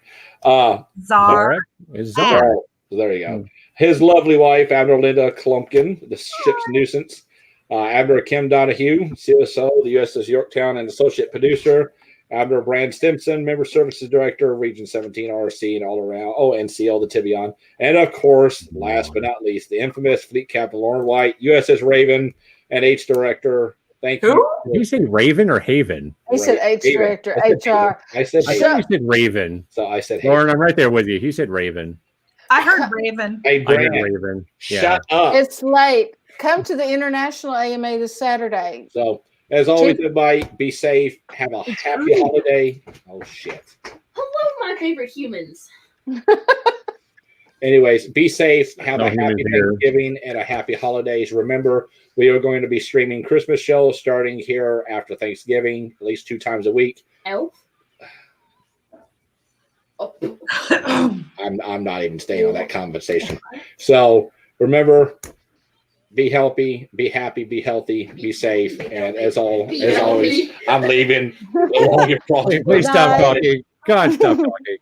Czar. Is So there you go. His lovely wife, Admiral Linda Kloempken, the ship's Nuisance. Admiral Kim Donahue, CSO of the USS Yorktown and associate producer. Admiral Bran Stimpson, member services director, Region 17 RC and all around. Oh, and CL the Tiburon. And of course, last but not least, the infamous Fleet Captain Lauren White, USS Raven and H director. Thank you. Did you say Raven or Haven? He said H director, I said HR. I said I Haven. thought you said Raven. So I said Lauren, I'm right there with you. He said Raven. I heard Raven. Hey, I heard Bran, Raven. Yeah. shut up. It's late. Come to the International AMA this Saturday. So, as always, everybody, be safe. Have a happy holiday. Oh, shit. Hello, my favorite humans. Anyways, be safe. Have No a happy humans here. Thanksgiving and a happy holidays. Remember, we are going to be streaming Christmas shows starting here after Thanksgiving, at least 2 times a week. Elf. Oh. I'm not even staying on that conversation. So remember, be healthy, be happy, be healthy, be safe, and as always, I'm leaving. Please stop talking. God, stop talking.